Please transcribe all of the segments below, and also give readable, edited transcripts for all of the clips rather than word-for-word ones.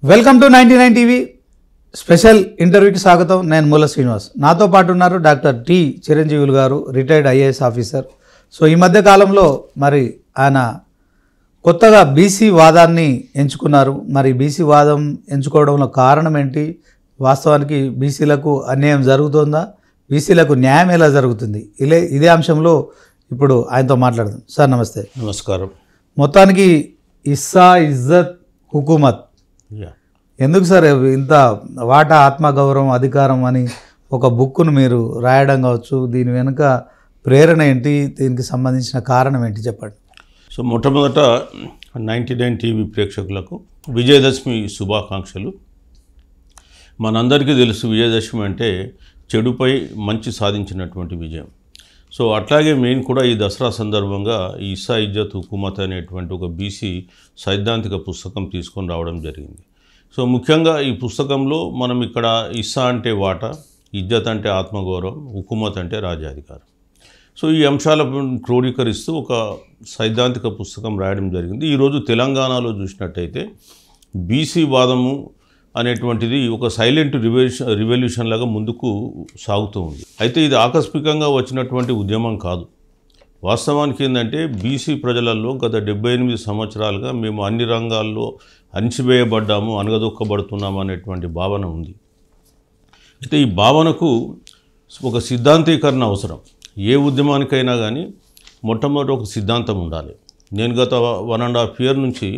Welcome to 99 TV special ఇంటర్వ్యూకి స్వాగతం. నేను మూల శ్రీనివాస్. నాతో పాటు ఉన్నారు డాక్టర్ టి చిరంజీవులు గారు, రిటైర్డ్ ఐఏఎస్ ఆఫీసర్. సో ఈ మధ్య కాలంలో మరి ఆయన కొత్తగా బీసీ వాదాన్ని ఎంచుకున్నారు. మరి బీసీ వాదం ఎంచుకోవడంలో కారణం ఏంటి? వాస్తవానికి బీసీలకు అన్యాయం జరుగుతుందా? బీసీలకు న్యాయం ఎలా జరుగుతుంది? ఇదే అంశంలో ఇప్పుడు ఆయనతో మాట్లాడదాం. సార్ నమస్తే. నమస్కారం. మొత్తానికి ఇస్సా ఇజ్జత్ హుకూమత్ ఎందుకు సార్ ఇంత వాటా ఆత్మగౌరవం అధికారం అని ఒక బుక్ను మీరు రాయడం కావచ్చు, దీని వెనుక ప్రేరణ ఏంటి, దీనికి సంబంధించిన కారణం ఏంటి చెప్పండి. సో మొట్టమొదట 99 టీవీ ప్రేక్షకులకు విజయదశమి శుభాకాంక్షలు. మనందరికీ తెలుసు విజయదశమి అంటే చెడుపై మంచి సాధించినటువంటి విజయం. సో అట్లాగే మేము కూడా ఈ దసరా సందర్భంగా ఈ ఇస్సా ఇజ్జత్ హుకూమత్ అనేటువంటి ఒక బీసీ సైద్ధాంతిక పుస్తకం తీసుకొని రావడం జరిగింది. సో ముఖ్యంగా ఈ పుస్తకంలో మనం ఇక్కడ ఇస్సా అంటే వాటా, ఇజ్జత్ అంటే ఆత్మగౌరవం, హుకూమత్ అంటే రాజ్యాధికారం. సో ఈ అంశాలను క్రోడీకరిస్తూ ఒక సైద్ధాంతిక పుస్తకం రాయడం జరిగింది. ఈరోజు తెలంగాణలో చూసినట్టయితే బీసీ వాదము అనేటువంటిది ఒక సైలెంట్ రివల్యూషన్ లాగా ముందుకు సాగుతూ ఉంది. అయితే ఇది ఆకస్మికంగా వచ్చినటువంటి ఉద్యమం కాదు. వాస్తవానికి ఏంటంటే బీసీ ప్రజలలో గత 78 సంవత్సరాలుగా మేము అన్ని రంగాల్లో అణిచివేయబడ్డాము, అనగదొక్కబడుతున్నాము అనేటువంటి భావన ఉంది. అయితే ఈ భావనకు ఒక సిద్ధాంతీకరణ అవసరం. ఏ ఉద్యమానికైనా కానీ మొట్టమొదటి ఒక సిద్ధాంతం ఉండాలి. నేను గత 1.5 years నుంచి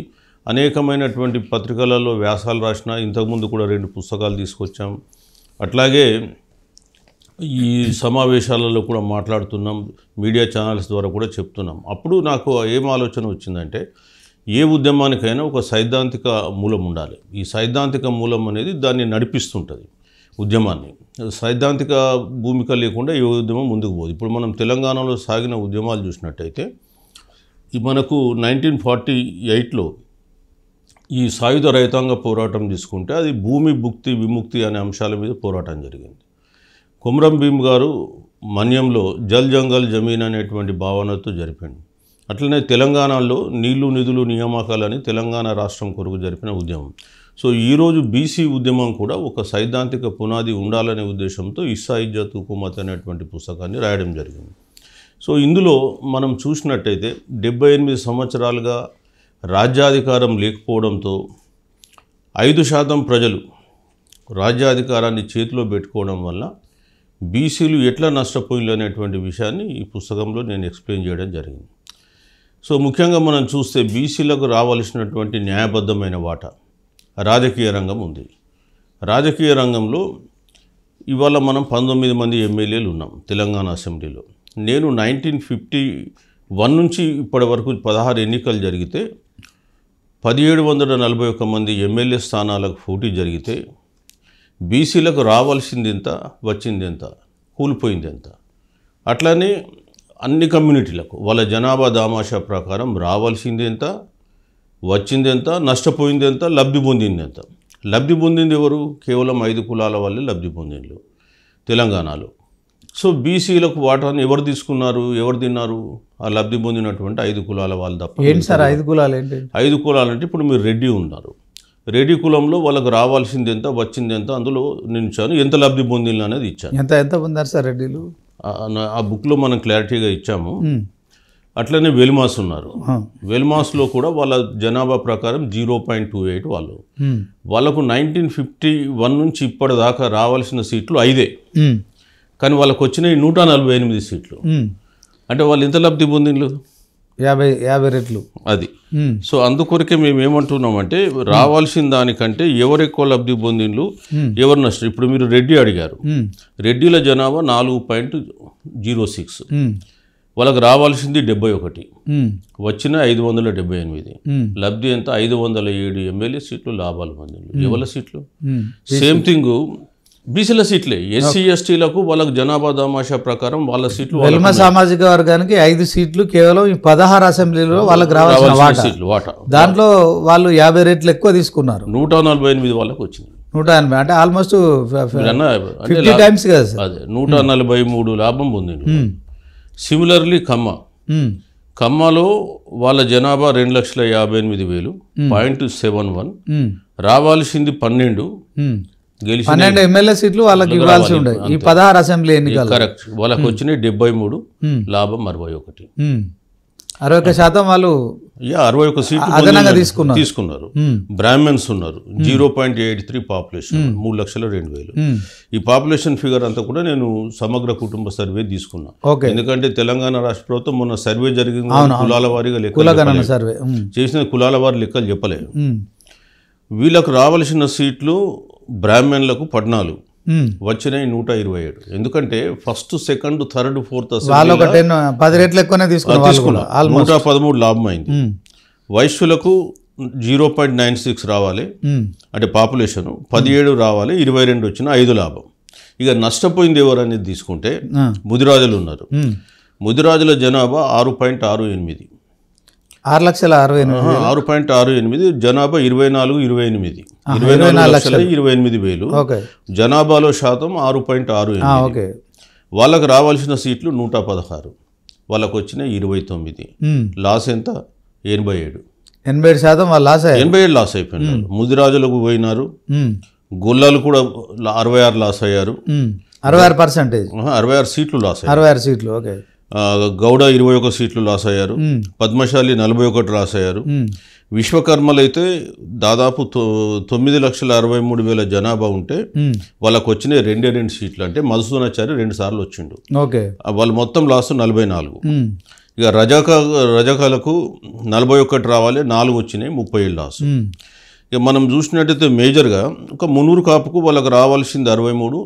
అనేకమైనటువంటి పత్రికలలో వ్యాసాలు రాసిన, ఇంతకుముందు కూడా 2 పుస్తకాలు తీసుకొచ్చాం. అట్లాగే ఈ సమావేశాలలో కూడా మాట్లాడుతున్నాం, మీడియా ఛానల్స్ ద్వారా కూడా చెప్తున్నాం. అప్పుడు నాకు ఏం ఆలోచన వచ్చిందంటే ఏ ఉద్యమానికైనా ఒక సైద్ధాంతిక మూలం ఉండాలి. ఈ సైద్ధాంతిక మూలం అనేది దాన్ని నడిపిస్తుంటుంది ఉద్యమాన్ని. సైద్ధాంతిక భూమిక లేకుండా ఏ ఉద్యమం ముందుకు పోదు. ఇప్పుడు మనం తెలంగాణలో సాగిన ఉద్యమాలు చూసినట్టయితే మనకు 1948లో ఈ సాయుధ రైతాంగ పోరాటం తీసుకుంటే అది భూమి భుక్తి విముక్తి అనే అంశాల మీద పోరాటం జరిగింది. కొమరం భీమ్ గారు మన్యంలో జల్ జంగల్ జమీన్ అనేటువంటి భావనతో జరిపాడు. అట్లనే తెలంగాణలో నీళ్లు నిధులు నియామకాలని తెలంగాణ రాష్ట్రం కొరకు జరిపిన ఉద్యమం. సో ఈరోజు బీసీ ఉద్యమం కూడా ఒక సైద్ధాంతిక పునాది ఉండాలనే ఉద్దేశంతో ఇస్సా ఇజ్జత్ హుకూమత్ అనేటువంటి పుస్తకాన్ని రాయడం జరిగింది. సో ఇందులో మనం చూసినట్టయితే 78 సంవత్సరాలుగా రాజ్యాధికారం లేకపోవడంతో 5% ప్రజలు రాజ్యాధికారాన్ని చేతిలో పెట్టుకోవడం వల్ల బీసీలు ఎట్లా నష్టపోయిలు అనేటువంటి విషయాన్ని ఈ పుస్తకంలో నేను ఎక్స్ప్లెయిన్ చేయడం జరిగింది. సో ముఖ్యంగా మనం చూస్తే బీసీలకు రావాల్సినటువంటి న్యాయబద్ధమైన వాటా రాజకీయ రంగం ఉంది. రాజకీయ రంగంలో ఇవాళ మనం 19 మంది ఎమ్మెల్యేలు ఉన్నాం తెలంగాణ అసెంబ్లీలో. నేను 1951 నుంచి ఇప్పటి వరకు 16 ఎన్నికలు జరిగితే 1741 మంది ఎమ్మెల్యే స్థానాలకు పోటీ జరిగితే బీసీలకు రావాల్సింది ఎంత, వచ్చింది ఎంత, కూలిపోయింది ఎంత. అట్లానే అన్ని కమ్యూనిటీలకు వాళ్ళ జనాభా దామాషా ప్రకారం రావాల్సింది ఎంత, వచ్చింది ఎంత, నష్టపోయింది ఎంత, లబ్ధి పొందింది ఎంత. లబ్ధి పొందింది ఎవరు? కేవలం 5 కులాల వాళ్ళే లబ్ధి పొందిండ్రు తెలంగాణలో. సో బీసీలకు వాటాను ఎవరు తీసుకున్నారు, ఎవరు తిన్నారు? ఆ లబ్ధి పొందినటువంటి 5 కులాల వాళ్ళు తప్ప. ఏంటి సార్ 5 కులాలు ఏంటి? 5 కులాలు అంటే ఇప్పుడు మీరు రెడ్డి ఉన్నారు, రెడ్డి కులంలో వాళ్ళకు రావాల్సింది ఎంత, వచ్చింది ఎంత, అందులో నేను ఇచ్చాను, ఎంత లబ్ధి పొందింది అనేది ఇచ్చాను. ఎంత పొందారు సార్ రెడ్డిలు? ఆ బుక్లో మనం క్లారిటీగా ఇచ్చాము. అట్లనే వెల్మాస్ ఉన్నారు. వెల్మాస్లో కూడా వాళ్ళ జనాభా ప్రకారం 0.28 వాళ్ళు. వాళ్ళకు 1951 నుంచి ఇప్పటిదాకా రావాల్సిన సీట్లు 5, కానీ వాళ్ళకు వచ్చినాయి 148 సీట్లు. అంటే వాళ్ళు ఎంత లబ్ధి పొందిండ్రు? 50 రెట్లు అది. సో అందుకొరకే మేము ఏమంటున్నామంటే రావాల్సిన దానికంటే ఎవరు ఎక్కువ లబ్ధి పొందిండ్రు, ఎవరు నష్టం. ఇప్పుడు మీరు రెడ్డి అడిగారు, రెడ్డిల జనాభా 4.06, వాళ్ళకి రావాల్సింది 71, వచ్చిన 578. లబ్ధి ఎంత? 507 ఎమ్మెల్యే సీట్లు లాభాలు పొందిండ్రు. ఎవరి సీట్లు? సేమ్ థింగ్ బీసీల సీట్లే. ఎస్సీ ఎస్టీలకు వాళ్ళకు జనాభా దామాషా ప్రకారం వాళ్ళ సీట్లు. వెల్మ సామాజిక వర్గానికి 5 సీట్లు కేవలం ఈ 16 అసెంబ్లీలో వాళ్ళకి రావాల్సిన సీట్లు వాటా. దాంట్లో వాళ్ళు 50 రెట్లు ఎక్కువ తీసుకున్నారు. 148 వాళ్ళకు వచ్చింది. 180 అంటే ఆల్మోస్ట్ 50 టైమ్స్ కదా సార్. అదే 143 లాభం పొందిండ్రు. సిమిలర్లీ ఖమ్మలో వాళ్ళ జనాభా 2,58,000.71. రావాల్సింది 12, గెలిచిన 12 ఎమ్మెల్యే సీట్లు వాళ్ళకి ఇవ్వాల్సి ఉండే ఈ 16 అసెంబ్లీ ఎన్నికలు. కరెక్ట్. వాళ్ళకి వచ్చినాయి 73, లాభం 61. 61% వాళ్ళు 61 సీట్లు అదనంగా తీసుకున్నారు. బ్రాహ్మణ్స్ ఉన్నారు. 0.83 పాపులేషన్, 3,02,000. ఈ పాపులేషన్ ఫిగర్ అంతా కూడా నేను సమగ్ర కుటుంబ సర్వే తీసుకున్నా. ఎందుకంటే తెలంగాణ రాష్ట్ర ప్రభుత్వం మొన్న సర్వే జరిగింది, కులాల వారీగా లెక్కలు సర్వే చేసిన, కులాల వారి లెక్కలు చెప్పలేదు. వీళ్ళకు రావాల్సిన సీట్లు బ్రాహ్మణులకు 14, వచ్చినాయి 127. ఎందుకంటే ఫస్ట్, సెకండ్, థర్డ్, ఫోర్త్ 10 రెట్లు ఎక్కువనే తీసుకున్నారు. 113 లాభం అయింది. వైశ్యులకు 0.96 రావాలి, అంటే పాపులేషన్ 17 రావాలి, 22 వచ్చిన 5 లాభం. ఇక నష్టపోయింది ఎవరు అనేది తీసుకుంటే ముదిరాజులు ఉన్నారు. ముదిరాజుల జనాభా 6.68, 6,68,000. జనాభా 24,28, 24,28,000. జనాభాలో శాతం 6.68. వాళ్ళకు రావాల్సిన సీట్లు 116, వాళ్ళకు వచ్చిన 29. లాస్ ఎంత? 87. 87% వాళ్ళు లాస్ అయ్యారు. 87 లాస్ అయిపోయినారు. ముదిరాజులకు పోయినారు. గొల్లాలు కూడా 66 లాస్ అయ్యారు. 66%, 66 సీట్లు లాస్ అయ్యారు. 66 సీట్లు. గౌడ 21 సీట్లు లాస్ అయ్యారు. పద్మశాలి 41 లాస్ అయ్యారు. విశ్వకర్మలు అయితే దాదాపు 9,63,000 జనాభా ఉంటే వాళ్ళకు వచ్చిన 2 సీట్లు. అంటే మధుసూనాచారి 2 సార్లు వచ్చిండు. వాళ్ళు మొత్తం లాస్ 44. ఇక రజకాలకు 41 రావాలి, 4 వచ్చినాయి, 37 లాస్. ఇక మనం చూసినట్టయితే మేజర్గా ఒక మున్నూరు కాపుకు వాళ్ళకు రావాల్సింది 63,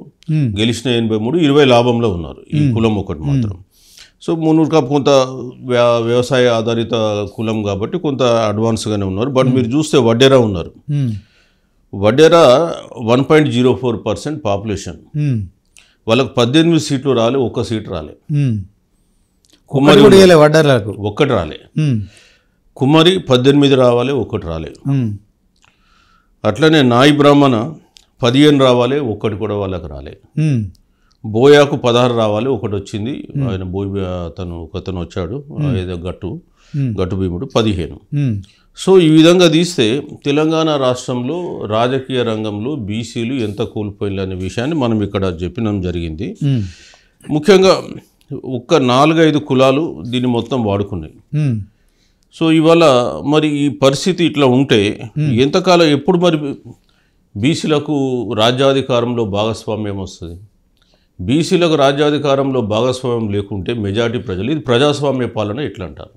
గెలిచిన 83, 20 లాభంలో ఉన్నారు. ఈ కులం ఒకటి మాత్రం. సో మున్నూరు కాపు కొంత వ్యవసాయ ఆధారిత కులం కాబట్టి కొంత అడ్వాన్స్గానే ఉన్నారు. బట్ మీరు చూస్తే వడ్డేరా ఉన్నారు. వడ్డేరా 1.04% పాపులేషన్. వాళ్ళకు 18 సీట్లు రాలే, 1 సీటు రాలే. కుమ్మరి ఒక్కటి రాలే. కుమ్మరి 18 రావాలి, 1 రాలే. అట్లనే నాయి బ్రాహ్మణ 15 రావాలి, 1 కూడా వాళ్ళకి రాలే. బోయాకు 16 రావాలి, 1 వచ్చింది. ఆయన ఒకతను వచ్చాడు, ఏదో గట్టు భీముడు 15. సో ఈ విధంగా తీస్తే తెలంగాణ రాష్ట్రంలో రాజకీయ రంగంలో బీసీలు ఎంత కోల్పోయిన అనే విషయాన్ని మనం ఇక్కడ చెప్పడం జరిగింది. ముఖ్యంగా ఒక్క 4-5 కులాలు దీన్ని మొత్తం వాడుకున్నాయి. సో ఇవాళ మరి ఈ పరిస్థితి ఇట్లా ఉంటే ఎంతకాలం, ఎప్పుడు మరి బీసీలకు రాజ్యాధికారంలో భాగస్వామ్యం వస్తుంది? బీసీలకు రాజ్యాధికారంలో భాగస్వామ్యం లేకుంటే మెజారిటీ ప్రజలు, ఇది ప్రజాస్వామ్య పాలన ఎట్లా అంటారు?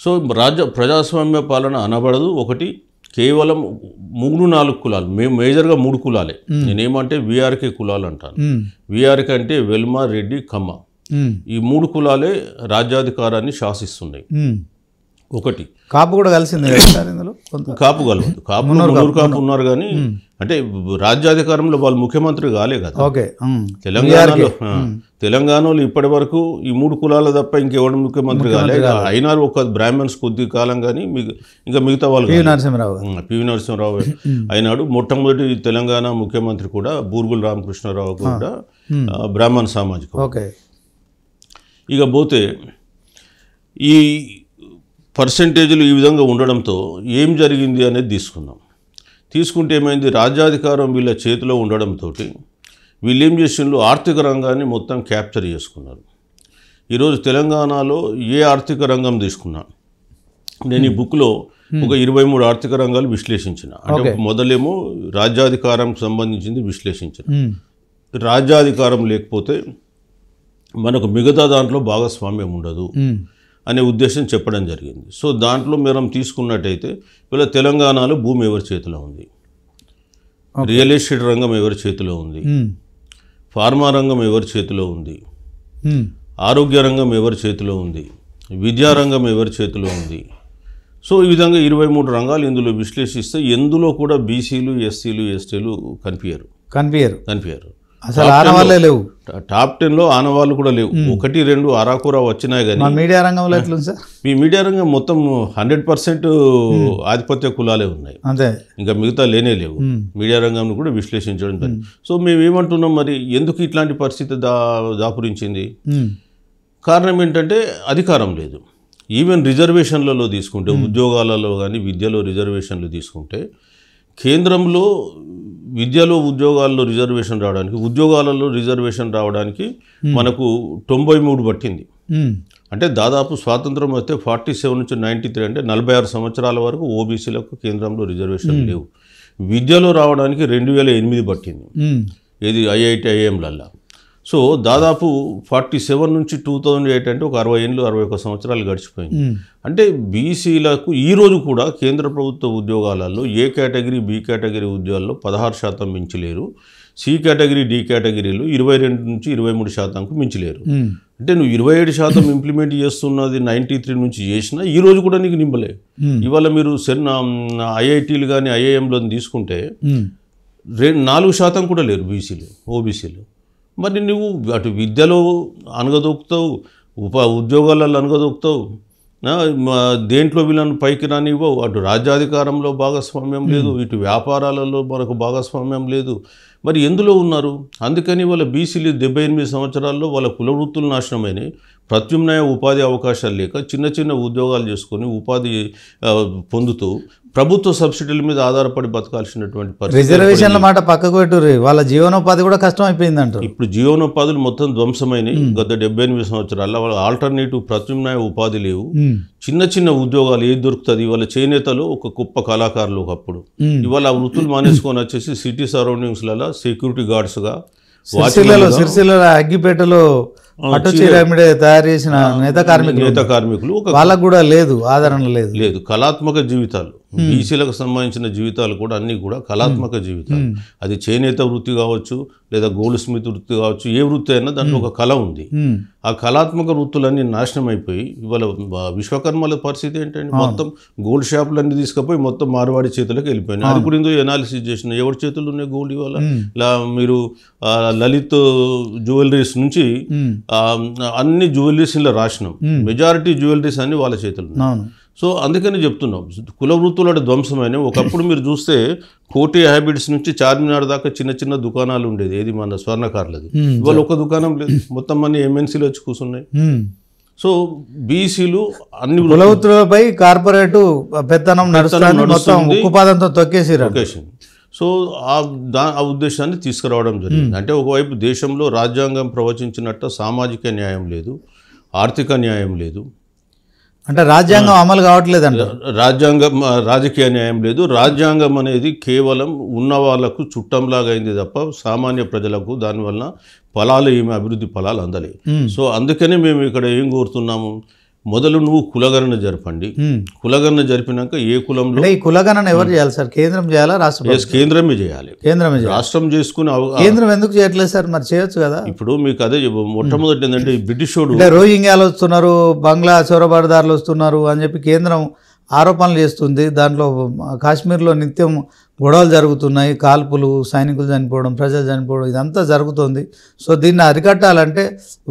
సో ప్రజాస్వామ్య పాలన అనబడదు. ఒకటి కేవలం 3-4 కులాలు, మేము మేజర్గా 3 కులాలే. నేనేమంటే వీఆర్కే కులాలు అంటాను. వీఆర్కే అంటే వెల్మ, రెడ్డి, కమ్మ. ఈ 3 కులాలే రాజ్యాధికారాన్ని శాసిస్తున్నాయి. ఒకటి కాపు కూడా కలిసింది. కాపు కలవదు. మున్నూరు కాపు ఉన్నారు కానీ అంటే రాజ్యాధికారంలో వాళ్ళు ముఖ్యమంత్రి కాలే కదా. తెలంగాణలో ఇప్పటి వరకు ఈ 3 కులాల తప్ప ఇంకెవడు ముఖ్యమంత్రి కాలే. అయినారు ఒక బ్రాహ్మణ్స్ కొద్ది కాలం కానీ ఇంకా మిగతా వాళ్ళు పివి నరసింహరావు అయినాడు. మొట్టమొదటి తెలంగాణ ముఖ్యమంత్రి కూడా బూర్గుల రామకృష్ణారావు కూడా బ్రాహ్మణ సామాజిక. ఇక పోతే ఈ పర్సెంటేజ్లు ఈ విధంగా ఉండడంతో ఏం జరిగింది అనేది తీసుకుంటే ఏమైంది, రాజ్యాధికారం వీళ్ళ చేతిలో ఉండడంతో వీళ్ళు ఏం చేసిండ్రు, ఆర్థిక రంగాన్ని మొత్తం క్యాప్చర్ చేసుకున్నారు. ఈరోజు తెలంగాణలో ఏ ఆర్థిక రంగం తీసుకున్నా, నేను ఈ బుక్లో ఒక 23 ఆర్థిక రంగాలు విశ్లేషించిన. అంటే మొదలేమో రాజ్యాధికారం సంబంధించింది విశ్లేషించిన. రాజ్యాధికారం లేకపోతే మనకు మిగతా దాంట్లో భాగస్వామ్యం ఉండదు అనే ఉద్దేశం చెప్పడం జరిగింది. సో దాంట్లో మనం తీసుకున్నట్టయితే ఇలా తెలంగాణలో భూమి ఎవరి చేతిలో ఉంది, రియల్ ఎస్టేట్ రంగం ఎవరి చేతిలో ఉంది, ఫార్మా రంగం ఎవరి చేతిలో ఉంది, ఆరోగ్య రంగం ఎవరి చేతిలో ఉంది, విద్యారంగం ఎవరి చేతిలో ఉంది. సో ఈ విధంగా 23 రంగాలు ఇందులో విశ్లేషిస్తే ఎందులో కూడా బీసీలు, ఎస్సీలు, ఎస్టీలు కనిపించారు. అసలు ఆనవాళ్ళే లేవు. టాప్ 10లో ఆనవాళ్ళు కూడా లేవు. 1-2 అరాకురా వచ్చినాయి. కానీ మీడియా రంగంలో ఎట్లా సార్? మీ మీడియా రంగం మొత్తం 100% ఆధిపత్య కులాలే ఉన్నాయి. అంతే, ఇంకా మిగతా లేనే లేవు. మీడియా రంగంను కూడా విశ్లేషించడం జరిగింది. సో మేము ఏమంటున్నాం, మరి ఎందుకు ఇట్లాంటి పరిస్థితి దాపురించింది? కారణం ఏంటంటే అధికారం లేదు. ఈవెన్ రిజర్వేషన్లలో తీసుకుంటే, ఉద్యోగాలలో కానీ విద్యలో రిజర్వేషన్లు తీసుకుంటే కేంద్రంలో విద్యలో ఉద్యోగాల్లో రిజర్వేషన్ రావడానికి, ఉద్యోగాలలో రిజర్వేషన్ రావడానికి మనకు 93 పట్టింది. అంటే దాదాపు స్వాతంత్రం వస్తే 47 నుంచి 93 అంటే 46 సంవత్సరాల వరకు ఓబీసీలకు కేంద్రంలో రిజర్వేషన్ లేవు. విద్యలో రావడానికి 2008 పట్టింది, ఇది ఐఐటి ఐఐఎంలల్లా. సో దాదాపు 47 నుంచి 2008 అంటే ఒక 60 ఏళ్ళు 61 సంవత్సరాలు గడిచిపోయింది. అంటే బీసీలకు ఈరోజు కూడా కేంద్ర ప్రభుత్వ ఉద్యోగాలలో ఏ కేటగిరీ బి కేటగిరీ ఉద్యోగాల్లో 16% మించలేరు, సి కేటగిరీ డి కేటగిరీలు 22 నుంచి 23% మించలేరు. అంటే నువ్వు 27% ఇంప్లిమెంట్ చేస్తున్నది 93 నుంచి చేసినా ఈ రోజు కూడా నీకు నింపలే. ఇవాళ మీరు ఐఐటీలు కానీ ఐఐఎంలో తీసుకుంటే 4% కూడా లేరు బీసీలు ఓబీసీలు. మరి నువ్వు అటు విద్యలో అనగదొక్కుతావు, ఉద్యోగాలలో అనగదొక్కుతావు, దేంట్లో వీళ్ళని పైకి రానివ్వవు, అటు రాజ్యాధికారంలో భాగస్వామ్యం లేదు, ఇటు వ్యాపారాలలో మనకు భాగస్వామ్యం లేదు. మరి ఎందులో ఉన్నారు? అందుకని వాళ్ళ బీసీలు 78 సంవత్సరాల్లో వాళ్ళ కుల వృత్తులు నాశనమైనవి. ప్రత్యామ్నాయ ఉపాధి అవకాశాలు లేక చిన్న చిన్న ఉద్యోగాలు చేసుకొని ఉపాధి పొందుతూ ప్రభుత్వ సబ్సిడీల మీద ఆధారపడి బతకాల్సినటువంటి పరిస్థితి. రిజర్వేషన్ల మాట పక్కకు పెట్టుర్రి, వాళ్ళ జీవనోపాధి కూడా కష్టం అయిపోయిందంట. ఇప్పుడు జీవనోపాధులు మొత్తం ధ్వంసమైనవి. గత 78 సంవత్సరాల్లో వాళ్ళ ఆల్టర్నేటివ్ ప్రత్యామ్నాయ ఉపాధి లేవు. చిన్న చిన్న ఉద్యోగాలు ఏది దొరుకుతుంది? వాళ్ళ చేనేతలు ఒక గొప్ప కళాకారులు ఒకప్పుడు, ఇవాళ ఆ వృత్తులు మానేసుకొని వచ్చేసి సిటీ సరౌండింగ్స్లలో సెక్యూరిటీ గార్డ్స్గా, సిరిసిల్ల అగ్గిపేటలో పట్టు చీర తయారు చేసిన నేత కార్మికులు వాళ్ళకు కూడా లేదు, ఆదరణ లేదు. కళాత్మక జీవితాలు, బీసీలకు సంబంధించిన జీవితాలు కూడా అన్నీ కూడా కళాత్మక జీవితాలు. అది చేనేత వృత్తి కావచ్చు, లేదా గోల్డ్ స్మిత్ వృత్తి కావచ్చు, ఏ వృత్తి అయినా దాంట్లో ఒక కళ ఉంది. ఆ కళాత్మక వృత్తులన్నీ నాశనం అయిపోయి ఇవాళ విశ్వకర్మల పరిస్థితి ఏంటంటే మొత్తం గోల్డ్ షాపులన్నీ తీసుకుపోయి మొత్తం మార్వాడి చేతులకు వెళ్ళిపోయినాయి. అది కూడా ఎందుకు ఎనాలిసిస్ చేసిన ఎవరి చేతులు ఉన్నాయి గోల్డ్ ఇవాళ? ఇలా మీరు లలిత్ జ్యువెలరీస్ నుంచి అన్ని జ్యువెలరీస్ ఇలా రాసినాం, మెజారిటీ జ్యువెలరీస్ అన్ని వాళ్ళ చేతులు. సో అందుకని చెప్తున్నాం, కుల వృత్తుల ధ్వంసమైన. ఒకప్పుడు మీరు చూస్తే కోటి హ్యాబిట్స్ నుంచి చార్మినార్ దాకా చిన్న చిన్న దుకాణాలు ఉండేది, ఏది మన స్వర్ణకారులది. ఇవాళ ఒక దుకాణం లేదు, మొత్తం అన్ని ఎంఎన్సీలు వచ్చి కూర్చున్నాయి. సో బీసీలు అన్ని కుల వృత్తులపై కార్పొరేట్ పెత్తనం నడుస్తుంది, ఉక్కుపాదంతో తొక్కేసి. సో ఆ ఉద్దేశాన్ని తీసుకురావడం జరిగింది. అంటే ఒకవైపు దేశంలో రాజ్యాంగం ప్రవచించినట్టు సామాజిక న్యాయం లేదు, ఆర్థిక న్యాయం లేదు, అంటే రాజ్యాంగం అమలు కావట్లేదంట. రాజకీయ న్యాయం లేదు. రాజ్యాంగం అనేది కేవలం ఉన్న వాళ్ళకు చుట్టంలాగా అయింది తప్ప సామాన్య ప్రజలకు దానివల్ల ఫలాలు ఏమి అభివృద్ధి ఫలాలు అందలేదు. సో అందుకనే మేము ఇక్కడ ఏం కోరుతున్నాము, మొదలు నువ్వు కులగణన జరపండి. కులగణన జరిపినాక ఏ కులంలో ఈ కులగణన ఎవరు చేయాలి సార్? కేంద్రం చేయాలా, రాష్ట్రం? కేంద్రమే చేయాలి. రాష్ట్రం చేసుకుని కేంద్రం ఎందుకు చేయట్లేదు సార్? మరి చేయొచ్చు కదా. ఇప్పుడు మీకు అదే మొట్టమొదటి ఏంటంటే బ్రిటిష్ రోహింగ్యాలు వస్తున్నారు, బంగ్లా చొరబాటుదారులు వస్తున్నారు అని చెప్పి కేంద్రం ఆరోపణలు చేస్తుంది. దాంట్లో కాశ్మీర్లో నిత్యం గొడవలు జరుగుతున్నాయి, కాల్పులు, సైనికులు చనిపోవడం, ప్రజలు చనిపోవడం, ఇదంతా జరుగుతుంది. సో దీన్ని అరికట్టాలంటే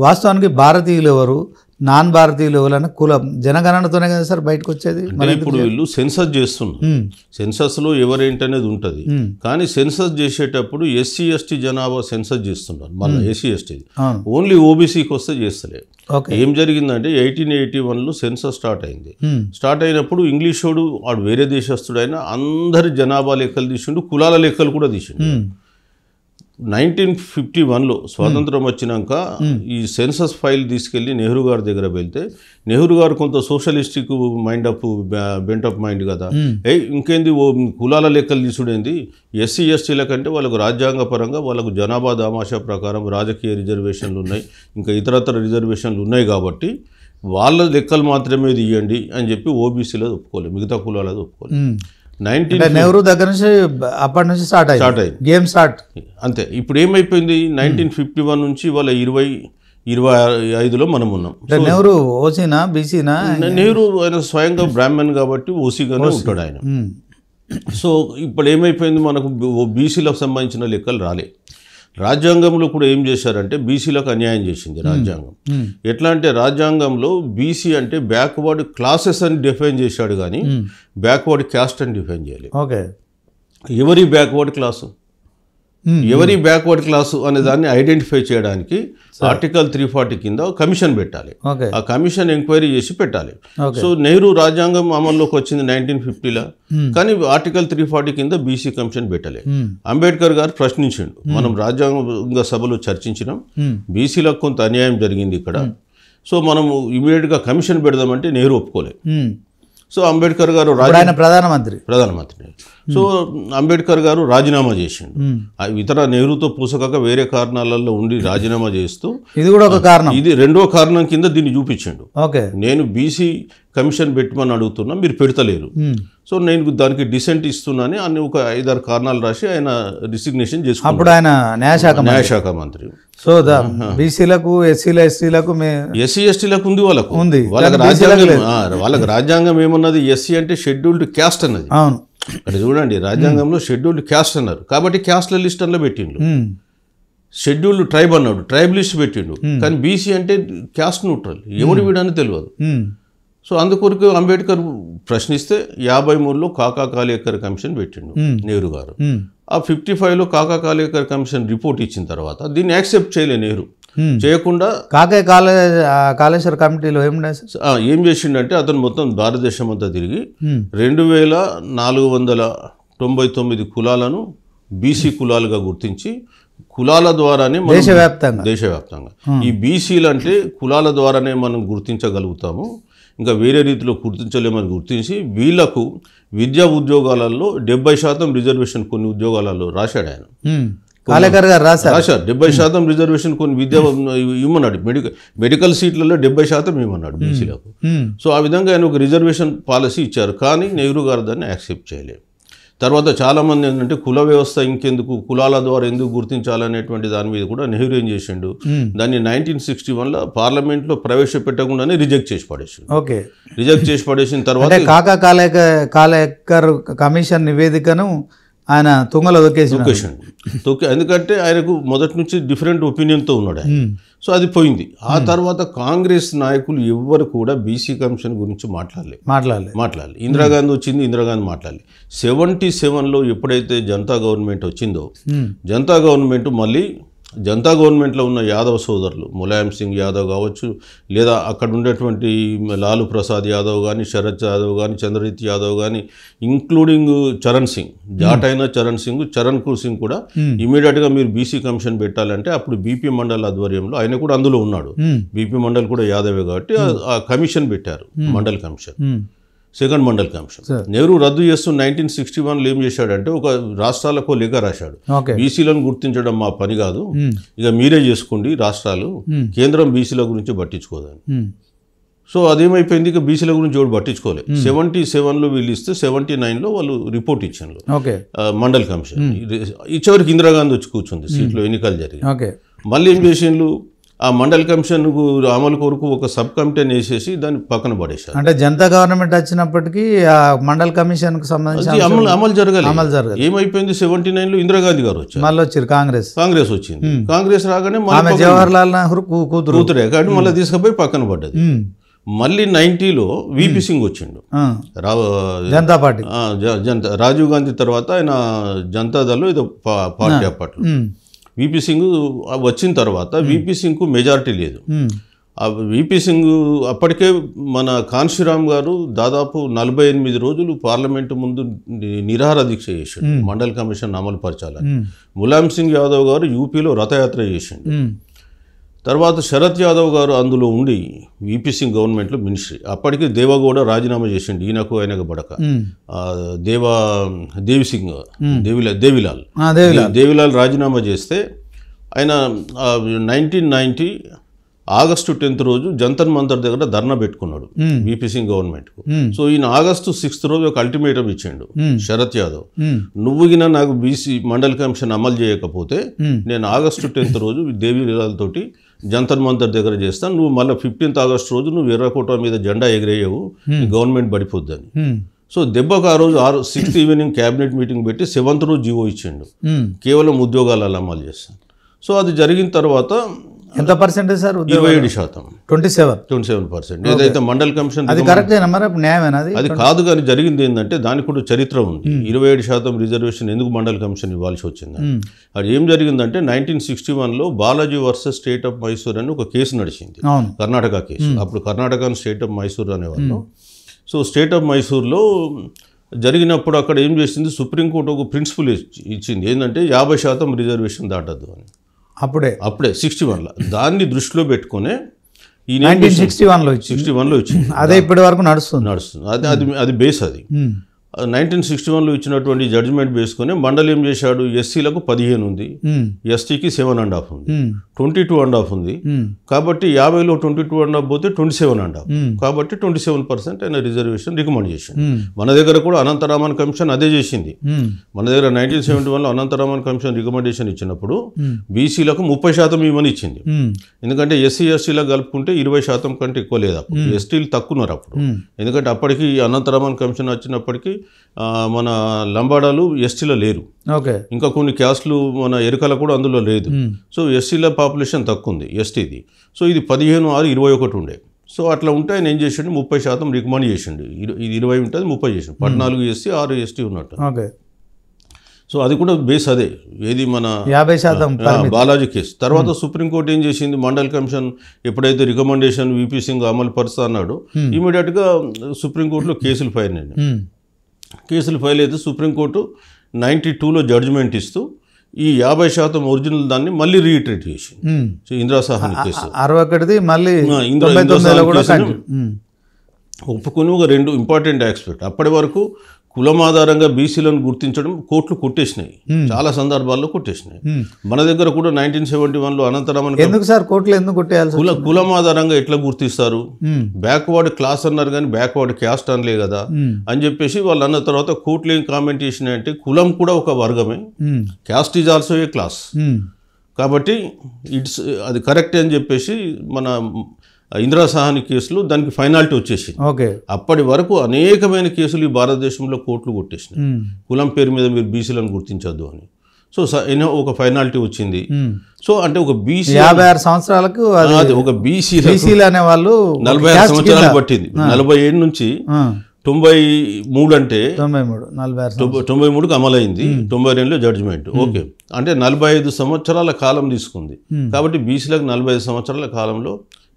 వాస్తవానికి భారతీయులు ఎవరు, నాన్ భారతీయులు ఎవరైనా కుల జనగణనతోనే కదా సార్ బయటకు వచ్చేది. ఇప్పుడు వీళ్ళు సెన్సస్ చేస్తున్నారు, సెన్సస్లో ఎవరేంటనేది ఉంటుంది. కానీ సెన్సస్ చేసేటప్పుడు ఎస్సీ ఎస్టీ జనాభా సెన్సస్ చేస్తున్నారు, మళ్ళీ ఎస్సీ ఎస్టీ ఓన్లీ ఓబీసీకి వస్తే చేస్తలే. ఏం జరిగిందంటే 1881లో సెన్సస్ స్టార్ట్ అయింది. స్టార్ట్ అయినప్పుడు ఇంగ్లీష్ వాడు వేరే దేశస్తుడైనా అందరి జనాభా లెక్కలు తీసిండు, కులాల లెక్కలు కూడా తీసిండు. 1951లో స్వాతంత్రం వచ్చినాక ఈ సెన్సస్ ఫైల్ తీసుకెళ్ళి నెహ్రూ గారి దగ్గర వెళ్తే, నెహ్రూ గారు కొంత సోషలిస్టిక్ బెంట్ ఆఫ్ మైండ్ కదా, ఇంకేంది కులాల లెక్కలు తీసుడేంది, ఎస్సీ ఎస్టీల కంటే వాళ్ళకు రాజ్యాంగ పరంగా వాళ్ళకు జనాభా దామాషా ప్రకారం రాజకీయ రిజర్వేషన్లు ఉన్నాయి, ఇంకా ఇతరతర రిజర్వేషన్లు ఉన్నాయి, కాబట్టి వాళ్ళ లెక్కలు మాత్రమే తీయండి అని చెప్పి ఓబీసీలో ఒప్పుకోలేదు, మిగతా కులాలది ఒప్పుకోలేదు. నెహ్రూ దగ్గర నుంచి అప్పటి నుంచి స్టార్ట్ అయింది గేమ్ స్టార్ట్. అంతే. ఇప్పుడు ఏమైపోయింది, 1951 నుంచి వాళ్ళ 2025లో మనం ఉన్నాం. నెహ్రూ ఓసీనా బీసీనా? నెహ్రూ ఆయన స్వయంగా బ్రాహ్మణ్ కాబట్టి ఓసీగానే ఉంటాడు ఆయన. సో ఇప్పుడు ఏమైపోయింది, మనకు బీసీలకు సంబంధించిన లెక్కలు రాలే. రాజ్యాంగంలో కూడా ఏం చేశారంటే బీసీలకు అన్యాయం చేసింది రాజ్యాంగం. ఎట్లా అంటే రాజ్యాంగంలో బీసీ అంటే బ్యాక్వర్డ్ క్లాసెస్ అని డిఫైన్ చేశాడు, కానీ బ్యాక్వర్డ్ క్యాస్ట్ అని డిఫైన్ చేయలేదు. ఓకే, ఎవరి బ్యాక్వర్డ్ క్లాసు? ఎవరి బ్యాక్వర్డ్ క్లాసు అనే దాన్ని ఐడెంటిఫై చేయడానికి ఆర్టికల్ 340 కింద కమిషన్ పెట్టాలి. ఓకే. ఆ కమిషన్ ఎంక్వైరీ చేసి పెట్టాలి. సో నెహ్రూ రాజ్యాంగం అమల్లోకి వచ్చింది 1950లో, కానీ ఆర్టికల్ 340 కింద బీసీ కమిషన్ పెట్టలే. అంబేద్కర్ గారు ప్రశ్నించిండు, మనం రాజ్యాంగ సభలో చర్చించినాం, బీసీలకు కొంత అన్యాయం జరిగింది ఇక్కడ, సో మనము ఇమీడియట్గా కమిషన్ పెడదామంటే నెహ్రూ ఒప్పుకోలేదు. సో అంబేద్కర్ గారు ప్రధానమంత్రి. సో అంబేద్కర్ గారు రాజీనామా చేసిండు. ఇతర నెహ్రూతో పూసకక వేరే కారణాలలో ఉండి రాజీనామా చేస్తూ ఇది కూడా ఒక కారణం, ఇది రెండో కారణం కింద దీన్ని చూపించిండు. ఓకే, నేను బీసీ కమిషన్ పెట్టమని అడుగుతున్నా, మీరు పెడతలేరు, సో నేను దానికి డిసెంట్ ఇస్తున్నాను అని ఒక 5-6 కారణాలు రాసి ఆయన రిసిగ్నేషన్ చేసుకున్నాడు. అప్పుడు ఆయన న్యాయశాఖ మంత్రి. సో బీసీలకు ఎస్సీలకు ఎస్సీ ఎస్టీలకు ఉంది, వాళ్ళకు ఉంది, వాళ్ళకి రాజ్యాంగం ఏమన్నది, ఎస్సీ అంటే షెడ్యూల్డ్ క్యాస్ట్ అన్నది. అవును, అక్కడ చూడండి రాజ్యాంగంలో షెడ్యూల్డ్ క్యాస్ట్ అన్నారు, కాబట్టి క్యాస్ట్ల లిస్ట్ అందులో పెట్టిండు. షెడ్యూల్డ్ ట్రైబ్ అన్నాడు, ట్రైబ్ లిస్ట్ పెట్టిండు, కానీ బీసీ అంటే క్యాస్ట్ న్యూట్రల్, ఎవడు వీడని తెలియదు. సో అందుకొరకు అంబేద్కర్ ప్రశ్నిస్తే 53లో కాకా కాలేకర్ కమిషన్ పెట్టిండు నెహ్రూ గారు. ఆ 55లో కాకా కాలేకర్ కమిషన్ రిపోర్ట్ ఇచ్చిన తర్వాత దీన్ని యాక్సెప్ట్ చేయలే నెహ్రూ. చేయకుండా కాళేశ్వర కమిటీలో ఏం చేసిండంటే అతను మొత్తం భారతదేశం అంతా తిరిగి 2499 కులాలను బీసీ కులాలుగా గుర్తించి కులాల ద్వారానే దేశవ్యాప్తంగా ఈ బీసీలు అంటే కులాల ద్వారానే మనం గుర్తించగలుగుతాము, ఇంకా వేరే రీతిలో గుర్తించలేమని గుర్తించి వీళ్లకు విద్యా ఉద్యోగాలలో 70% రిజర్వేషన్ కొన్ని ఉద్యోగాలలో రాశాడు ఆయన. కాలేకర్ గారు రాశారు 70% రిజర్వేషన్ కొన్ని విద్యా ఇవ్వమన్నాడు, మెడికల్ సీట్లలో 70% ఇవ్వమన్నాడు బీసీలకు. సో ఆ విధంగా ఆయన ఒక రిజర్వేషన్ పాలసీ ఇచ్చారు, కానీ నెహ్రూ గారు దాన్ని యాక్సెప్ట్ చేయలేదు. తర్వాత చాలామంది ఏంటంటే కుల వ్యవస్థ ఇంకెందుకు, కులాల ద్వారా ఎందుకు గుర్తించాలనేటువంటి దాని మీద కూడా నెహ్రూ ఏం చేసిండు, దాన్ని 1961లో పార్లమెంట్లో ప్రవేశపెట్టకుండానే రిజెక్ట్ చేసి పడేసిండు. ఓకే, రిజెక్ట్ చేసి పడేసిన తర్వాత కాలేకర్ కమిషన్ నివేదికను ఆయన తుంగలో తొక్కేసిండు. ఎందుకంటే ఆయనకు మొదటి నుంచి డిఫరెంట్ ఒపీనియన్తో ఉన్నాడు ఆయన. సో అది పోయింది. ఆ తర్వాత కాంగ్రెస్ నాయకులు ఎవ్వరు కూడా బీసీ కమిషన్ గురించి మాట్లాడలేదు. ఇందిరాగాంధీ వచ్చింది, ఇందిరాగాంధీ మాట్లాడలేదు. 77లో ఎప్పుడైతే జనతా గవర్నమెంట్ వచ్చిందో, జనతా గవర్నమెంట్ మళ్ళీ జనతా గవర్నమెంట్లో ఉన్న యాదవ్ సోదరులు ములాయం సింగ్ యాదవ్ కావచ్చు, లేదా అక్కడ ఉండేటువంటి లాలూ ప్రసాద్ యాదవ్ కానీ, శరత్ యాదవ్ కానీ, చంద్రజిత్ యాదవ్ కానీ, ఇంక్లూడింగ్ చరణ్ సింగ్, జాట్ అయిన చరణ్ కుల్ సింగ్ కూడా ఇమీడియట్గా మీరు బీసీ కమిషన్ పెట్టాలంటే అప్పుడు బీపీ మండల్ ఆధ్వర్యంలో ఆయన కూడా అందులో ఉన్నాడు, బీపీ మండల్ కూడా యాదవే కాబట్టి ఆ కమిషన్ పెట్టారు, mandal commission, second mandal commission. Nehru రద్దు చేస్తూ 1961లో ఏం చేశాడంటే ఒక రాష్ట్రాలకు లేఖ రాశాడు, బీసీలను గుర్తించడం మా పని కాదు, ఇక మీరే చేసుకోండి రాష్ట్రాలు, కేంద్రం బీసీల గురించి పట్టించుకోదని. సో అదేమైపోయింది, ఇక బీసీల గురించి ఎవరు పట్టించుకోలేదు. 77లో వీళ్ళు ఇస్తే 79లో వాళ్ళు రిపోర్ట్ ఇచ్చారు మండల్ కమిషన్. ఇచ్చేవరకు ఇందిరాగాంధీ వచ్చి కూర్చుంది సీట్లో, ఎన్నికలు జరిగి. మళ్ళీ ఏం చేసిండ్రు, ఆ మండల్ కమిషన్ అమలు కొరకు ఒక సబ్ కమిటీని వేసేసి దాన్ని పక్కన పడేశారు. అంటే జనతా గవర్నమెంట్ వచ్చినప్పటికీ ఆ మండల్ కమిషన్ కు సంబంధించి అమలు జరగాలి. ఏమైపోయింది, 79లో ఇందిరాగాంధీ గారు వచ్చారు, మళ్ళీ వచ్చారు కాంగ్రెస్ వచ్చింది. కాంగ్రెస్ రాగానే జవహర్లాల్ నెహ్రూ కూతురే కాబట్టి మళ్ళీ తీసుకుపోయి పక్కన పడ్డది. మళ్ళీ 90లో విపి సింగ్ వచ్చిండు, జనతా పార్టీ, రాజీవ్ గాంధీ తర్వాత ఆయన జనతాదళ్ ఏదో పార్టీ అప్పట్లో. విపి సింగ్ వచ్చిన తర్వాత విపి సింగ్కు మెజారిటీ లేదు. విపి సింగ్ అప్పటికే మన కాన్షీరామ్ గారు దాదాపు 48 రోజులు పార్లమెంటు ముందు నిరాహార దీక్ష చేసిండు మండల్ కమిషన్ అమలు పరచాలని. ములాయం సింగ్ యాదవ్ గారు యూపీలో రథయాత్ర చేసిండు. తర్వాత శరత్ యాదవ్ గారు అందులో ఉండి విపి సింగ్ గవర్నమెంట్లో మినిస్ట్రీ. అప్పటికి దేవగౌడ రాజీనామా చేసిండు, ఈయనకు ఆయనకు బడక. దేవిలాల్ రాజీనామా చేస్తే ఆయన 1990 ఆగస్టు 10 రోజు జంతర్ మంతర్ దగ్గర ధర్నా పెట్టుకున్నాడు విపి సింగ్ గవర్నమెంట్కు. సో ఈయన ఆగస్టు 6 రోజు ఒక అల్టిమేటం ఇచ్చిండు శరత్ యాదవ్, నువ్వు గిన నాకు బీసీ మండల్ కమిషన్ అమలు చేయకపోతే నేను ఆగస్టు 10 రోజు దేవిలాల్ తోటి జంతర్ మంతర్ దగ్గర చేస్తాను, నువ్వు మళ్ళీ 15th ఆగస్టు రోజు నువ్వు ఎర్రకోట మీద జెండా ఎగిరేయవు, గవర్నమెంట్ పడిపోద్దని. సో దెబ్బకు ఆ రోజు 6th ఈవినింగ్ క్యాబినెట్ మీటింగ్ పెట్టి 7th రోజు జీవో ఇచ్చిండు, కేవలం ఉద్యోగాలు అమలు చేస్తాను. సో అది జరిగిన తర్వాత ఎంత పర్సెంటేజ్ సార్? 27%. 27%. ఏదైతే మండల్ కమిషన్ అది కరెక్టేనా మరి? న్యాయమేనా అది? అది కాదు, కానీ జరిగింది ఏంటంటే దానికి కూడా చరిత్ర ఉంది. 27% రిజర్వేషన్ ఎందుకు మండల్ కమిషన్ ఇవ్వాల్సి వచ్చింది? అది ఏం జరిగిందంటే 1961లో Balaji versus state of Mysore అని ఒక కేసు నడిచింది, కర్ణాటక కేసు. అప్పుడు కర్ణాటక స్టేట్ ఆఫ్ మైసూర్ అనేవాళ్ళు. సో స్టేట్ ఆఫ్ మైసూర్లో జరిగినప్పుడు అక్కడ ఏం చేసింది, సుప్రీంకోర్టు ఒక ప్రిన్సిపల్ ఇచ్చింది, ఏంటంటే 50% రిజర్వేషన్ దాటద్దు అని. అప్పుడే 61లో దాన్ని దృష్టిలో పెట్టుకునే ఈ 1961లో ఇచ్చింది. అదే ఇప్పటి వరకు నడుస్తుంది. అది బేస్. అది 1961లో ఇచ్చినటువంటి జడ్జిమెంట్ వేసుకుని మండలి ఏం చేశాడు, ఎస్సీలకు 15 ఉంది, ఎస్టీకి 7.5 ఉంది, 22.5 ఉంది. కాబట్టి 50లో 22.5 పోతే 27.5, కాబట్టి 27% అయిన రిజర్వేషన్ రికమెండ్ చేసింది. మన దగ్గర కూడా అనంతరామన్ కమిషన్ అదే చేసింది. మన దగ్గర 1971లో అనంతరామన్ కమిషన్ రికమెండేషన్ ఇచ్చినప్పుడు బీసీలకు 30% ఇవ్వని ఇచ్చింది. ఎందుకంటే ఎస్సీ ఎస్టీలకు కలుపుకుంటే 20% కంటే ఎక్కువ లేదు. అప్పుడు ఎస్టీలు తక్కువన్నారు అప్పుడు. ఎందుకంటే అప్పటికి అనంతరామన్ కమిషన్ వచ్చినప్పటికీ మన లంబాడాలు ఎస్టీలో లేరు, ఇంకా కొన్ని క్యాస్ట్లు మన ఎరుకల కూడా అందులో లేదు. సో ఎస్టీల పాపులేషన్ తక్కువ ఉంది ఎస్టీది. సో ఇది 15/6/21 ఉండే. సో అట్లా ఉంటే ఆయన ఏం చేసిండు, 30% రికమెండ్ చేసిండు. ఇది 20 ఉంటుంది, 30 చేసిండు. 14 ఎస్సీ 6 ఎస్టీ ఉన్నట్టు. సో అది కూడా బేస్ అదే, ఏది మన 50% బాలాజీ కేసు. తర్వాత సుప్రీంకోర్టు ఏం చేసింది, మండల్ కమిషన్ ఎప్పుడైతే రికమెండేషన్ విపి సింగ్ అమలు పరుస్తా అన్నాడు, ఇమీడియట్గా సుప్రీంకోర్టులో కేసులు ఫైల్ అయినాయి. కేసులు ఫైల్ అయితే సుప్రీంకోర్టు 92లో జడ్జిమెంట్ ఇస్తూ ఈ 50% ఒరిజినల్ దాన్ని మళ్ళీ రీఇటరేట్ చేసింది. ఇందిరా సాహ్ని కేసు 61ది మళ్ళీ ఒప్పుకొని ఒక 2 ఇంపార్టెంట్ ఆస్పెక్ట్. అప్పటి వరకు కులం ఆధారంగా బీసీలను గుర్తించడం కోర్టులు కొట్టేసినాయి, చాలా సందర్భాల్లో కొట్టేసినాయి. మన దగ్గర కూడా 1971లో అనంతరామన్ ఎందుకు సార్ కోర్టులు ఎందుకు కొట్టేయాలి? కులం ఆధారంగా ఎట్లా గుర్తిస్తారు, బ్యాక్వర్డ్ క్లాస్ అన్నారు కానీ బ్యాక్వర్డ్ క్యాస్ట్ అనలే కదా అని చెప్పేసి వాళ్ళు అన్న తర్వాత కోర్టులు ఏం కామెంట్ చేసినాయి అంటే కులం కూడా ఒక వర్గమే, caste is also a class, కాబట్టి అది కరెక్ట్ అని చెప్పేసి మన ఇందిరా సాహ్ని కేసులో దానికి ఫైనాలిటీ వచ్చేసింది. అప్పటి వరకు అనేకమైన కేసులు ఈ భారతదేశంలో కోర్టులు కొట్టేసినాయి, కులం పేరు మీద మీరు బీసీలను గుర్తించొద్దు అని. సో ఒక ఫైనాలిటీ వచ్చింది. సో అంటే ఒక బీసీ 56 సంవత్సరాలకు ఒక బీసీ అనే వాళ్ళు 46 సంవత్సరాలు పట్టింది. 47 నుంచి 93 అంటే 93కి అమలైంది, 92లో జడ్జిమెంట్. ఓకే, అంటే 45 సంవత్సరాల కాలం తీసుకుంది. కాబట్టి బీసీలకు 45 సంవత్సరాల కాలంలో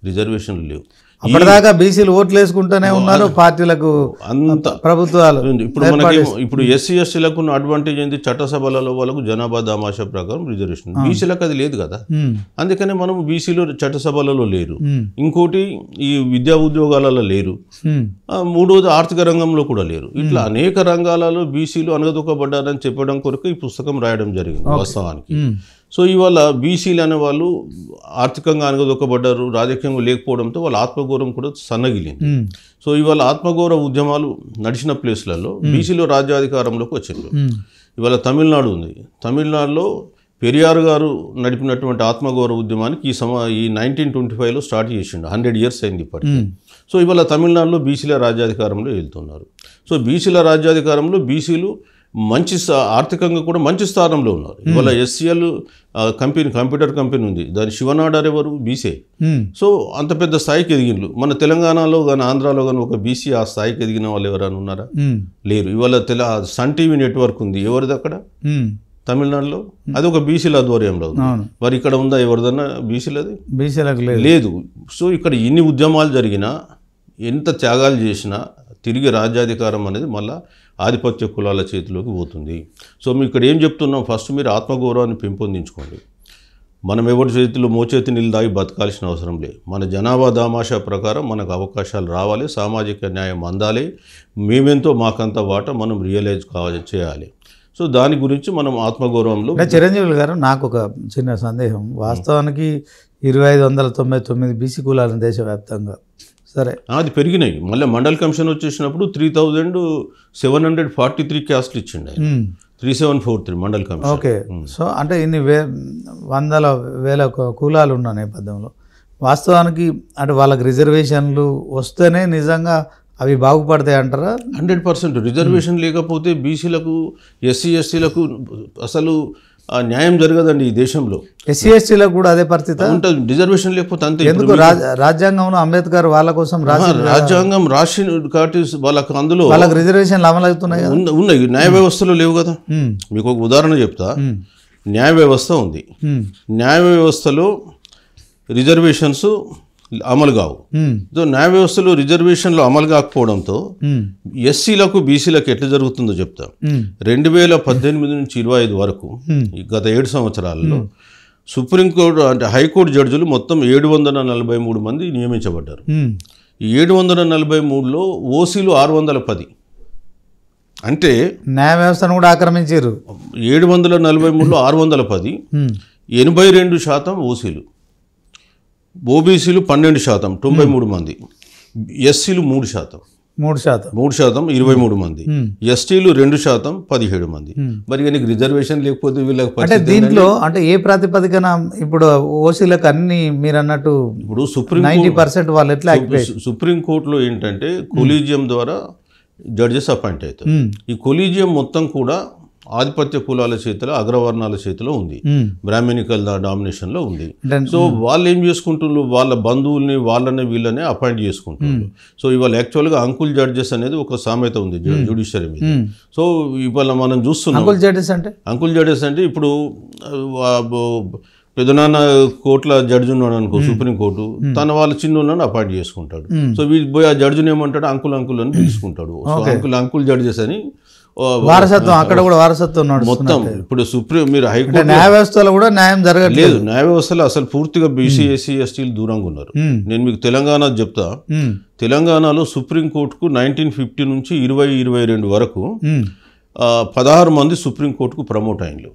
రిజర్వేషన్లు లేవు. అప్పటిదాకా బీసీలు ఓట్లు వేసుకుంటూనే ఉన్నారు పార్టీలకు, అంత ప్రభుత్వాలు. ఇప్పుడు ఎస్సీ ఎస్టీలకు అడ్వాంటేజ్ ఏంటి, చట్టసభలలో వాళ్ళకు జనాభా దామాషా ప్రకారం రిజర్వేషన్. బీసీలకు అది లేదు కదా, అందుకనే మనం బీసీలో చట్టసభలలో లేరు. ఇంకోటి ఈ విద్యా ఉద్యోగాలలో లేరు. మూడోది ఆర్థిక రంగంలో కూడా లేరు. ఇట్లా అనేక రంగాలలో బీసీలు అనగదొక్కబడ్డారని చెప్పడం కొరకు ఈ పుస్తకం రాయడం జరిగింది వాస్తవానికి. సో ఇవాళ బీసీలు అనే వాళ్ళు ఆర్థికంగా అనగదొక్కబడ్డారు, రాజకీయంగా లేకపోవడంతో వాళ్ళ ఆత్మగౌరవం కూడా సన్నగిలింది. సో ఇవాళ ఆత్మగౌరవ ఉద్యమాలు నడిచిన ప్లేస్లలో బీసీలో రాజ్యాధికారంలోకి వచ్చింది. ఇవాళ తమిళనాడు ఉంది, తమిళనాడులో పెరియార్ గారు నడిపినటువంటి ఆత్మగౌరవ ఉద్యమానికి ఈ 1925లో స్టార్ట్ చేసిండు, 100 years అయింది ఇప్పటికీ. సో ఇవాళ తమిళనాడులో బీసీల రాజ్యాధికారంలో వెళ్తున్నారు. సో బీసీల రాజ్యాధికారంలో బీసీలు మంచి ఆర్థికంగా కూడా మంచి స్థానంలో ఉన్నారు. ఇవాళ ఎస్సీఎల్ కంప్యూటర్ కంపెనీ ఉంది, దాని శివనాడార్ ఎవరు, బీసీ. సో అంత పెద్ద స్థాయికి ఎదిగిన్లు. మన తెలంగాణలో కానీ ఆంధ్రాలో కానీ ఒక బీసీ ఆ స్థాయికి ఎదిగిన వాళ్ళు ఎవరైనా ఉన్నారా? లేరు. ఇవాళ సన్ టీవీ నెట్వర్క్ ఉంది, ఎవరిది అక్కడ తమిళనాడులో? అది ఒక బీసీల ఆధ్వర్యంలో ఉంది. మరి ఇక్కడ ఉందా ఎవరిదన్నా బీసీలది? బీసీలకు లేదు. సో ఇక్కడ ఎన్ని ఉద్యమాలు జరిగినా, ఎంత త్యాగాలు చేసినా తిరిగి రాజ్యాధికారం అనేది మళ్ళీ ఆధిపత్య కులాల చేతిలోకి పోతుంది. సో మేము ఇక్కడ ఏం చెప్తున్నాం, ఫస్ట్ మీరు ఆత్మగౌరవాన్ని పెంపొందించుకోండి. మనం ఎవరి చేతిలో మోచేతి నీళ్ళు దాగి బతకాల్సిన అవసరం లేదు. మన జనాభా దామాషా ప్రకారం మనకు అవకాశాలు రావాలి, సామాజిక న్యాయం అందాలి, మేమెంతో మాకంత వాటా మనం రియలైజ్ చేయాలి. సో దాని గురించి మనం ఆత్మగౌరవంలో. చిరంజీవి గారు, నాకు ఒక చిన్న సందేహం. వాస్తవానికి 2599 బీసీ కులాలను దేశవ్యాప్తంగా, సరే అది పెరిగినాయి. మళ్ళీ మండల్ కమిషన్ వచ్చేసినప్పుడు 3743 క్యాస్ట్లు ఇచ్చిండు, 3743 మండల్ కమిషన్. ఓకే. సో అంటే ఇన్ని వందల వేల కులాలు ఉన్న నేపథ్యంలో వాస్తవానికి అంటే వాళ్ళకి రిజర్వేషన్లు వస్తేనే నిజంగా అవి బాగుపడతాయి అంటారా? 100%. రిజర్వేషన్ లేకపోతే బీసీలకు ఎస్సీ ఎస్టీలకు అసలు ఆ న్యాయం జరగదండి ఈ దేశంలో. ఎస్సీ ఎస్టీలకు కూడా అదే పరిస్థితి ఉంటుంది, రిజర్వేషన్ లేకపోతే అంతే. ఎందుకు రాజ్యాంగంలో అంబేద్కర్ వాళ్ళ కోసం రాజ్యాంగం రాసి కాబట్టి వాళ్ళకు అందులో వాళ్ళకి రిజర్వేషన్లు అమలు అవుతున్నాయి కదా. ఉన్నాయి, న్యాయ వ్యవస్థలో లేవు కదా. మీకు ఒక ఉదాహరణ చెప్తా. న్యాయ వ్యవస్థ ఉంది, న్యాయ వ్యవస్థలో రిజర్వేషన్స్ అమలు కావు. న్యాయ వ్యవస్థలో రిజర్వేషన్లు అమలు కాకపోవడంతో ఎస్సీలకు బీసీలకు ఎట్లా జరుగుతుందో చెప్తా. 2018 నుంచి 25 వరకు గత 7 సంవత్సరాలలో సుప్రీంకోర్టు అంటే హైకోర్టు జడ్జిలు మొత్తం 743 మంది నియమించబడ్డారు. ఈ 743లో ఓసీలు 610. అంటే న్యాయ వ్యవస్థను కూడా ఆక్రమించారు. 743లో 610, 82% ఓసీలు, ఓబీసీలు 12%, 93 మంది, ఎస్సీలు 3%, 23 మంది, ఎస్టీలు 2%, 17 మంది. మరి నీకు రిజర్వేషన్ లేకపోతే వీళ్ళకి అంటే దీంట్లో అంటే ఏ ప్రాతిపదికన ఇప్పుడు ఓసీలకు అన్ని మీరు అన్నట్టు ఇప్పుడు 90% వాళ్ళు ఎట్లా సుప్రీంకోర్టులో ఏంటంటే కొలీజియం ద్వారా జడ్జెస్ అపాయింట్ అవుతారు. ఈ కొలీజియం మొత్తం కూడా ఆధిపత్య కులాల చేతిలో, అగ్రవర్ణాల చేతిలో ఉంది, బ్రాహ్మణికల్ డామినేషన్లో ఉంది. సో వాళ్ళు ఏం చేసుకుంటున్నారు, వాళ్ళ బంధువుల్ని వాళ్ళని వీళ్ళని అపాయింట్ చేసుకుంటున్నారు. సో ఇవాళ యాక్చువల్గా అంకుల్ జడ్జెస్ అనేది ఒక సామెత ఉంది జ్యుడిషియరీ మీద. సో ఇవాళ మనం చూస్తున్నాం అంకుల్ జడ్జెస్ అంటే ఇప్పుడు పెద్దనాన్న కోర్టుల జడ్జి ఉన్నాడు అనుకో, సుప్రీంకోర్టు, తన వాళ్ళ చిన్నోళ్ళని అపాయింట్ చేసుకుంటాడు. సో వీళ్ళు పోయి ఆ జడ్జిని ఏమంటాడు, అంకుల్ అని పిలుచుకుంటాడు. సో అంకుల్ జడ్జెస్ అని వారసత్వం, అక్కడ కూడా వారసత్వం మొత్తం. ఇప్పుడు మీరు హైకోర్టు న్యాయ వ్యవస్థలో కూడా న్యాయం జరగట్లేదు. న్యాయ వ్యవస్థలో అసలు పూర్తిగా బీసీ ఎస్సీ ఎస్టీలు దూరంగా ఉన్నారు. నేను మీకు తెలంగాణ చెప్తా. తెలంగాణలో సుప్రీంకోర్టుకు 1950 నుంచి 2022 వరకు 16 మంది సుప్రీంకోర్టుకు ప్రమోట్ అయినలు.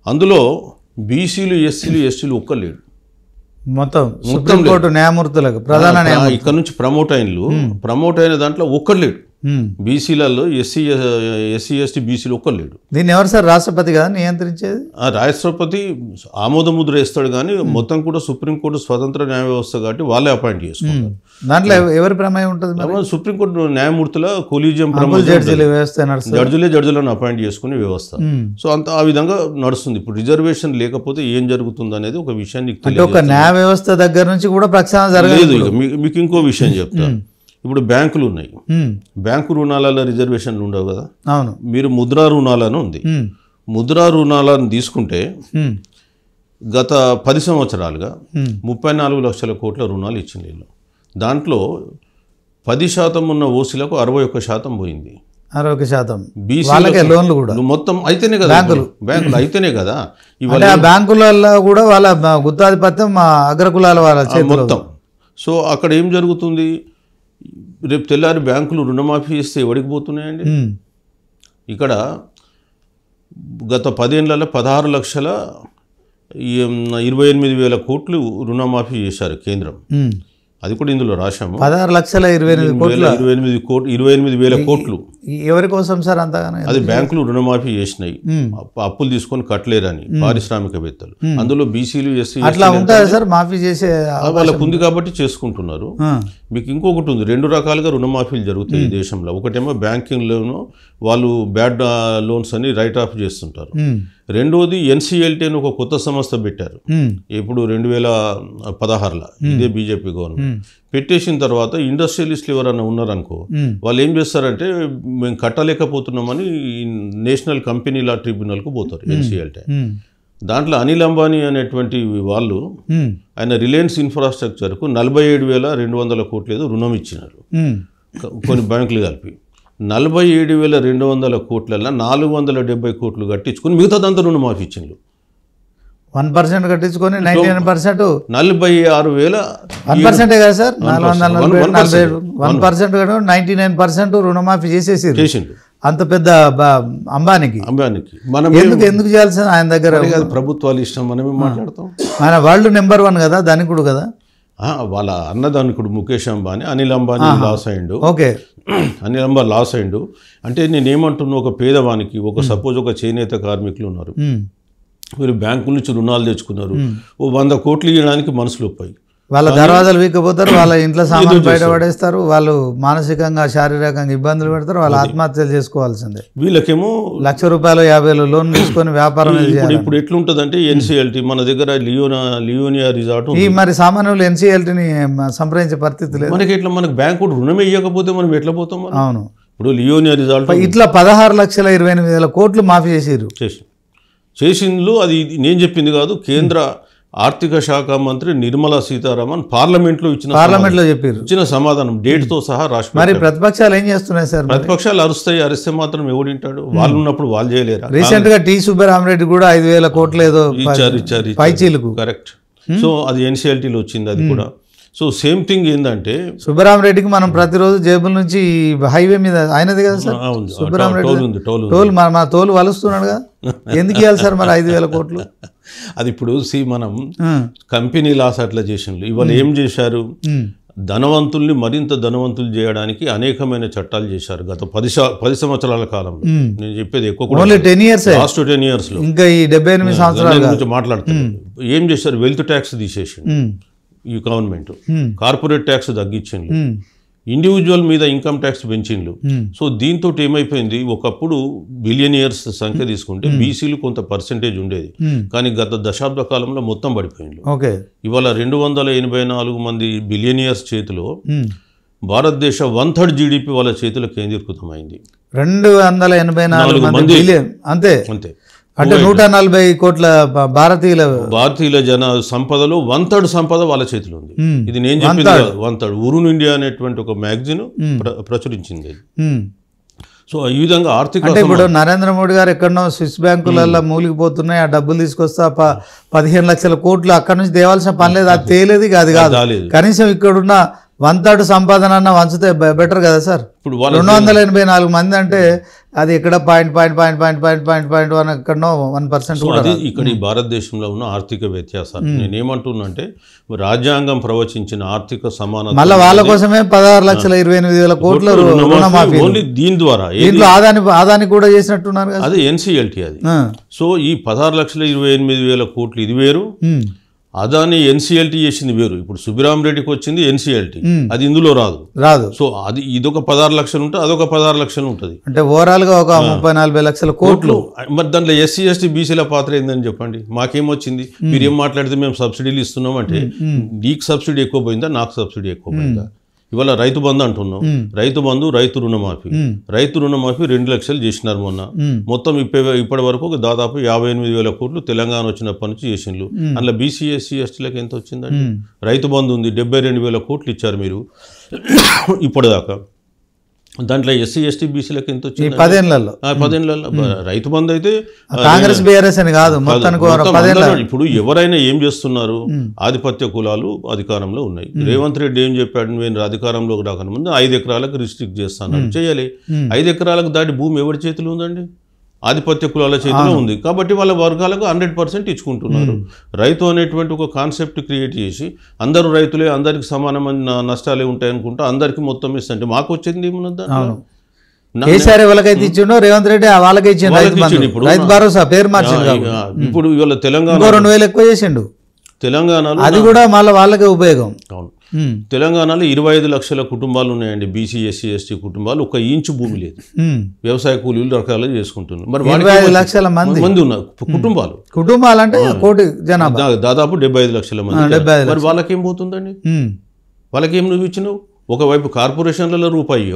అందులో బీసీలు ఎస్సీలు ఎస్టీలు ఒక్కలేడు. మొత్తం సుప్రీంకోర్టు న్యాయమూర్తులకు ప్రధాన ఇక్కడ నుంచి ప్రమోట్ అయిన దాంట్లో ఒక్కలేడు. బీసీలలో ఎస్సీ ఎస్టీ బీసీలు ఒక్కలేడు. దీన్ని ఎవరు సార్, రాష్ట్రపతి కదా నియంత్రించేది? రాష్ట్రపతి ఆమోద ముద్ర వేస్తాడు, కానీ మొత్తం కూడా సుప్రీంకోర్టు స్వతంత్ర న్యాయ వ్యవస్థ కాబట్టి వాళ్ళే అపాయింట్ చేసుకుంటారు. దాంట్లో ఎవరి ప్రమేయం ఉంటుంది? సుప్రీంకోర్టు న్యాయమూర్తుల కొలీజియం జడ్జిలను అపాయింట్ చేసుకునే వ్యవస్థ. సో అంత ఆ విధంగా నడుస్తుంది. ఇప్పుడు రిజర్వేషన్ లేకపోతే ఏం జరుగుతుంది అనేది ఒక విషయాన్ని ఒక న్యాయ వ్యవస్థ దగ్గర నుంచి కూడా ప్రక్షాళన జరగలేదు. మీకు ఇంకో విషయం చెప్తా. ఇప్పుడు బ్యాంకులు ఉన్నాయి, బ్యాంకు రుణాలలో రిజర్వేషన్లు ఉండవు కదా. అవును. మీరు ముద్రా రుణాలను ఉంది, ముద్రా రుణాలను తీసుకుంటే గత 10 సంవత్సరాలుగా 34 లక్షల కోట్ల రుణాలు ఇచ్చింది. దాంట్లో 10% ఉన్న ఓసీలకు 61% పోయింది. 60% బీసీ లోన్లు కూడా మొత్తం అయితేనే కదా, బ్యాంకులు అయితేనే కదా. ఇవాళ బ్యాంకులలో కూడా వాళ్ళ గుత్తాధిపత్యం అగ్రకులాల వాళ్ళ మొత్తం. సో అక్కడ ఏం జరుగుతుంది, రేపు తెల్లారి బ్యాంకులు రుణమాఫీ చేస్తే ఎవరికి పోతున్నాయండి? ఇక్కడ గత 10 ఏళ్లలో 16,28,000 కోట్లు రుణమాఫీ చేశారు కేంద్రం. అది కూడా ఇందులో రాశాము. 16,28,000 కోట్లు. ఎవరి కోసం సార్ అంతగానో? అది బ్యాంకులు రుణమాఫీ చేసినాయి, అప్పులు తీసుకొని కట్టలేరని పారిశ్రామికవేత్తలు. అందులో బీసీలు ఎస్సీ అట్లా ఉంటారు సార్, మాఫీ చేసే వాళ్ళకు ఉంది కాబట్టి చేసుకుంటున్నారు. మీకు ఇంకొకటి ఉంది, 2 రకాలుగా రుణమాఫీలు జరుగుతాయి ఈ దేశంలో. ఒకటేమో బ్యాంకింగ్ లోను, వాళ్ళు బ్యాడ్ లోన్స్ అని రైట్ ఆఫ్ చేస్తుంటారు. రెండోది ఎన్సీఎల్టీ అని ఒక కొత్త సంస్థ పెట్టారు ఇప్పుడు 2016లో, ఇదే బీజేపీ గవర్నమెంట్ పెట్టేసిన తర్వాత ఇండస్ట్రియలిస్టులు ఎవరైనా ఉన్నారనుకో, వాళ్ళు ఏం చేస్తారంటే మేము కట్టలేకపోతున్నామని నేషనల్ కంపెనీ లా ట్రిబ్యునల్కు పోతారు. ఎన్సీఎల్టీ దాంట్లో అనిల్ అంబానీ అనేటువంటి వాళ్ళు ఆయన రిలయన్స్ ఇన్ఫ్రాస్ట్రక్చర్కు 47,200 కోట్లు ఏదో రుణం ఇచ్చినారు కొన్ని బ్యాంకులు కలిపి. 47,200 కోట్లలో 470 కోట్లు కట్టించుకొని మిగతాదంతా రుణమాఫీ ఇచ్చిండ్రు. 1% కట్టించుకొని 99% 46,000 1% కదా సార్, 1% 99% రుణమాఫీ చేసిండు. అంత పెద్ద అంబానీకి మనం ఎందుకు చేయాల్సిన ఆయన దగ్గర ప్రభుత్వాలు ఇష్టం, మనమే మాట్లాడతాం. ఆయన వరల్డ్ నెంబర్ 1 కదా, ధనికుడు కదా. వాళ్ళ అన్నదానికుడు ముఖేష్ అంబానీ, అనిల్ అంబానీ లాస్ అయిండు. ఓకే, అనిల్ అంబానీ లాస్ అయిండు అంటే నేనేమంటున్నా, ఒక పేదవానికి సపోజ్ ఒక చేనేత కార్మికులు ఉన్నారు, మీరు బ్యాంకుల నుంచి రుణాలు తెచ్చుకున్నారు, 100 కోట్లు ఇవ్వడానికి మనసులో పోయి వాళ్ళ దర్వాజాలు వీకపోతారు, వాళ్ళ ఇంట్లో సామాన్లు బయట పడేస్తారు, వాళ్ళు మానసికంగా శారీరకంగా ఇబ్బందులు పెడతారు, వాళ్ళు ఆత్మహత్యలు చేసుకోవాల్సిందే. వీళ్ళకేమో ₹1,50,000 లోన్ తీసుకొని వ్యాపారం ఇప్పుడు ఎట్లుంటుందంటే ఎన్సీఎల్టీ మన దగ్గర లియోనియా రిసార్ట్ ఈ మరి సామాన్యులు ఎన్సీఎల్టీని సంప్రదించే పరిస్థితి లేదు. మనకి ఎట్లా మనకు బ్యాంకు రుణం ఇవ్వకపోతే మనం ఎట్లా పోతాం? అవును, ఇప్పుడు లియోనియా రిసార్ట్ ఇట్లా 16,28,000 కోట్లు మాఫీ చేసిండ్లు. అది నేను చెప్పింది కాదు, కేంద్ర ఆర్థిక శాఖ మంత్రి నిర్మలా సీతారామన్ పార్లమెంట్లో ఇచ్చిన సమాధానం డేట్తో సహా రాసి. మరి ప్రతిపక్షాలు ఏం చేస్తున్నాయి సార్? ప్రతిపక్షాలు అరిస్తే మాత్రం ఎవడింటాడు? వాళ్ళు ఉన్నప్పుడు వాళ్ళు చేయలేరా? రీసెంట్ గా టి సుబ్బరామరెడ్డి కూడా 5,000 కోట్లు ఏదో ఇచ్చారు. కరెక్ట్. సో అది ఎన్సీఎల్టీలో వచ్చింది అది కూడా. సో సేమ్ థింగ్ ఏంటంటే సుబ్బరామరెడ్డికి మనం ప్రతిరోజు జేబుల నుంచి హైవే మీద అయినది కదా సార్ సుబ్బరామరెడ్డి టోల్ మన తోలు వలుస్తున్నాడు కదా, ఎందుకు ఇవ్వాలి సార్ మరి 5,000 కోట్లు? అది ఇప్పుడు మనం కంపెనీ లాస్ అట్లా చేసిండ్రు. ఇవాళ ఏం చేశారు? ధనవంతుల్ని మరింత ధనవంతులు చేయడానికి అనేకమైన చట్టాలు చేశారు గత 10 సంవత్సరాల కాలంలో. నేను చెప్పేది ఎక్కువ లాస్ట్ 10 years లో, ఇంకా ఈ 78 సంవత్సరాల గురించి మాట్లాడుతున్నాను. ఏం చేశారు? వెల్త్ ట్యాక్స్ తీసేసిండు ఈ గవర్నమెంట్, కార్పొరేట్ ట్యాక్స్ తగ్గించిండ్రు, ఇండివిజువల్ మీద ఇన్కమ్ ట్యాక్స్ పెంచిండ్రు. సో దీంతో ఏమైపోయింది, ఒకప్పుడు బిలియనియర్స్ సంఖ్య తీసుకుంటే బీసీలు కొంత పర్సెంటేజ్ ఉండేది, కానీ గత దశాబ్ద కాలంలో మొత్తం పడిపోయింది. ఇవాళ 284 మంది బిలియనియర్స్ చేతిలో భారతదేశ 1/3 జీడిపి వాళ్ళ చేతిలో కేంద్రీకృతమైంది. 284 మంది అంతే అంతే అంటే 140 కోట్ల భారతీయుల జన సంపదలో 1/3 సంపద వాళ్ళ చేతిలో ఉంది. ఇది నేను చెప్పింది 1/3. ఉరున్ ఇండియా అనేటువంటి ఒక మ్యాగజైన్ ప్రచురించింది. సో ఈ విధంగా ఆర్థిక అంటే ఇప్పుడు నరేంద్ర మోడీ గారు ఎక్కడనో స్విస్ బ్యాంకులలో మూలిగిపోతున్నాయి, ఆ డబ్బులు తీసుకొస్తా 15 లక్షల కోట్లు అక్కడ నుంచి తేవాల్సిన పని లేదు, అది తేలేదు అది కాదు. కనీసం ఇక్కడున్న 1/3 సంపాదన అన్న వంచితే బెటర్ కదా సార్. ఇప్పుడు 284 మంది అంటే అది ఇక్కడ .1 ఎక్కడనో 1% కూడా. ఇక్కడ ఈ భారతదేశంలో ఉన్న ఆర్థిక వ్యత్యాసాలు నేనేమంటున్నా అంటే రాజ్యాంగం ప్రవచించిన ఆర్థిక సమానత, మళ్ళీ వాళ్ళ కోసమే 16,28,000 కోట్ల రుణమాఫీ దీని ద్వారా ఆదాని కూడా చేసినట్టున్నారు కదా, అది ఎన్సీఎల్టీ అది. సో ఈ 16,28,000 కోట్లు ఇది వేరు, అదాని ఎన్సీఎల్టీ చేసింది వేరు. ఇప్పుడు సుబ్బరామరెడ్డికి వచ్చింది ఎన్సీఎల్టీ, అది ఇందులో రాదు. సో అది ఇదొక 16 లక్షలు ఉంటే అదొక 16 లక్షలు ఉంటుంది. అంటే ఓవరాల్ గా ఒక 30-40 లక్షల కోట్లు. మరి దాంట్లో ఎస్సీ ఎస్టీ బీసీల పాత్ర ఏందని చెప్పండి. మాకేమొచ్చింది? మీరు ఏం మాట్లాడితే మేము సబ్సిడీలు ఇస్తున్నాం అంటే నీకు సబ్సిడీ ఎక్కువ పోయిందా, నాకు సబ్సిడీ ఎక్కువ పోయిందా? ఇవాళ రైతు బంధు అంటున్నాం, రైతు బంధు, రైతు రుణమాఫీ 2 లక్షలు చేసినారు మొన్న. మొత్తం ఇప్పటి వరకు దాదాపు 58,000 కోట్లు తెలంగాణ వచ్చినప్పటి నుంచి చేసిండ్రు. అందులో బీసీ ఎస్సీ ఎస్టీలకు ఎంత వచ్చిందండి? రైతు బంధు ఉంది, 72,000 కోట్లు ఇచ్చారు మీరు ఇప్పటిదాకా. దాంట్లో ఎస్సీ ఎస్టీ బీసీలకు ఎంత వచ్చింది? 10 ఏళ్లలో రైతు బంధు అయితే కాంగ్రెస్ బీఆర్ఎస్ అని కాదు, ఇప్పుడు ఎవరైనా ఏం చేస్తున్నారు? ఆధిపత్య కులాలు అధికారంలో ఉన్నాయి. రేవంత్ రెడ్డి ఏం చెప్పాడు? నేను అధికారంలోకి రాకముందు 5 ఎకరాలకు రిస్ట్రిక్ట్ చేస్తాను, చేయాలి. 5 ఎకరాలకు దాటి భూమి ఎవరి చేతిలో ఉందండి? ఆధిపత్య కులాల చేతిలో ఉంది. కాబట్టి వాళ్ళ వర్గాలకు 100% ఇచ్చుకుంటున్నారు. రైతు అనేటువంటి ఒక కాన్సెప్ట్ క్రియేట్ చేసి అందరూ రైతులే, అందరికి సమానమైన నష్టాలే ఉంటాయనుకుంటా అందరికి మొత్తం ఇస్తుంటే మాకు వచ్చింది ఏమున్నదా? ఎవరికైతే ఇచ్చిండో రేవంత్ రెడ్డి వాళ్ళకి ఇచ్చిండు. ఇప్పుడు రైతు భరోసా పేరు మార్చిండు. ఇప్పుడు ఇవాళ తెలంగాణ 2,000 ఎక్కువ చేసిండు. తెలంగాణలో అది కూడా మళ్ళీ వాళ్ళకే ఉపయోగం. అవును, తెలంగాణలో 25 లక్షల కుటుంబాలు ఉన్నాయండి, బీసీ ఎస్సీ ఎస్టీ కుటుంబాలు. 1 ఇంచు భూమి లేదు, వ్యవసాయ కూలీలు రకాలు చేసుకుంటున్నారు. మరి 25 లక్షల మంది ఉన్నారు కుటుంబాలు అంటే కోటి జనాభా, దాదాపు 75 లక్షల మంది. మరి వాళ్ళకేం పోతుందండి? వాళ్ళకేం నువ్వు ఇచ్చినావు? ఒకవైపు కార్పొరేషన్లలో రూపాయి,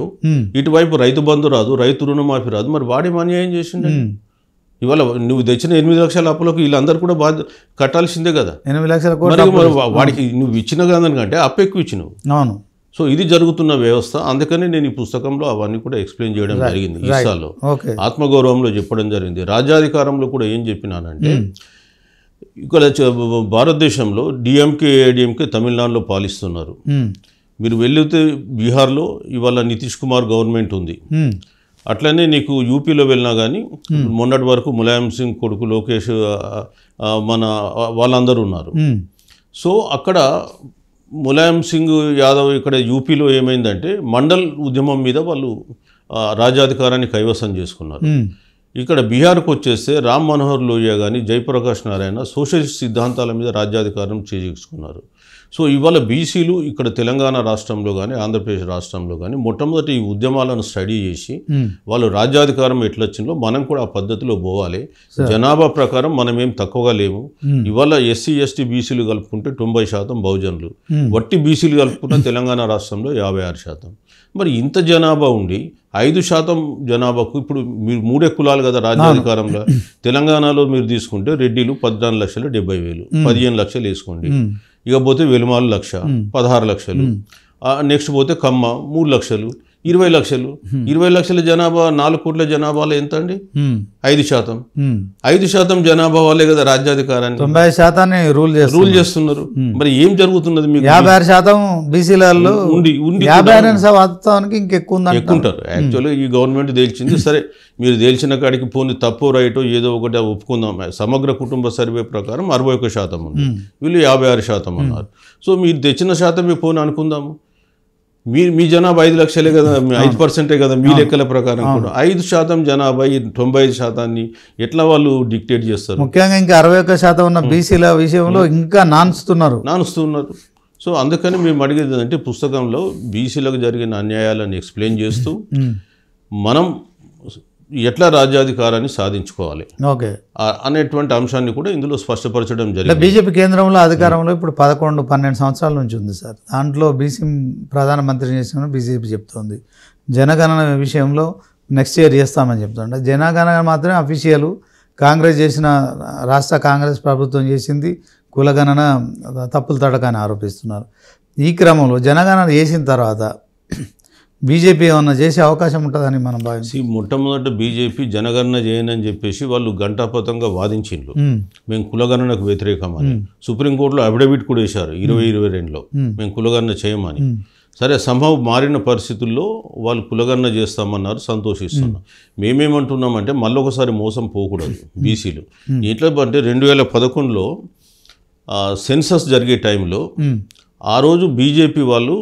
ఇటువైపు రైతు బంధు రాదు, రైతు రుణమాఫీ రాదు. మరి వాడేం అన్యాయం చేసిండు? ఇవాళ నువ్వు తెచ్చిన 8 లక్షల అప్పులకు వీళ్ళందరూ కూడా కట్టాల్సిందే కదా. 8 లక్షల వాడికి నువ్వు ఇచ్చిన దానికంటే అప్పు ఎక్కువ ఇచ్చినావు. అవును. సో ఇది జరుగుతున్న వ్యవస్థ. అందుకని నేను ఈ పుస్తకంలో అవన్నీ కూడా ఎక్స్ప్లెయిన్ చేయడం జరిగింది. ఈసాలో ఆత్మగౌరవంలో చెప్పడం జరిగింది. రాజ్యాధికారంలో కూడా ఏం చెప్పినానంటే ఇక్కడ భారతదేశంలో డిఎంకే ఏడిఎంకే తమిళనాడులో పాలిస్తున్నారు. మీరు వెళ్తే బీహార్లో ఇవాళ నితీష్ కుమార్ గవర్నమెంట్ ఉంది. అట్లనే నీకు యూపీలో వెళ్ళినా కానీ మొన్నటి వరకు ములాయం సింగ్ కొడుకు లోకేష్ మన వాళ్ళందరూ ఉన్నారు. సో అక్కడ ములాయం సింగ్ యాదవ్ ఇక్కడ యూపీలో ఏమైందంటే మండల్ ఉద్యమం మీద వాళ్ళు రాజ్యాధికారాన్ని కైవసం చేసుకున్నారు. ఇక్కడ బీహార్కు వచ్చేస్తే రామ్ మనోహర్ లోహియా కానీ జయప్రకాష్ నారాయణ సోషలిస్ట్ సిద్ధాంతాల మీద రాజ్యాధికారం చేజించుకున్నారు. సో ఇవాళ బీసీలు ఇక్కడ తెలంగాణ రాష్ట్రంలో కానీ ఆంధ్రప్రదేశ్ రాష్ట్రంలో కానీ మొట్టమొదటి ఈ ఉద్యమాలను స్టడీ చేసి వాళ్ళు రాజ్యాధికారం ఎట్లా వచ్చిందో మనం కూడా ఆ పద్ధతిలో పోవాలి. జనాభా ప్రకారం మనం ఏం తక్కువగా లేము. ఇవాళ ఎస్సీ ఎస్టీ బీసీలు కలుపుకుంటే 90% బహుజనులు, వట్టి బీసీలు కలుపుకుంటే తెలంగాణ రాష్ట్రంలో 56%. మరి ఇంత జనాభా ఉండి 5% జనాభాకు ఇప్పుడు మీరు 3 కులాలు కదా రాజ్యాధికారంలో. తెలంగాణలో మీరు తీసుకుంటే రెడ్డిలు 14,70,000, 15 లక్షలు వేసుకోండి. ఇక పోతే వెలుమాలు 1,00,000, 16 లక్షలు. నెక్స్ట్ పోతే కమ్మ 3 లక్షలు, 20 లక్షలు. 20 లక్షల జనాభా 4 కోట్ల జనాభాలో ఎంత అండి? 5%. 5% జనాభా వాళ్ళే కదా రాజ్యాధికారాన్ని 90% రూల్ చేస్తున్నారు. మరి ఏం జరుగుతున్నది? మీకు 56% బీసీలలో ఉండి 52% ఇంకెక్కువ ఉంటారు. యాక్చువల్గా ఈ గవర్నమెంట్ తేల్చింది. సరే మీరు తేల్చిన కాడికి పోనీ తప్పు రైటో ఏదో ఒకటి ఒప్పుకుందాం. సమగ్ర కుటుంబ సర్వే ప్రకారం 61% ఉంది, వీళ్ళు 56% అన్నారు. సో మీరు తెచ్చిన శాతం పోనీ అనుకుందాము. మీ జనాభా 5 లక్షలే కదా, 5% కదా మీ లెక్కల ప్రకారం కూడా. 5% జనాభా 95% ఎట్లా వాళ్ళు డిక్టేట్ చేస్తారు? ముఖ్యంగా ఇంకా 61% ఉన్న బీసీల విషయంలో ఇంకా నానుస్తున్నారు. సో అందుకని మేము అడిగేది ఏంటంటే పుస్తకంలో బీసీలకు జరిగిన అన్యాయాలను ఎక్స్ప్లెయిన్ చేస్తూ మనం ఎట్లా రాజ్యాధికారాన్ని సాధించుకోవాలి అనేటువంటి అంశాన్ని కూడా ఇందులో స్పష్టపరచడం జరిగింది. బీజేపీ కేంద్రంలో అధికారంలో ఇప్పుడు 11-12 సంవత్సరాల నుంచి ఉంది సార్. దాంట్లో బీసీ ప్రధానమంత్రి చేసిన బీజేపీ చెప్తోంది. జనగణన విషయంలో నెక్స్ట్ ఇయర్ చేస్తామని చెప్తుండే. జనగణన మాత్రమే అఫీషియల్. కాంగ్రెస్ చేసిన రాష్ట్ర కాంగ్రెస్ ప్రభుత్వం చేసింది కులగణన తప్పులు తడకని ఆరోపిస్తున్నారు. ఈ క్రమంలో జనగణన చేసిన తర్వాత బీజేపీ ఏమన్నా చేసే అవకాశం ఉంటుందని మనం భావించి మొట్టమొదట బీజేపీ జనగణన చేయనని చెప్పేసి వాళ్ళు గంటాపతంగా వాదించిండ్రు. మేము కులగణనకు వ్యతిరేకమని. సుప్రీంకోర్టులో అఫిడవిట్ కూడా వేశారు 2022లో మేము కులగణన చేయమని. సరే సంభవం మారిన పరిస్థితుల్లో వాళ్ళు కులగణన చేస్తామన్నారు, సంతోషిస్తున్నాం. మేమేమంటున్నామంటే మళ్ళీ ఒకసారి మోసం పోకూడదు బీసీలు. ఎట్లా అంటే 2011లో సెన్సస్ జరిగే టైంలో ఆ రోజు బీజేపీ వాళ్ళు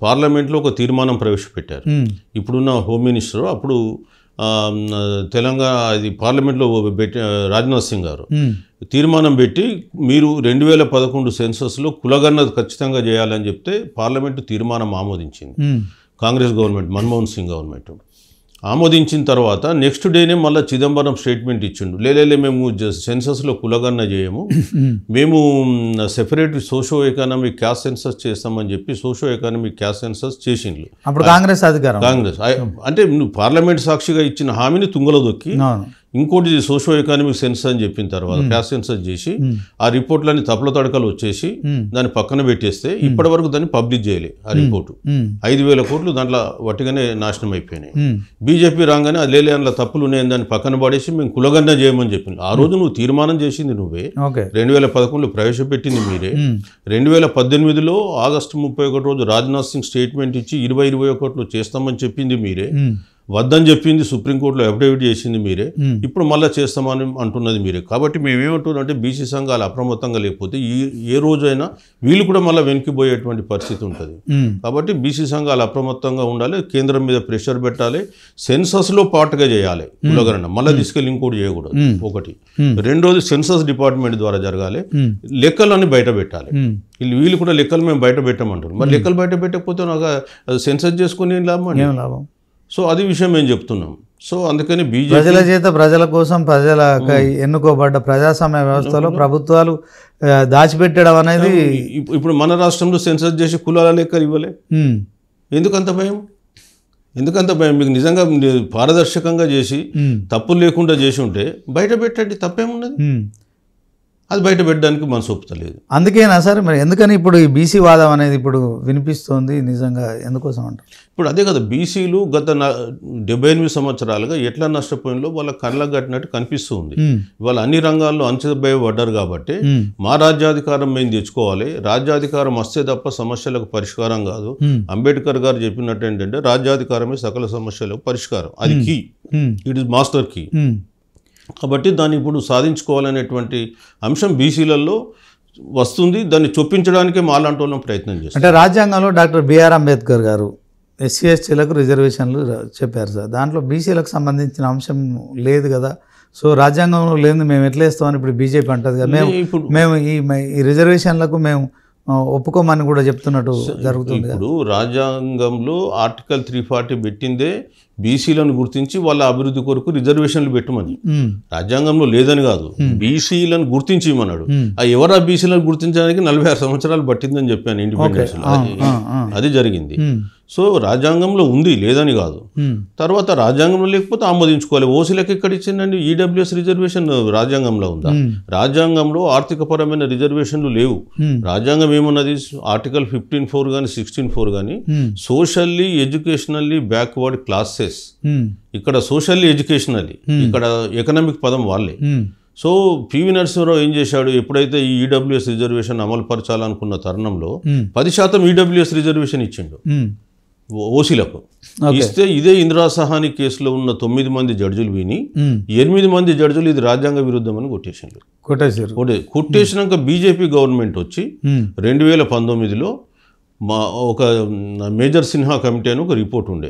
పార్లమెంట్లో ఒక తీర్మానం ప్రవేశపెట్టారు. ఇప్పుడున్న హోమ్ మినిస్టర్ అప్పుడు తెలంగాణ అది పార్లమెంట్లో రాజ్నాథ్ సింగ్ గారు తీర్మానం పెట్టి మీరు 2011 సెన్సస్లో కులగణన ఖచ్చితంగా చేయాలని చెప్తే పార్లమెంటు తీర్మానం ఆమోదించింది. కాంగ్రెస్ గవర్నమెంట్, మన్మోహన్ సింగ్ గవర్నమెంట్ ఆమోదించిన తర్వాత నెక్స్ట్ డేనే మళ్ళీ చిదంబరం స్టేట్మెంట్ ఇచ్చిండు. లేలే మేము సెన్సస్లో కులగణన చేయము, మేము separate socio economic caste census చేస్తామని చెప్పి సోషో ఎకానమిక్ క్యాస్ట్ సెన్సస్ చేసిండ్రు. అప్పుడు కాంగ్రెస్ అధికారం. కాంగ్రెస్ అంటే నువ్వు పార్లమెంట్ సాక్షిగా ఇచ్చిన హామీని తుంగలో దొక్కి ఇంకోటి సోషో ఎకానమిక్ సెన్సస్ అని చెప్పిన తర్వాత క్యాస్ట్ సెన్సస్ చేసి ఆ రిపోర్ట్లన్నీ తప్పుల తడకలు వచ్చేసి దాన్ని పక్కన పెట్టేస్తే ఇప్పటి వరకు దాన్ని పబ్లిష్ చేయలే. ఆ రిపోర్టు 5,000 కోట్లు దాంట్లో వట్టిగానే నాశనం అయిపోయినాయి. బీజేపీ రాగానే అది లేలే అందులో తప్పులు ఉన్నాయని దాన్ని పక్కన పడేసి మేము కులగణన చేయమని చెప్పింది. ఆ రోజు నువ్వు తీర్మానం చేసింది నువ్వే, 2011లో ప్రవేశపెట్టింది మీరే. 2018లో ఆగస్టు 31 రోజు రాజ్నాథ్ సింగ్ స్టేట్మెంట్ ఇచ్చి 2021లో చేస్తామని చెప్పింది మీరే. వద్దని చెప్పింది సుప్రీంకోర్టులో అఫిడవిట్ చేసింది మీరే. ఇప్పుడు మళ్ళీ చేస్తామని అంటున్నది మీరే. కాబట్టి మేమేమంటున్నాం అంటే బీసీ సంఘాలు అప్రమత్తంగా లేకపోతే ఏ రోజైనా వీళ్ళు కూడా మళ్ళీ వెనక్కిపోయేటువంటి పరిస్థితి ఉంటుంది. కాబట్టి బీసీ సంఘాలు అప్రమత్తంగా ఉండాలి, కేంద్రం మీద ప్రెషర్ పెట్టాలి, సెన్సస్లో పార్ట్గా చేయాలి కులగణన, మళ్ళీ తీసుకెళ్ళి ఇంకోటి చేయకూడదు. ఒకటి. రెండోది సెన్సస్ డిపార్ట్మెంట్ ద్వారా జరగాలి, లెక్కలన్నీ బయట పెట్టాలి. వీళ్ళు కూడా లెక్కలు మేము బయట పెట్టమంటారు. మరి లెక్కలు బయట పెట్టకపోతే నాకు సెన్సస్ చేసుకుని లాభం. సో అది విషయం మేము చెప్తున్నాం. సో అందుకని బీజేపీ ప్రజల చేత ప్రజల కోసం ప్రజల ఎన్నుకోబడ్డ ప్రజాస్వామ్య వ్యవస్థలో ప్రభుత్వాలు దాచిపెట్టడం అనేది ఇప్పుడు మన రాష్ట్రంలో సెన్సస్ చేసి కులాల లెక్కలు ఇవ్వలే. ఎందుకంత భయం? మీకు నిజంగా పారదర్శకంగా చేసి తప్పులు లేకుండా చేసి ఉంటే బయట పెట్టండి, తప్పేమున్నది? అది బయట పెట్టడానికి మనసు ఒప్పుతలేదు. అందుకేనా సార్ మరి ఎందుకని ఇప్పుడు ఈ బీసీ వాదం అనేది ఇప్పుడు వినిపిస్తోంది? నిజంగా ఎందుకోసం అంటారు? ఇప్పుడు అదే కదా, బీసీలు గత 78 సంవత్సరాలుగా ఎట్లా నష్టపోయినలో వాళ్ళ కళ్ళకు కట్టినట్టు కనిపిస్తూ ఉంది. ఇవాళ అన్ని రంగాల్లో అంచెబయబడ్డారు కాబట్టి మా రాజ్యాధికారం మేము తెచ్చుకోవాలి, రాజ్యాధికారం వస్తే తప్ప సమస్యలకు పరిష్కారం కాదు. అంబేద్కర్ గారు చెప్పినట్టు ఏంటంటే రాజ్యాధికారమే సకల సమస్యలకు పరిష్కారం, అది key, it is master key. కాబట్టి దాన్ని ఇప్పుడు సాధించుకోవాలనేటువంటి అంశం బీసీలలో వస్తుంది. దాన్ని చొప్పించడానికే మాలాంటి వాళ్ళం ప్రయత్నం చేస్తాం. అంటే రాజ్యాంగంలో డాక్టర్ బిఆర్ అంబేద్కర్ గారు ఎస్సీ ఎస్టీలకు రిజర్వేషన్లు చెప్పారు సార్. దాంట్లో బీసీలకు సంబంధించిన అంశం లేదు కదా. సో రాజ్యాంగంలో లేదు మేము ఎట్లా వేస్తామని ఇప్పుడు బీజేపీ అంటుంది కదా. మేము ఈ రిజర్వేషన్లకు మేము ఒప్పుకోమని కూడా చెప్తున్నట్టు జరుగుతుంది. ఇప్పుడు రాజ్యాంగంలో ఆర్టికల్ 340 పెట్టిందే బీసీలను గుర్తించి వాళ్ళ అభివృద్ధి కొరకు రిజర్వేషన్లు పెట్టమని. రాజ్యాంగంలో లేదని కాదు, బీసీలను గుర్తించి ఇమ్మన్నాడు. ఎవరు ఆ బీసీలను గుర్తించడానికి 46 సంవత్సరాలు పట్టిందని చెప్పాను ఇండిపెండెన్స్. అది జరిగింది. సో రాజ్యాంగంలో ఉంది, లేదని కాదు. తర్వాత రాజ్యాంగంలో లేకపోతే ఆమోదించుకోవాలి. ఓసీలకు ఎక్కడ ఇచ్చిందండి? ఈడబ్ల్యూఎస్ రిజర్వేషన్ రాజ్యాంగంలో ఉందా? రాజ్యాంగంలో ఆర్థికపరమైన రిజర్వేషన్లు లేవు. రాజ్యాంగం ఏమన్నది? ఆర్టికల్ 15(4) కానీ 16(4) కానీ సోషల్లీ ఎడ్యుకేషనల్లీ బ్యాక్వర్డ్ క్లాసెస్. ఇక్కడ సోషల్లీ ఎడ్యుకేషనల్లీ, ఇక్కడ ఎకనామిక్ పదం వాళ్ళే. సో పివి నరసింహరావు ఏం చేశాడు? ఎప్పుడైతే ఈ ఈడబ్ల్యూఎస్ రిజర్వేషన్ అమలు పరచాలనుకున్న తరుణంలో 10% ఈడబ్ల్యూఎస్ రిజర్వేషన్ ఇచ్చిండు ఓసీలకు. ఇస్తే ఇదే ఇందిరా సహాని కేసులో ఉన్న 9 మంది జడ్జిలు విని 8 మంది జడ్జిలు ఇది రాజ్యాంగ విరుద్ధం అని కొట్టేసినాక బీజేపీ గవర్నమెంట్ వచ్చి 2019లో ఒక మేజర్ సిన్హా కమిటీ అని ఒక రిపోర్ట్ ఉండే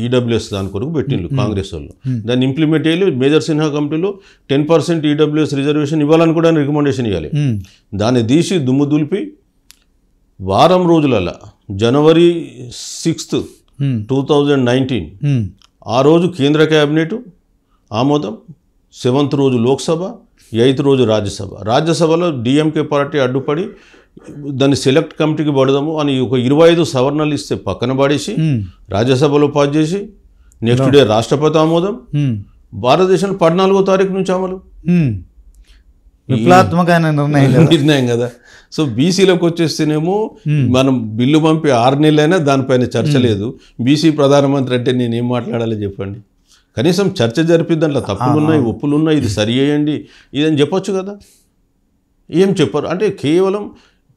ఈడబ్ల్యూఎస్ దాని కొరకు పెట్టిండ్రు కాంగ్రెస్ వాళ్ళు. దాన్ని ఇంప్లిమెంట్ చేయలేదు. మేజర్ సిన్హా కమిటీలో 10% ఈడబ్ల్యూఎస్ రిజర్వేషన్ ఇవ్వాలని కూడా రికమెండేషన్ ఇవ్వాలి. దాన్ని తీసి దుమ్ము దులిపి వారం రోజులలో జనవరి 6, 2019 ఆ రోజు కేంద్ర క్యాబినెట్ ఆమోదం, 7th రోజు లోక్సభ, 8th రోజు రాజ్యసభ. రాజ్యసభలో డిఎంకే పార్టీ అడ్డుపడి దాన్ని సెలెక్ట్ కమిటీకి పడదాము అని ఒక 25 సవరణలు ఇస్తే పక్కన పడేసి రాజ్యసభలో పాస్ చేసి నెక్స్ట్ డే రాష్ట్రపతి ఆమోదం. భారతదేశంలో 14వ తారీఖు నుంచి అమలు. విప్లవాత్మకమైన నిర్ణయం కదా. సో బీసీలకు వచ్చేస్తేనేమో మనం బిల్లు పంపి 6 నెలలైనా దానిపైన చర్చ లేదు. బీసీ ప్రధానమంత్రి అంటే నేనేం మాట్లాడాలో చెప్పండి. కనీసం చర్చ జరిపి దాంట్లో తప్పులున్నాయి, ఒప్పులున్నాయి, ఇది సరి చేయండి ఇదని చెప్పొచ్చు కదా. ఏం చెప్పారు అంటే కేవలం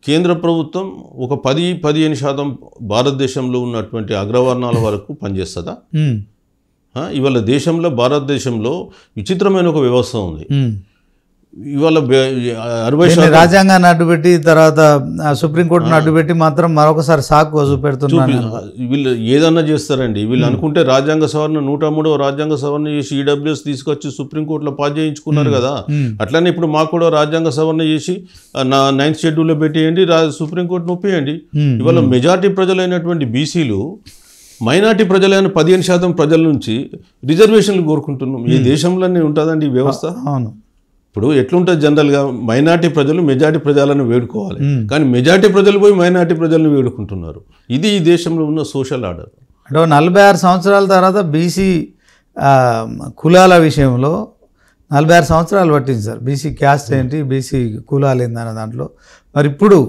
కేంద్ర ప్రభుత్వం ఒక 10-15% భారతదేశంలో ఉన్నటువంటి అగ్రవర్ణాల వరకు పనిచేస్తుందా? ఇవాళ దేశంలో భారతదేశంలో విచిత్రమైన ఒక వ్యవస్థ ఉంది. ఇవాళ 60% రాజ్యాంగాన్ని అడ్డుపెట్టి తర్వాత సుప్రీంకోర్టును అడ్డుపెట్టి మాత్రం మరొకసారి సాకు చూపెడుతున్నారు. వీళ్ళు ఏదన్నా చేస్తారండి. వీళ్ళు అనుకుంటే రాజ్యాంగ సవరణ 103వ రాజ్యాంగ సవరణ చేసి ఈడబ్ల్యూఎస్ తీసుకొచ్చి సుప్రీంకోర్టులో పాస్ చేయించుకున్నారు కదా. అట్లనే ఇప్పుడు మాకు కూడా రాజ్యాంగ సవరణ చేసి 9th షెడ్యూల్లో పెట్టేయండి, సుప్రీంకోర్టును ఒప్పేయండి. ఇవాళ మెజార్టీ ప్రజలైనటువంటి బీసీలు మైనార్టీ ప్రజలైన 15% ప్రజల నుంచి రిజర్వేషన్లు కోరుకుంటున్నాం. ఈ దేశంలోనే ఉంటుందండి ఈ వ్యవస్థ. అవును. ఇప్పుడు ఎట్లుంటుంది జనరల్గా మెజార్టీ ప్రజలు మెజార్టీ ప్రజలను వేడుకోవాలి, కానీ మెజార్టీ ప్రజలు పోయి మైనార్టీ ప్రజలను వేడుకుంటున్నారు. ఇది ఈ దేశంలో ఉన్న సోషల్ ఆర్డర్. అంటే 46 సంవత్సరాల తర్వాత బీసీ కులాల విషయంలో 46 సంవత్సరాలు పట్టింది సార్. బీసీ క్యాస్ట్ ఏంటి, బీసీ కులాలు ఏందన్న దాంట్లో. మరి ఇప్పుడు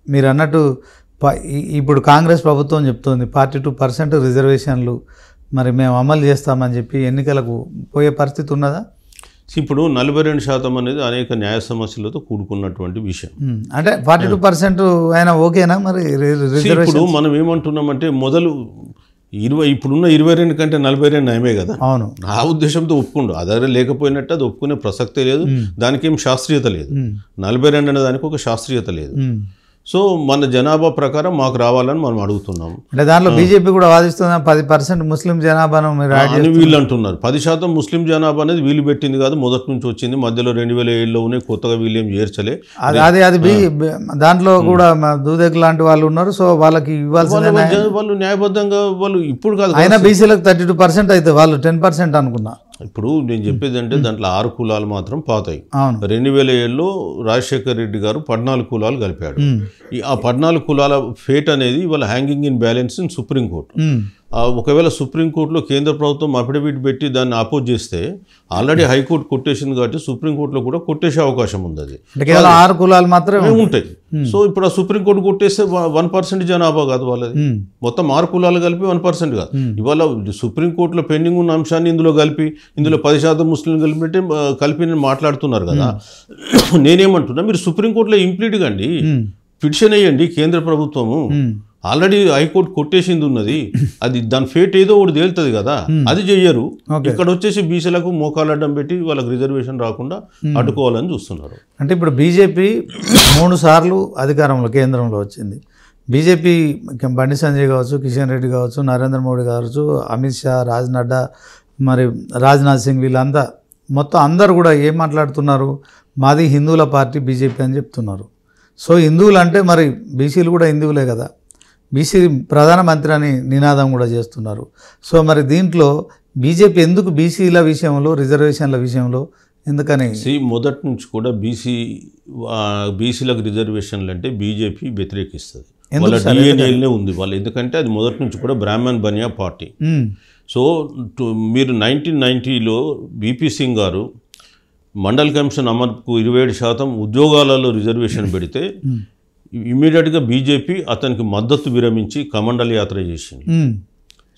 మీరు అన్నట్టు ఇప్పుడు కాంగ్రెస్ ప్రభుత్వం చెప్తోంది 42% రిజర్వేషన్లు మరి మేము అమలు చేస్తామని చెప్పి ఎన్నికలకు పోయే పరిస్థితి ఉన్నదా? ఇప్పుడు 42% అనేది అనేక న్యాయ సమస్యలతో కూడుకున్నటువంటి విషయం. అంటే 42% అయినా ఓకేనా మరి? ఇప్పుడు మనం ఏమంటున్నామంటే మొదలు ఇప్పుడున్న 22 కంటే 42 నయమే కదా. అవును. ఆ ఉద్దేశంతో ఒప్పుకుండు. అదే లేకపోయినట్టు అది ఒప్పుకునే ప్రసక్తే లేదు. దానికి ఏం శాస్త్రీయత లేదు. 42 అనే దానికి ఒక శాస్త్రీయత లేదు. సో మన జనాభా ప్రకారం మాకు రావాలని మనం అడుగుతున్నాం. అంటే దాంట్లో బీజేపీ కూడా వాదిస్తున్నా 10% ముస్లిం జనాభాను అని వీళ్ళు అంటున్నారు. 10% ముస్లిం జనాభా అనేది వీళ్ళు పెట్టింది కాదు, మొదటి నుంచి వచ్చింది. మధ్యలో 2007లోనే కొత్తగా వీళ్ళు ఏం చేర్చలే. అది దాంట్లో కూడా దూదేక్ లాంటి వాళ్ళు ఉన్నారు. సో వాళ్ళకి ఇవ్వాల్సిన వాళ్ళు న్యాయబద్ధంగా వాళ్ళు ఇప్పుడు కాదు. అయినా బీసీలకు 32% అయితే వాళ్ళు 10% అనుకున్నా. ఇప్పుడు నేను చెప్పేది అంటే దాంట్లో 6 కులాలు మాత్రం పోతాయి. 2007లో రాజశేఖర్ రెడ్డి గారు 14 కులాలు కలిపాడు. ఆ 14 కులాల ఫేట్ అనేది ఇవాళ hanging in balance in supreme court. ఒకవేళ సుప్రీంకోర్టులో కేంద్ర ప్రభుత్వం అఫిడవిట్ పెట్టి దాన్ని అపోజ్ చేస్తే ఆల్రెడీ హైకోర్టు కొట్టేసింది కాబట్టి సుప్రీంకోర్టులో కూడా కొట్టేసే అవకాశం ఉంది. అది 6 కులాలు మాత్రమే ఉంటాయి. సో ఇప్పుడు ఆ సుప్రీంకోర్టు కొట్టేస్తే 1% జనాభా కాదు వాళ్ళది. మొత్తం 6 కులాలు కలిపి 1% కాదు. ఇవాళ సుప్రీంకోర్టులో పెండింగ్ ఉన్న అంశాన్ని ఇందులో కలిపి ఇందులో 10% ముస్లిం కలిపి నేను మాట్లాడుతున్నారు కదా. నేనేమంటున్నా, మీరు సుప్రీంకోర్టులో ఇంప్లీట్గా అండి పిటిషన్ వేయండి. కేంద్ర ప్రభుత్వము ఆల్రెడీ హైకోర్టు కొట్టేసింది ఉన్నది. అది దాని ఫేట్ ఏదో ఒకటి తేలుతుంది కదా, అది చెయ్యరు. ఇక్కడ వచ్చేసి బీసీలకు మోకాలు అడ్డం పెట్టి వాళ్ళకి రిజర్వేషన్ రాకుండా అడ్డుకోవాలని చూస్తున్నారు. అంటే ఇప్పుడు బీజేపీ 3 సార్లు అధికారంలో కేంద్రంలో వచ్చింది. బీజేపీ బండి సంజయ్ కావచ్చు, కిషన్ రెడ్డి కావచ్చు, నరేంద్ర మోడీ కావచ్చు, అమిత్ షా, నడ్డా, మరి రాజ్నాథ్ సింగ్, వీళ్ళంతా మొత్తం అందరు కూడా ఏం మాట్లాడుతున్నారు? మాది హిందువుల పార్టీ బీజేపీ అని చెప్తున్నారు. సో హిందువులు అంటే మరి బీసీలు కూడా హిందువులే కదా, బీసీ ప్రధానమంత్రి అని నినాదం కూడా చేస్తున్నారు. సో మరి దీంట్లో బీజేపీ ఎందుకు బీసీల విషయంలో రిజర్వేషన్ల విషయంలో ఎందుకని? మొదటి నుంచి కూడా బీసీలకు రిజర్వేషన్లు అంటే బీజేపీ వ్యతిరేకిస్తుంది. వాళ్ళ డిఎన్ఏలనే ఉంది వాళ్ళు, ఎందుకంటే అది మొదటి నుంచి కూడా బ్రాహ్మణ్ బనియా పార్టీ. సో మీరు 1990లో బీపీ సింగ్ గారు మండల్ కమిషన్ అమలుకు 27% ఉద్యోగాలలో రిజర్వేషన్ పెడితే ఇమీడియట్గా బీజేపీ అతనికి మద్దతు విరమించి కమండల్ యాత్ర చేసింది.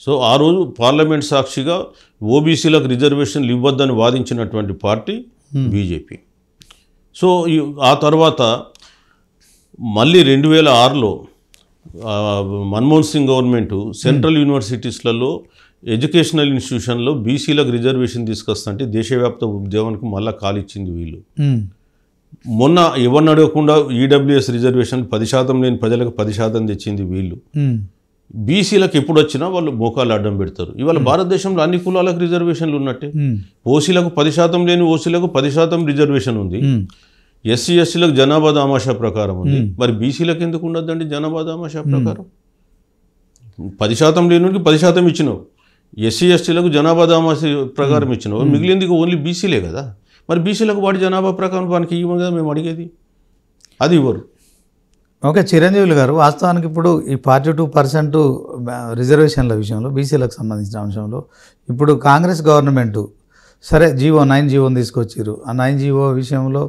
సో ఆ రోజు పార్లమెంట్ సాక్షిగా ఓబీసీలకు రిజర్వేషన్లు ఇవ్వద్దని వాదించినటువంటి పార్టీ బీజేపీ. సో ఆ తర్వాత మళ్ళీ 2006లో మన్మోహన్ సింగ్ గవర్నమెంటు సెంట్రల్ యూనివర్సిటీస్లలో ఎడ్యుకేషనల్ ఇన్స్టిట్యూషన్లో బీసీలకు రిజర్వేషన్ తీసుకొస్తుంటే దేశవ్యాప్త ఉద్యమానికి మళ్ళీ కాలిచ్చింది వీళ్ళు. మొన్న ఎవరిని అడగకుండా ఈడబ్ల్యూఎస్ రిజర్వేషన్ 10% లేని ప్రజలకు 10% తెచ్చింది వీళ్ళు. బీసీలకు ఎప్పుడు వచ్చినా వాళ్ళు మోకాలు అడ్డం పెడతారు. ఇవాళ భారతదేశంలో అన్ని కులాలకు రిజర్వేషన్లు ఉన్నట్టే. ఓసీలకు 10% లేని ఓసీలకు 10% రిజర్వేషన్ ఉంది. ఎస్సీ ఎస్టీలకు జనాభా దామాషా ప్రకారం ఉంది. మరి బీసీలకు ఎందుకు ఉండద్దండి జనాభా దామాషా ప్రకారం? 10% లేనికి 10% ఇచ్చినావు, ఎస్సీ ఎస్టీలకు జనాభా దామాషా ప్రకారం ఇచ్చినావు, మిగిలింది ఓన్లీ బీసీలే కదా. మరి బీసీలకు వాడి జనాభా ప్రకారం వానికి ఇవ్వం కదా మేము అడిగేది, అది ఇవ్వరు. ఓకే చిరంజీవులు గారు, వాస్తవానికి ఇప్పుడు ఈ 42% రిజర్వేషన్ల విషయంలో బీసీలకు సంబంధించిన అంశంలో ఇప్పుడు కాంగ్రెస్ గవర్నమెంటు సరే 9 జీవోని తీసుకొచ్చారు. ఆ 9 జీవో విషయంలో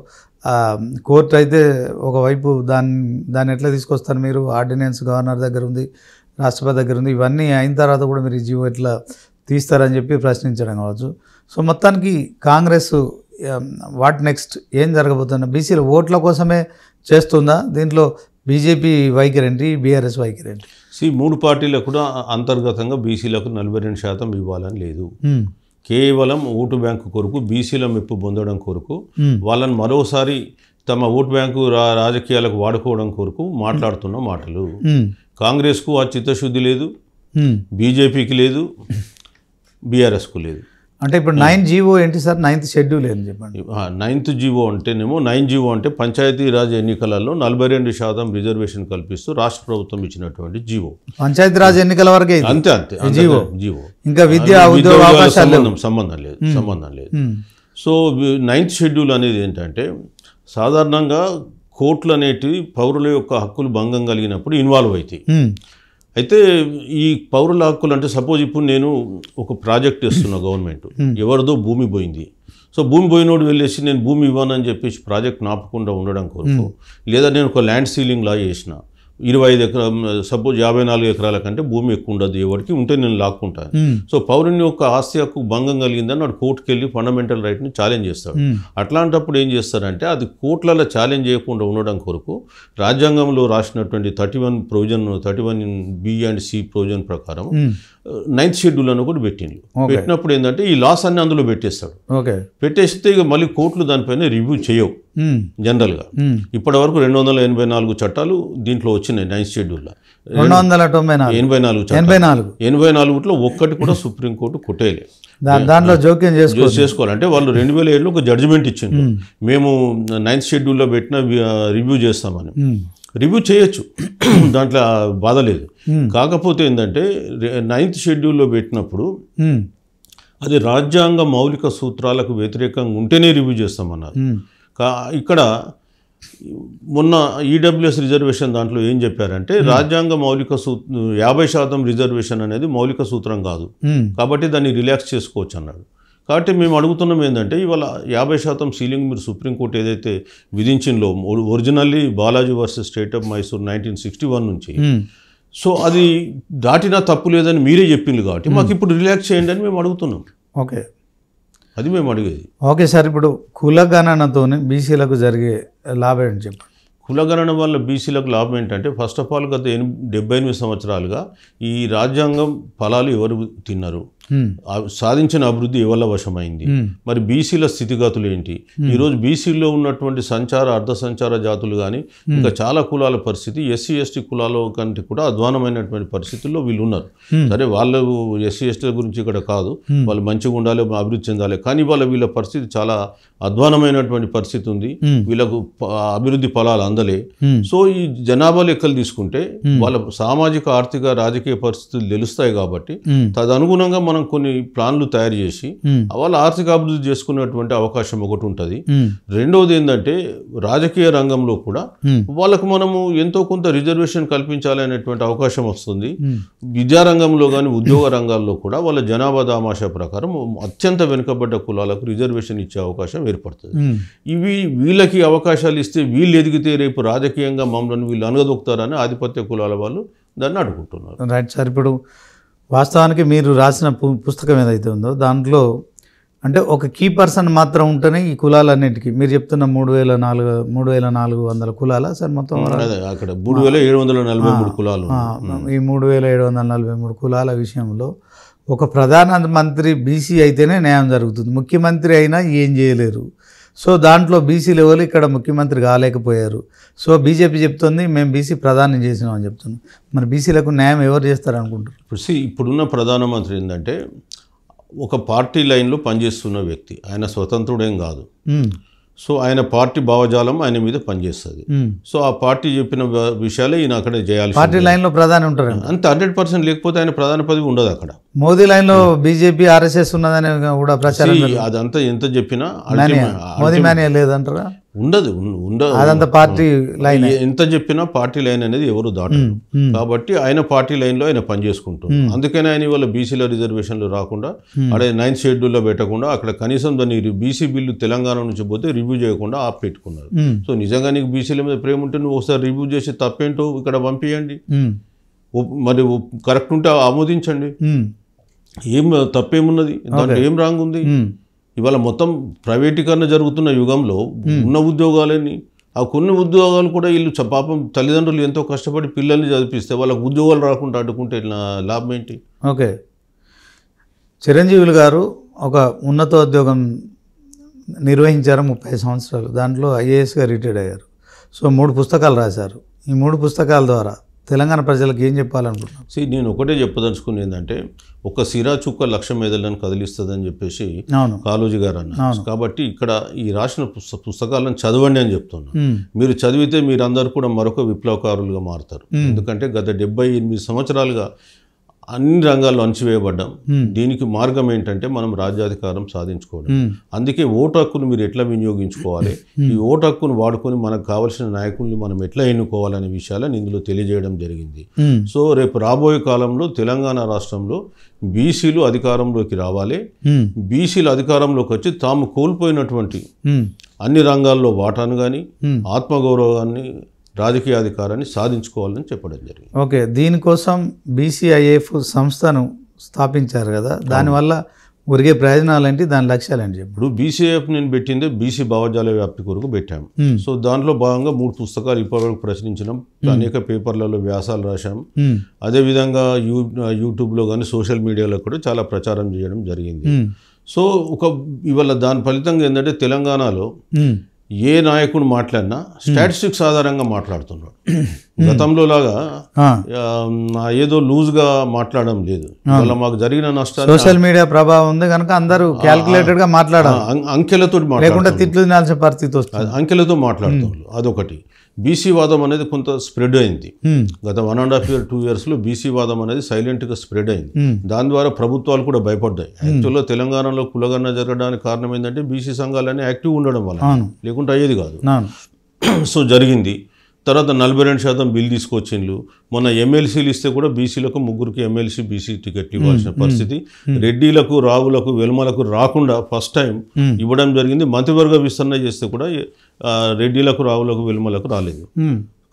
కోర్టు అయితే ఒకవైపు దాన్ని ఎట్లా తీసుకొస్తారు మీరు? ఆర్డినెన్స్ గవర్నర్ దగ్గర ఉంది, రాష్ట్రపతి దగ్గర ఉంది, ఇవన్నీ అయిన తర్వాత కూడా మీరు ఈ జీవో ఎట్లా తీస్తారని చెప్పి ప్రశ్నించడం కావచ్చు. సో మొత్తానికి కాంగ్రెస్ వాట్ నెక్స్ట్ ఏం జరగబోతున్నా? బీసీల ఓట్ల కోసమే చేస్తుందా? దీంట్లో బీజేపీ వైఖరి ఏంటి, బీఆర్ఎస్ వైఖరి ఏంటి? మూడు పార్టీలకు కూడా అంతర్గతంగా బీసీలకు 42% ఇవ్వాలని లేదు. కేవలం ఓటు బ్యాంకు కొరకు, బీసీల మెప్పు పొందడం కొరకు, వాళ్ళని మరోసారి తమ ఓటు బ్యాంకు రాజకీయాలకు వాడుకోవడం కొరకు మాట్లాడుతున్న మాటలు. కాంగ్రెస్కు ఆ చిత్తశుద్ధి లేదు, బీజేపీకి లేదు, బీఆర్ఎస్కు లేదు. అంటే ఇప్పుడు 9 జీవో ఏంటి సార్? 9th షెడ్యూల్ ఏంటి చెప్పండి. 9th జీవో అంటేనేమో 9 జీవో అంటే పంచాయతీరాజ్ ఎన్నికలలో 42% రిజర్వేషన్ కల్పిస్తూ రాష్ట్ర ప్రభుత్వం ఇచ్చినటువంటి జీవో. పంచాయతీరాజ్ ఎన్నికల వరకే అంతే అంతే జీవో. ఇంకా విద్యా ఉద్యోగ అవకాశాలు సంబంధం లేదు. సో 9th షెడ్యూల్ అనేది ఏంటంటే సాధారణంగా కోర్టులు అనేటివి పౌరుల యొక్క హక్కులు భంగం కలిగినప్పుడు ఇన్వాల్వ్ అవుతాయి. అయితే ఈ పౌరుల హక్కులు అంటే సపోజ్ ఇప్పుడు నేను ఒక ప్రాజెక్ట్ ఇస్తున్నా, గవర్నమెంట్ ఎవరిదో భూమి పోయింది. సో భూమి పోయినోడు వెళ్ళేసి నేను భూమి ఇవ్వనని చెప్పేసి ప్రాజెక్ట్ నాపకుండా ఉండడం కొరకు, లేదా నేను ఒక ల్యాండ్ సీలింగ్ లా చేసిన 25 ఎకరాలు సపోజ్ 54 ఎకరాల కంటే భూమి ఎక్కువ ఉండదు ఎవరికి, ఉంటే నేను లాక్కుంటాను. సో పౌరుని యొక్క ఆస్తి హక్కు భంగం కలిగిందని వాడు కోర్టుకు వెళ్ళి ఫండమెంటల్ రైట్ని ఛాలెంజ్ చేస్తాడు. అట్లాంటప్పుడు ఏం చేస్తారంటే అది కోర్టులలో ఛాలెంజ్ చేయకుండా ఉండడం కొరకు రాజ్యాంగంలో రాసినటువంటి 31B and C ప్రొవిజన్ ప్రకారం 9th షెడ్యూల్ అని కూడా పెట్టిండు. పెట్టినప్పుడు ఏంటంటే ఈ లాస్ అన్ని అందులో పెట్టేస్తాడు. పెట్టేస్తే ఇక మళ్ళీ కోర్టులు దానిపైన రివ్యూ చేయవు. జనరల్గా ఇప్పటి వరకు 284 చట్టాలు దీంట్లో వచ్చినాయి 9th షెడ్యూల్లో. 284 ఒక్కటి కూడా సుప్రీంకోర్టు కొట్టేయలేదు. దాంట్లో జోక్యం చేసుకోవాలంటే వాళ్ళు 2007లో ఒక జడ్జిమెంట్ ఇచ్చింది, మేము 9th షెడ్యూల్లో పెట్టిన రివ్యూ చేస్తామని. రివ్యూ చేయొచ్చు, దాంట్లో బాధ లేదు. కాకపోతే ఏంటంటే 9th షెడ్యూల్లో పెట్టినప్పుడు అది రాజ్యాంగ మౌలిక సూత్రాలకు వ్యతిరేకంగా ఉంటేనే రివ్యూ చేస్తామన్నారు. ఇక్కడ మొన్న ఈడబ్ల్యూఎస్ రిజర్వేషన్ దాంట్లో ఏం చెప్పారంటే రాజ్యాంగ మౌలిక 50% రిజర్వేషన్ అనేది మౌలిక సూత్రం కాదు కాబట్టి దాన్ని రిలాక్స్ చేసుకోవచ్చు అన్నాడు. కాబట్టి మేము అడుగుతున్నాం ఏంటంటే ఇవాళ 50% సీలింగ్ మీరు సుప్రీంకోర్టు ఏదైతే విధించిందో originally Balaji versus state of Mysore 1961 నుంచి, సో అది దాటినా తప్పు లేదని మీరే చెప్పింది కాబట్టి మాకు ఇప్పుడు రిలాక్స్ చేయండి అని మేము అడుగుతున్నాం. ఓకే, అది మేము అడిగేది. ఓకే సార్, ఇప్పుడు కులగణనతో బీసీలకు జరిగే లాభం ఏంటి చెప్పండి. కులగణన వల్ల బీసీలకు లాభం ఏంటంటే ఫస్ట్ ఆఫ్ ఆల్ గత 78 సంవత్సరాలుగా ఈ రాజ్యాంగం ఫలాలు ఎవరు తిన్నారు, సాధించిన అభివృద్ధి ఎవరి వశమైంది, మరి బీసీల స్థితిగతులు ఏంటి, ఈరోజు బీసీలో ఉన్నటువంటి సంచార అర్ధ సంచార జాతులు కానీ ఇంకా చాలా కులాల పరిస్థితి ఎస్సీ ఎస్టీ కులాల కంటే కూడా అధ్వానమైనటువంటి పరిస్థితుల్లో వీళ్ళు ఉన్నారు. సరే వాళ్ళు ఎస్సీ ఎస్టీల గురించి ఇక్కడ కాదు, వాళ్ళు మంచిగా ఉండాలి, అభివృద్ధి చెందాలి, కానీ వీళ్ళ పరిస్థితి చాలా అధ్వానమైనటువంటి పరిస్థితి ఉంది, వీళ్ళకు అభివృద్ధి ఫలాలు అందలే. సో ఈ జనాభా లెక్కలు తీసుకుంటే వాళ్ళ సామాజిక ఆర్థిక రాజకీయ పరిస్థితులు తెలుస్తాయి కాబట్టి తదనుగుణంగా మనం కొన్ని ప్లాన్లు తయారు చేసి వాళ్ళ ఆర్థిక అభివృద్ధి చేసుకునేటువంటి అవకాశం ఒకటి ఉంటుంది. రెండవది ఏంటంటే రాజకీయ రంగంలో కూడా వాళ్ళకు మనము ఎంతో కొంత రిజర్వేషన్ కల్పించాలి అనేటువంటి అవకాశం వస్తుంది. విద్యారంగంలో కానీ ఉద్యోగ రంగాల్లో కూడా వాళ్ళ జనాభా దామాషా ప్రకారం అత్యంత వెనుకబడ్డ కులాలకు రిజర్వేషన్ ఇచ్చే అవకాశం ఏర్పడుతుంది. వీళ్ళకి అవకాశాలు ఇస్తే వీళ్ళు ఎదిగితే రేపు రాజకీయంగా మమ్మల్ని వీళ్ళు అనగదొక్కుతారని ఆధిపత్య కులాల వాళ్ళు దాన్ని అడుగుతున్నారు. Right sir. ఇప్పుడు వాస్తవానికి మీరు రాసిన పుస్తకం ఏదైతే ఉందో దాంట్లో అంటే ఒక కీ పర్సన్ మాత్రం ఉంటేనే ఈ కులాలన్నిటికీ మీరు చెప్తున్న 3,400 కులాల సార్ మొత్తం అక్కడ 3,743 కులాలు. ఈ 3,743 కులాల విషయంలో ఒక ప్రధానమంత్రి బీసీ అయితేనే న్యాయం జరుగుతుంది, ముఖ్యమంత్రి అయినా ఏం చేయలేరు. సో దాంట్లో బీసీ లెవెల్ ఇక్కడ ముఖ్యమంత్రి కాలేకపోయారు. సో బీజేపీ చెప్తుంది మేము బీసీ ప్రధానం చేసినామని చెప్తున్నాం. మరి బీసీలకు న్యాయం ఎవరు చేస్తారనుకుంటారు? ఇప్పుడున్న ప్రధానమంత్రి ఏంటంటే ఒక పార్టీ లైన్లో పనిచేస్తున్న వ్యక్తి, ఆయన స్వతంత్రుడేం కాదు. సో ఆయన పార్టీ భావజాలం ఆయన మీద పనిచేస్తుంది. సో ఆ పార్టీ చెప్పిన విషయాలే ఈయన అక్కడ చేయాలి. పార్టీ లైన్లో ప్రధాని ఉంటారు అంత 100% లేకపోతే ఆయన ప్రధాన పదవి ఉండదు అక్కడ. మోదీ లైన్లో బీజేపీ ఆర్ఎస్ఎస్ ఉన్నదని కూడా ప్రచారం. అదంతా ఎంత చెప్పినా మోదీ మేనియా లేదంటారా? ఉండదు. అదంతా పార్టీ లైన్. ఎంత చెప్పినా పార్టీ లైన్ అనేది ఎవరు దాటరు. కాబట్టి ఆయన పార్టీ లైన్లో ఆయన పనిచేసుకుంటారు. అందుకని ఆయన ఇవాళ బీసీల రిజర్వేషన్లు రాకుండా అదే 9th షెడ్యూల్లో పెట్టకుండా అక్కడ కనీసం దాన్ని బీసీ బిల్లు తెలంగాణ నుంచి పోతే రివ్యూ చేయకుండా ఆప్ పెట్టుకున్నారు. సో నిజంగా నీకు బీసీల మీద ప్రేమ ఉంటే నువ్వు ఒకసారి రివ్యూ చేసి తప్పేంటో ఇక్కడ పంపించండి, మరి కరెక్ట్ ఉంటే ఆమోదించండి. ఏం తప్పేమున్నది, దాంట్లో ఏం రాంగ్ ఉంది? ఇవాళ మొత్తం ప్రైవేటీకరణ జరుగుతున్న యుగంలో ఉన్న ఉద్యోగాలని ఆ కొన్ని ఉద్యోగాలు కూడా వీళ్ళు పాపం తల్లిదండ్రులు ఎంతో కష్టపడి పిల్లల్ని చదివిస్తే వాళ్ళకు ఉద్యోగాలు రాకుండా అడ్డుకుంటే లాభం ఏంటి? ఓకే, చిరంజీవులు గారు ఒక ఉన్నతోద్యోగం నిర్వహించారు 30 సంవత్సరాలు. దాంట్లో ఐఏఎస్గా రిటైర్డ్ అయ్యారు. సో 3 పుస్తకాలు రాశారు. ఈ 3 పుస్తకాల ద్వారా తెలంగాణ ప్రజలకు ఏం చెప్పాలనుకుంటున్నాను? నేను ఒకటే చెప్పదలుచుకుని ఏంటంటే ఒక సిరా చుక్క లక్ష మెదళ్ళని కదిలిస్తుందని చెప్పేసి కాళోజీ గారు అన్నారు. కాబట్టి ఇక్కడ ఈ రాసిన పుస్తకాలను చదవండి అని చెప్తున్నాను. మీరు చదివితే మీరందరూ కూడా మరొక విప్లవకారులుగా మారుతారు. ఎందుకంటే గత 78 సంవత్సరాలుగా అన్ని రంగాల్లో అణచివేయబడ్డాం. దీనికి మార్గం ఏంటంటే మనం రాజ్యాధికారం సాధించుకోవడం. అందుకే ఓటు హక్కును మీరు ఎట్లా వినియోగించుకోవాలి, ఈ ఓటు హక్కును వాడుకొని మనకు కావాల్సిన నాయకుల్ని మనం ఎట్లా ఎన్నుకోవాలనే విషయాలను ఇందులో తెలియజేయడం జరిగింది. సో రేపు రాబోయే కాలంలో తెలంగాణ రాష్ట్రంలో బీసీలు అధికారంలోకి రావాలి. బీసీలు అధికారంలోకి వచ్చి తాము కోల్పోయినటువంటి అన్ని రంగాల్లో వాటాను కానీ ఆత్మగౌరవాన్ని రాజకీయ అధికారాన్ని సాధించుకోవాలని చెప్పడం జరిగింది. ఓకే, దీనికోసం బీసీఐఎఫ్ సంస్థను స్థాపించారు కదా, దానివల్ల ఒరిగే ప్రయోజనాలు ఏంటి, దాని లక్ష్యాలు ఏంటి? ఇప్పుడు బీసీఐఎఫ్ నేను పెట్టిందే బీసీ భావజాల వ్యాప్తి కొరకు పెట్టాము. సో దాంట్లో భాగంగా 3 పుస్తకాలు ఇప్పటివరకు ప్రచురించినాం. అనేక పేపర్లలో వ్యాసాలు రాశాం. అదేవిధంగా యూట్యూబ్లో కానీ సోషల్ మీడియాలో కూడా చాలా ప్రచారం చేయడం జరిగింది. సో ఇవాళ దాని ఫలితంగా ఏంటంటే తెలంగాణలో ఏ నాయకుడు మాట్లాడినా స్టాటిస్టిక్స్ ఆధారంగా మాట్లాడుతున్నాడు. గతంలో లాగా ఏదో లూజ్గా మాట్లాడడం లేదు. ఇవాళ మాకు జరిగిన నష్టాలు సోషల్ మీడియా ప్రభావం ఉంది కనుక అందరూ క్యాల్కులేటెడ్ గా మాట్లాడాలి, అంకెలతో తిట్లు తినాల్సిన పరిస్థితి వస్తుంది. అంకెలతో మాట్లాడుతున్నారు. అదొకటి. బీసీ వాదం అనేది కొంత స్ప్రెడ్ అయింది. గత 1.5 year 2 yearsలో బీసీ వాదం అనేది సైలెంట్గా స్ప్రెడ్ అయింది. దాని ద్వారా ప్రభుత్వాలు కూడా భయపడ్డాయి. యాక్చువల్గా తెలంగాణలో కులగణన జరగడానికి కారణం ఏంటంటే బీసీ సంఘాలన్నీ యాక్టివ్ ఉండడం వల్ల, లేకుంటే అయ్యేది కాదు. సో జరిగింది. తర్వాత 42% బిల్ తీసుకొచ్చిండ్రు. మొన్న ఎమ్మెల్సీలు ఇస్తే కూడా బీసీలకు 3కి ఎమ్మెల్సీ బీసీ టికెట్లు ఇవ్వాల్సిన పరిస్థితి. రెడ్డిలకు రావులకు వెల్మలకు రాకుండా ఫస్ట్ టైం ఇవ్వడం జరిగింది. మంత్రివర్గ విస్తరణ చేస్తే కూడా రెడ్డిలకు రావులకు వెల్మలకు రాలేదు.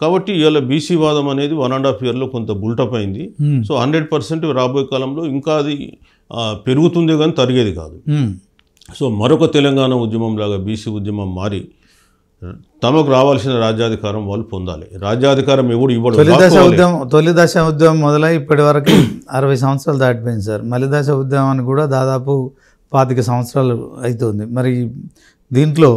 కాబట్టి ఇవాళ బీసీ వాదం అనేది 1.5 yearలో కొంత బుల్టప్ అయింది. సో 100% రాబోయే కాలంలో ఇంకా అది పెరుగుతుంది కానీ తరిగేది కాదు. సో మరొక తెలంగాణ ఉద్యమం లాగా బీసీ ఉద్యమం మారి తమకు రావాల్సిన రాజ్యాధికారం వాళ్ళు పొందాలి. రాజ్యాధికారం ఎవడు ఇవ్వడు. తొలి దశ ఉద్యమం మొదలై ఇప్పటి వరకు 60 సంవత్సరాలు దాటిపోయింది సార్. మలి దశ ఉద్యమానికి కూడా దాదాపు 25 సంవత్సరాలు అవుతుంది. మరి దీంట్లో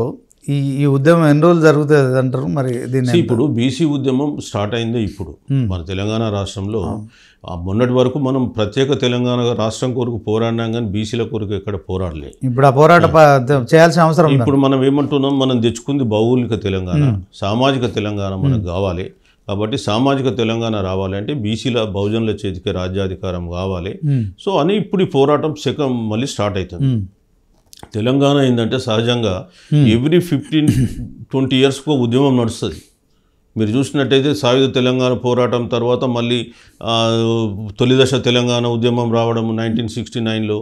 ఈ ఉద్యమం ఎన్ని రోజులు జరుగుతుంది అంటారు? మరి దీన్ని ఇప్పుడు బీసీ ఉద్యమం స్టార్ట్ అయిందే ఇప్పుడు మన తెలంగాణ రాష్ట్రంలో. మొన్నటి వరకు మనం ప్రత్యేక తెలంగాణ రాష్ట్రం కొరకు పోరాడినాం కానీ బీసీల కొరకు ఎక్కడ పోరాడలేదు. ఇప్పుడు ఆ పోరాట చేయాల్సిన అవసరం. ఇప్పుడు మనం ఏమంటున్నాం, మనం తెచ్చుకుంది భౌగోళిక తెలంగాణ, సామాజిక తెలంగాణ మనకు కావాలి. కాబట్టి సామాజిక తెలంగాణ రావాలి అంటే బీసీల బహుజనుల చేతికి రాజ్యాధికారం కావాలి. సో అని ఇప్పుడు ఈ పోరాటం మళ్ళీ స్టార్ట్ అవుతుంది. తెలంగాణ ఏంటంటే సహజంగా ఎవ్రీ 15-20 ఇయర్స్కు ఉద్యమం నడుస్తుంది. మీరు చూసినట్టయితే సాయుధ తెలంగాణ పోరాటం తర్వాత మళ్ళీ తొలి దశ తెలంగాణ ఉద్యమం రావడము 1969లో,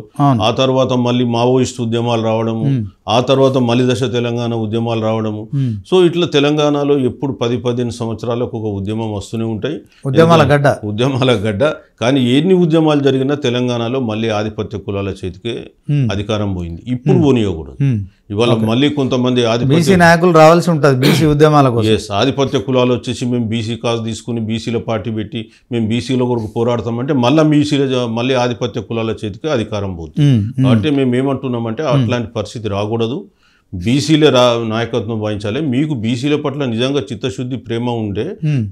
ఆ తర్వాత మళ్ళీ మావోయిస్ట్ ఉద్యమాలు రావడము, ఆ తర్వాత మలి దశ తెలంగాణ ఉద్యమాలు రావడము. సో ఇట్లా తెలంగాణలో ఎప్పుడు 10-15 సంవత్సరాలకు ఒక ఉద్యమం వస్తూనే ఉంటాయి. ఉద్యమాల గడ్డ. కానీ ఎన్ని ఉద్యమాలు జరిగినా తెలంగాణలో మళ్ళీ ఆధిపత్య కులాల చేతికే అధికారం పోయింది. ఇప్పుడు పోనీయకూడదు. ఇవాళ మళ్ళీ కొంతమంది బీసీ నాయకులు రావాల్సి ఉంటుంది బీసీ ఉద్యమాలకు. ఆధిపత్య కులాలు వచ్చేసి మేము బీసీ కాజ్ తీసుకుని బీసీల పార్టీ పెట్టి మేము బీసీల కొరకు పోరాడతామంటే మళ్ళీ ఆధిపత్య కులాల చేతికి అధికారం పోతుంది. కాబట్టి మేము ఏమంటున్నామంటే అట్లాంటి పరిస్థితి రాకూడదు. బీసీలే నాయకత్వం వహించాలి. మీకు బీసీల పట్ల నిజంగా చిత్తశుద్ధి ప్రేమ ఉంటే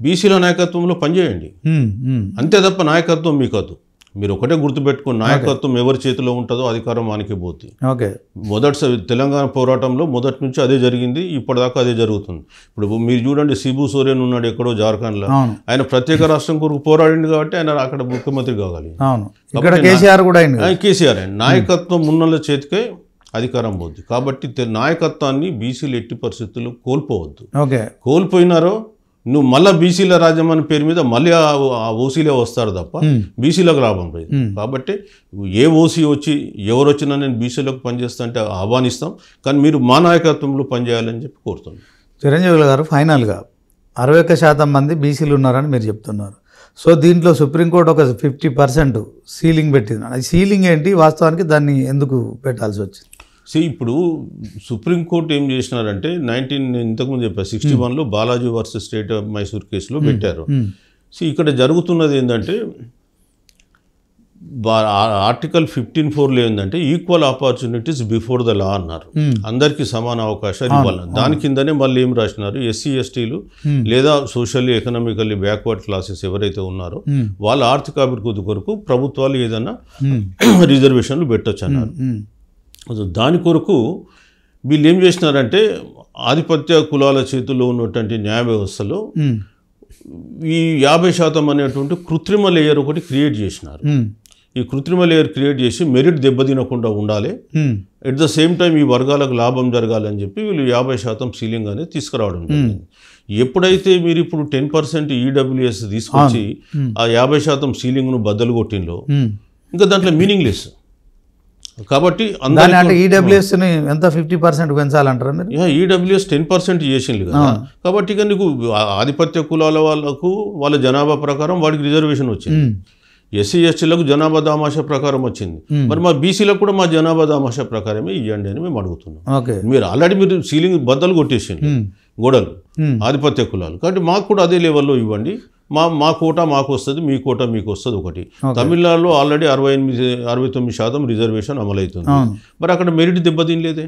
బీసీల నాయకత్వంలో పనిచేయండి. అంతే తప్ప నాయకత్వం మీకు వద్దు. మీరు ఒకటే గుర్తుపెట్టుకుని నాయకత్వం ఎవరి చేతిలో ఉంటుందో అధికారం వానికి పోతుంది. మొదటి తెలంగాణ పోరాటంలో మొదటి నుంచి అదే జరిగింది, ఇప్పటిదాకా అదే జరుగుతుంది. ఇప్పుడు మీరు చూడండి, శిబు సోరెన్ ఉన్నాడు ఎక్కడో జార్ఖండ్లో. ఆయన ప్రత్యేక రాష్ట్రం కొరకు పోరాడింది కాబట్టి ఆయన అక్కడ ముఖ్యమంత్రి కావాలి. కేసీఆర్ నాయకత్వం ఉన్నోళ్ళ చేతికే అధికారం పోద్ది. కాబట్టి నాయకత్వాన్ని బీసీలు ఎట్టి పరిస్థితుల్లో కోల్పోవద్దు. కోల్పోయినారో నువ్వు మళ్ళీ బీసీల రాజ్యం అనే పేరు మీద మళ్ళీ ఆ ఓసీలే వస్తారు తప్ప బీసీలకు లాభం లేదు. కాబట్టి ఏ ఓసీ వచ్చి ఎవరు వచ్చినా నేను బీసీలకు పనిచేస్తా అంటే ఆహ్వానిస్తాం. కానీ మీరు మా నాయకత్వంలో పనిచేయాలని చెప్పి కోరుతున్నాం. చిరంజీవి గారు, ఫైనల్గా 61% మంది బీసీలు ఉన్నారని మీరు చెప్తున్నారు. సో దీంట్లో సుప్రీంకోర్టు ఒక 50% సీలింగ్ పెట్టింది. అది సీలింగ్ ఏంటి, వాస్తవానికి దాన్ని ఎందుకు పెట్టాల్సి వచ్చింది? ఇప్పుడు సుప్రీంకోర్టు ఏం చేసినారంటే ఇంతకుముందు చెప్పారు 61లో Balaji versus state of Mysore కేసులో పెట్టారు. ఇక్కడ జరుగుతున్నది ఏంటంటే ఆర్టికల్ 15(4) ఏంటంటే equal opportunities before the law అన్నారు. అందరికీ సమాన అవకాశాలు ఇవ్వాలి. దాని కిందనే మళ్ళీ ఏం రాసినారు, ఎస్సీ ఎస్టీలు లేదా సోషల్లీ ఎకనామికల్లీ బ్యాక్వర్డ్ క్లాసెస్ ఎవరైతే ఉన్నారో వాళ్ళ ఆర్థిక అభివృద్ధి కొరకు ప్రభుత్వాలు ఏదైనా రిజర్వేషన్లు పెట్టొచ్చు అన్నారు. దాని కొరకు వీళ్ళు ఏం చేసినారంటే ఆధిపత్య కులాల చేతుల్లో ఉన్నటువంటి న్యాయ వ్యవస్థలో ఈ 50% అనేటువంటి కృత్రిమ లేయర్ ఒకటి క్రియేట్ చేసినారు. ఈ కృత్రిమ లేయర్ క్రియేట్ చేసి మెరిట్ దెబ్బతినకుండా ఉండాలి, ఎట్ ద సేమ్ టైం ఈ వర్గాలకు లాభం జరగాలని చెప్పి వీళ్ళు 50% సీలింగ్ అనేది తీసుకురావడం జరిగింది. ఎప్పుడైతే మీరు ఇప్పుడు 10% ఈడబ్ల్యూఎస్ తీసుకొచ్చి ఆ 50% సీలింగ్ను బద్దలు కొట్టిందో ఇంకా దాంట్లో మీనింగ్ లెస్. కాబట్టి ఈడబ్ల్యూఎస్ని ఎంత 50% పెంచాలంటారా మీరు? ఈడబ్ల్యూఎస్ 10% చేసింది కదా. కాబట్టి ఇక నీకు ఆధిపత్య కులాల వాళ్ళకు వాళ్ళ జనాభా ప్రకారం వాడికి రిజర్వేషన్ వచ్చింది. ఎస్సీ ఎస్టీలకు జనాభా దామాషా ప్రకారం వచ్చింది. మరి మా బీసీలకు కూడా మా జనాభా దామాషా ప్రకారమే ఇవ్వండి అని మేము అడుగుతున్నాం. మీరు ఆల్రెడీ మీరు సీలింగ్ బద్దలు కొట్టేసింది గోడలు ఆధిపత్య కులాలు. కాబట్టి మాకు కూడా అదే లెవెల్లో ఇవ్వండి. మా కోటా మాకు వస్తుంది, మీ కోటా మీకు వస్తుంది. ఒకటి తమిళనాడులో ఆల్రెడీ 69% రిజర్వేషన్ అమలవుతుంది. మరి అక్కడ మెరిట్ దెబ్బతినలేదే.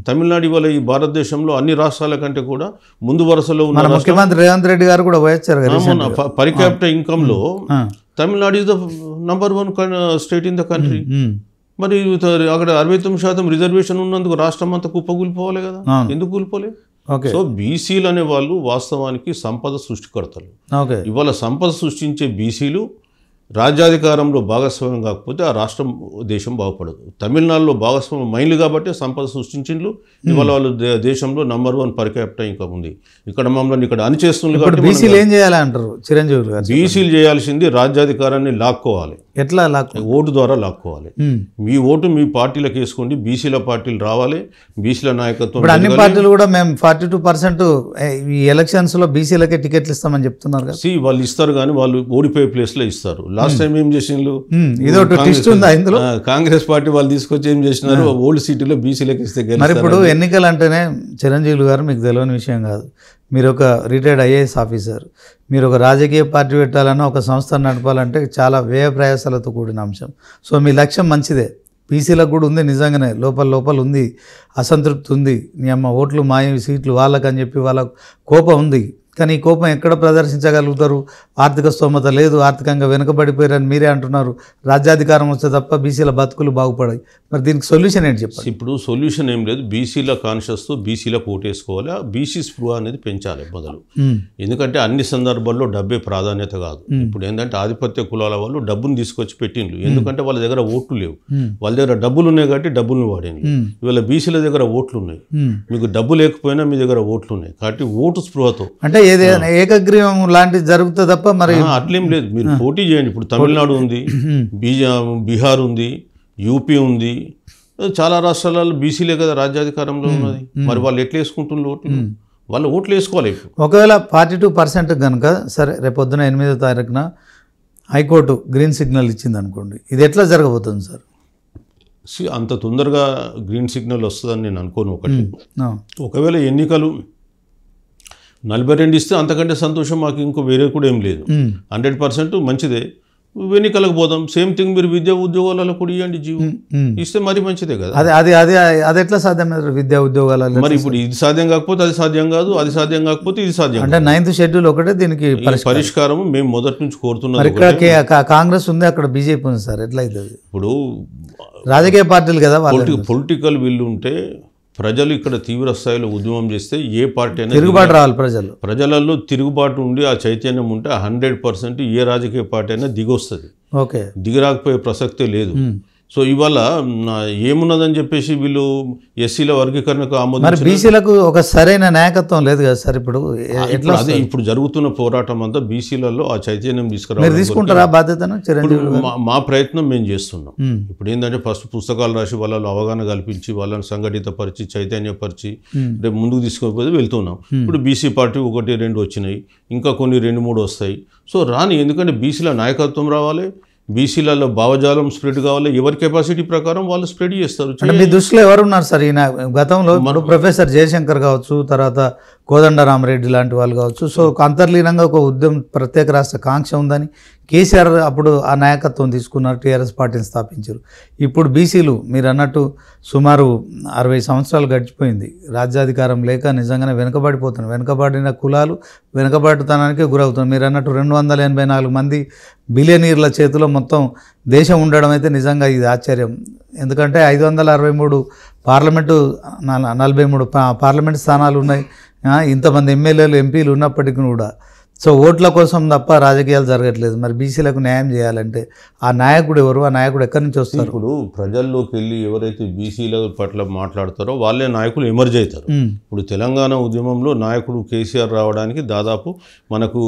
తమిళనాడు ఇవాళ ఈ భారతదేశంలో అన్ని రాష్ట్రాల కంటే కూడా ముందు వరుసలో ఉన్న ముఖ్యమంత్రి రేవంత్ రెడ్డి గారు కూడా పర్ క్యాపిటల్ ఇన్కమ్ లో Tamil Nadu is the number 1 state in the country. మరి అక్కడ 69% రిజర్వేషన్ ఉన్నందుకు రాష్ట్రం అంతా కుప్పకూలిపోవాలి కదా, ఎందుకు కూలిపోలే? సో బీసీలు అనే వాళ్ళు వాస్తవానికి సంపద సృష్టికర్తలు. ఇవాళ సంపద సృష్టించే బీసీలు రాజ్యాధికారంలో భాగస్వామ్యం కాకపోతే ఆ రాష్ట్రం దేశం బాగుపడదు. తమిళనాడులో భాగస్వామ్యం మైన్లు కాబట్టి సంపద సృష్టించిండ్రు. ఇవాళ వాళ్ళు దేశంలో నంబర్ 1 పర్ క్యాపిటల్ ఇన్కమ్ ఉంది. ఇక్కడ మమ్మల్ని ఇక్కడ అణిచేస్తున్నారు కాబట్టి బీసీలు ఏం చేయాలంటారు చిరంజీవి గారు? బీసీలు చేయాల్సింది రాజ్యాధికారాన్ని లాక్కోవాలి. ఎట్లా లాక్కు ఓటు ద్వారా లాక్కోవాలి. మీ ఓటు మీ పార్టీలకు వేసుకోండి, బీసీల పార్టీలు రావాలి, బీసీల నాయకత్వం. ఇప్పుడు అన్ని పార్టీలు కూడా మేము 42% ఈ ఎలక్షన్స్లో బీసీలకే టికెట్లు ఇస్తామని చెప్తున్నారు కదా. వాళ్ళు ఇస్తారు కానీ వాళ్ళు ఓడిపోయే ప్లేస్లో ఇస్తారు. లాస్ట్ టైం ఏం చేసిండ్రు, ఇదొకటి ట్విస్ట్ ఉందా ఇందులో? కాంగ్రెస్ పార్టీ వాళ్ళు తీసుకొచ్చి ఏం చేసినారు, ఓల్డ్ సిటీలో బీసీలకు ఇస్తే మరి ఇప్పుడు ఎన్నికలు అంటేనే చిరంజీవి గారు మీకు తెలియని విషయం కాదు. మీరు ఒక రిటైర్డ్ ఐఏఎస్ ఆఫీసర్, మీరు ఒక రాజకీయ పార్టీ పెట్టాలన్నా ఒక సంస్థను నడపాలంటే చాలా వ్యయ ప్రయాసాలతో కూడిన అంశం. సో మీ లక్ష్యం మంచిదే, బీసీలకు కూడా ఉంది, నిజంగానే లోపల ఉంది, అసంతృప్తి ఉంది, నీ అమ్మ ఓట్లు మాయం సీట్లు వాళ్ళకని చెప్పి వాళ్ళ కోపం ఉంది. కానీ ఈ కోపం ఎక్కడ ప్రదర్శించగలుగుతారు? ఆర్థిక స్తోమత లేదు, ఆర్థికంగా వెనుకబడిపోయారని మీరే అంటున్నారు. రాజ్యాధికారం వస్తే తప్ప బీసీల బతుకులు బాగుపడాయి. మరి దీనికి సొల్యూషన్ ఏంటి చెప్పండి? ఇప్పుడు సొల్యూషన్ ఏం లేదు, బీసీల కాన్షియస్తో బీసీలకు ఓటేసుకోవాలి, ఆ బీసీ స్పృహ అనేది పెంచాలి మొదలు. ఎందుకంటే అన్ని సందర్భాల్లో డబ్బే ప్రాధాన్యత కాదు. ఇప్పుడు ఏంటంటే ఆధిపత్య కులాల వాళ్ళు డబ్బును తీసుకొచ్చి పెట్టిండ్రు, ఎందుకంటే వాళ్ళ దగ్గర ఓట్లు లేవు, వాళ్ళ దగ్గర డబ్బులు ఉన్నాయి కాబట్టి డబ్బులను వాడిండ్రు. ఇవాళ బీసీల దగ్గర ఓట్లు ఉన్నాయి, మీకు డబ్బు లేకపోయినా మీ దగ్గర ఓట్లు ఉన్నాయి కాబట్టి ఓటు స్పృహతో అంటే ఏదైనా ఏకగ్రీవం లాంటిది జరుగుతుంది తప్ప మరి అట్లేం లేదు. మీరు పోటీ చేయండి. ఇప్పుడు తమిళనాడు ఉంది, బీహార్ ఉంది, యూపీ ఉంది, చాలా రాష్ట్రాలలో బీసీలే కదా రాజ్యాధికారంలో ఉన్నది. మరి వాళ్ళు ఎట్లా వేసుకుంటున్నారు ఓట్లు? వాళ్ళు ఓట్లు వేసుకోవాలి. ఒకవేళ 42% కనుక సరే, రేపొద్దున 8వ తారీఖున హైకోర్టు గ్రీన్ సిగ్నల్ ఇచ్చింది అనుకోండి, ఇది ఎట్లా జరగబోతుంది సార్? అంత తొందరగా గ్రీన్ సిగ్నల్ వస్తుందని నేను అనుకోను. ఒకవేళ ఎన్నికలు 42 ఇస్తే అంతకంటే సంతోషం మాకు ఇంకో వేరే కూడా ఏం లేదు. 100% మంచిదే, ఎన్నికలకు పోదాం. సేమ్ థింగ్ మీరు విద్యా ఉద్యోగాలలో కూడా ఇవ్వండి, జీవో ఇస్తే మరి మంచిదే కదా. అది ఎట్లా సాధ్యం విద్యా ఉద్యోగాలలో? మరి ఇప్పుడు ఇది సాధ్యం కాకపోతే అది సాధ్యం కాదు, అది సాధ్యం కాకపోతే ఇది సాధ్యం. అంటే 9th షెడ్యూల్ ఒకటే దీనికి పరిష్కారం మేము మొదటి నుంచి కోరుతున్నాం. ఇక్కడ కాంగ్రెస్ ఉంది, అక్కడ బీజేపీ ఉంది సార్, ఎట్లా అవుతుంది? ఇప్పుడు రాజకీయ పార్టీలు కదా, పొలిటికల్ విల్ ఉంటే ప్రజలు ఇక్కడ తీవ్ర స్థాయిలో ఉద్యమం చేస్తే ఏ పార్టీ అయినా తిరుగుబాటు రావాలి. ప్రజలలో తిరుగుబాటు ఉండి ఆ చైతన్యం ఉంటే 100% ఏ రాజకీయ పార్టీ అయినా దిగొస్తుంది. దిగిరాకపోయే ప్రసక్తే లేదు. సో ఇవాళ ఏమున్నదని చెప్పేసి వీళ్ళు ఎస్సీల వర్గీకరణకు ఆమోదించారు. బీసీలకు ఒక సరైన నాయకత్వం లేదు కదా సార్. ఇప్పుడు ఎట్లా అదే ఇప్పుడు జరుగుతున్న పోరాటం అంతా బీసీలలో ఆ చైతన్యం తీసుకురావాలి. తీసుకుంటారా బాధ్యతను? మా ప్రయత్నం మేము చేస్తున్నాం. ఇప్పుడు ఏంటంటే ఫస్ట్ పుస్తకాలు రాసి వాళ్ళలో అవగాహన కల్పించి వాళ్ళని సంఘటితపరిచి చైతన్యపరిచి రేపు ముందుకు తీసుకుపోతే వెళ్తున్నాం. ఇప్పుడు బీసీ పార్టీ 1, 2 వచ్చినాయి, ఇంకా కొన్ని 2, 3 వస్తాయి. సో రాని, ఎందుకంటే బీసీల నాయకత్వం రావాలి, బీసీలలో భావజాలం స్ప్రెడ్ కావాలి, ఎవరి కెపాసిటీ ప్రకారం వాళ్ళు స్ప్రెడ్ చేస్తారు. అంటే మీ దృష్టిలో ఎవరున్నారు సార్ ఈయన గతంలో? ప్రొఫెసర్ జయశంకర్ కావచ్చు, తర్వాత కోదండరామరెడ్డి లాంటి వాళ్ళు కావచ్చు. సో అంతర్లీనంగా ఒక ఉద్యమం, ప్రత్యేక రాష్ట్ర కాంక్ష ఉందని కేసీఆర్ అప్పుడు ఆ నాయకత్వం తీసుకున్నారు, టీఆర్ఎస్ పార్టీని స్థాపించారు. ఇప్పుడు బీసీలు మీరు అన్నట్టు సుమారు 60 సంవత్సరాలు గడిచిపోయింది, రాజ్యాధికారం లేక నిజంగానే వెనుకబడిపోతున్నారు. వెనుకబడిన కులాలు వెనుకబడితనానికే గురవుతున్నారు. మీరు అన్నట్టు 284 మంది బిలియనీర్ల చేతిలో మొత్తం దేశం ఉండడం అయితే నిజంగా ఇది ఆశ్చర్యం. ఎందుకంటే 563 పార్లమెంటు 43 పార్లమెంట్ స్థానాలు ఉన్నాయి, ఇంతమంది ఎమ్మెల్యేలు ఎంపీలు ఉన్నప్పటికీ కూడా సో ఓట్ల కోసం తప్ప రాజకీయాలు జరగట్లేదు. మరి బీసీలకు న్యాయం చేయాలంటే ఆ నాయకుడు ఎవరు? ఆ నాయకుడు ఎక్కడి నుంచి వస్తారు? ఇప్పుడు ప్రజల్లోకి వెళ్ళి ఎవరైతే బీసీల పట్ల మాట్లాడతారో వాళ్ళే నాయకులు ఎమర్జ్ అవుతారు. ఇప్పుడు తెలంగాణ ఉద్యమంలో నాయకుడు కేసీఆర్ రావడానికి దాదాపు మనకు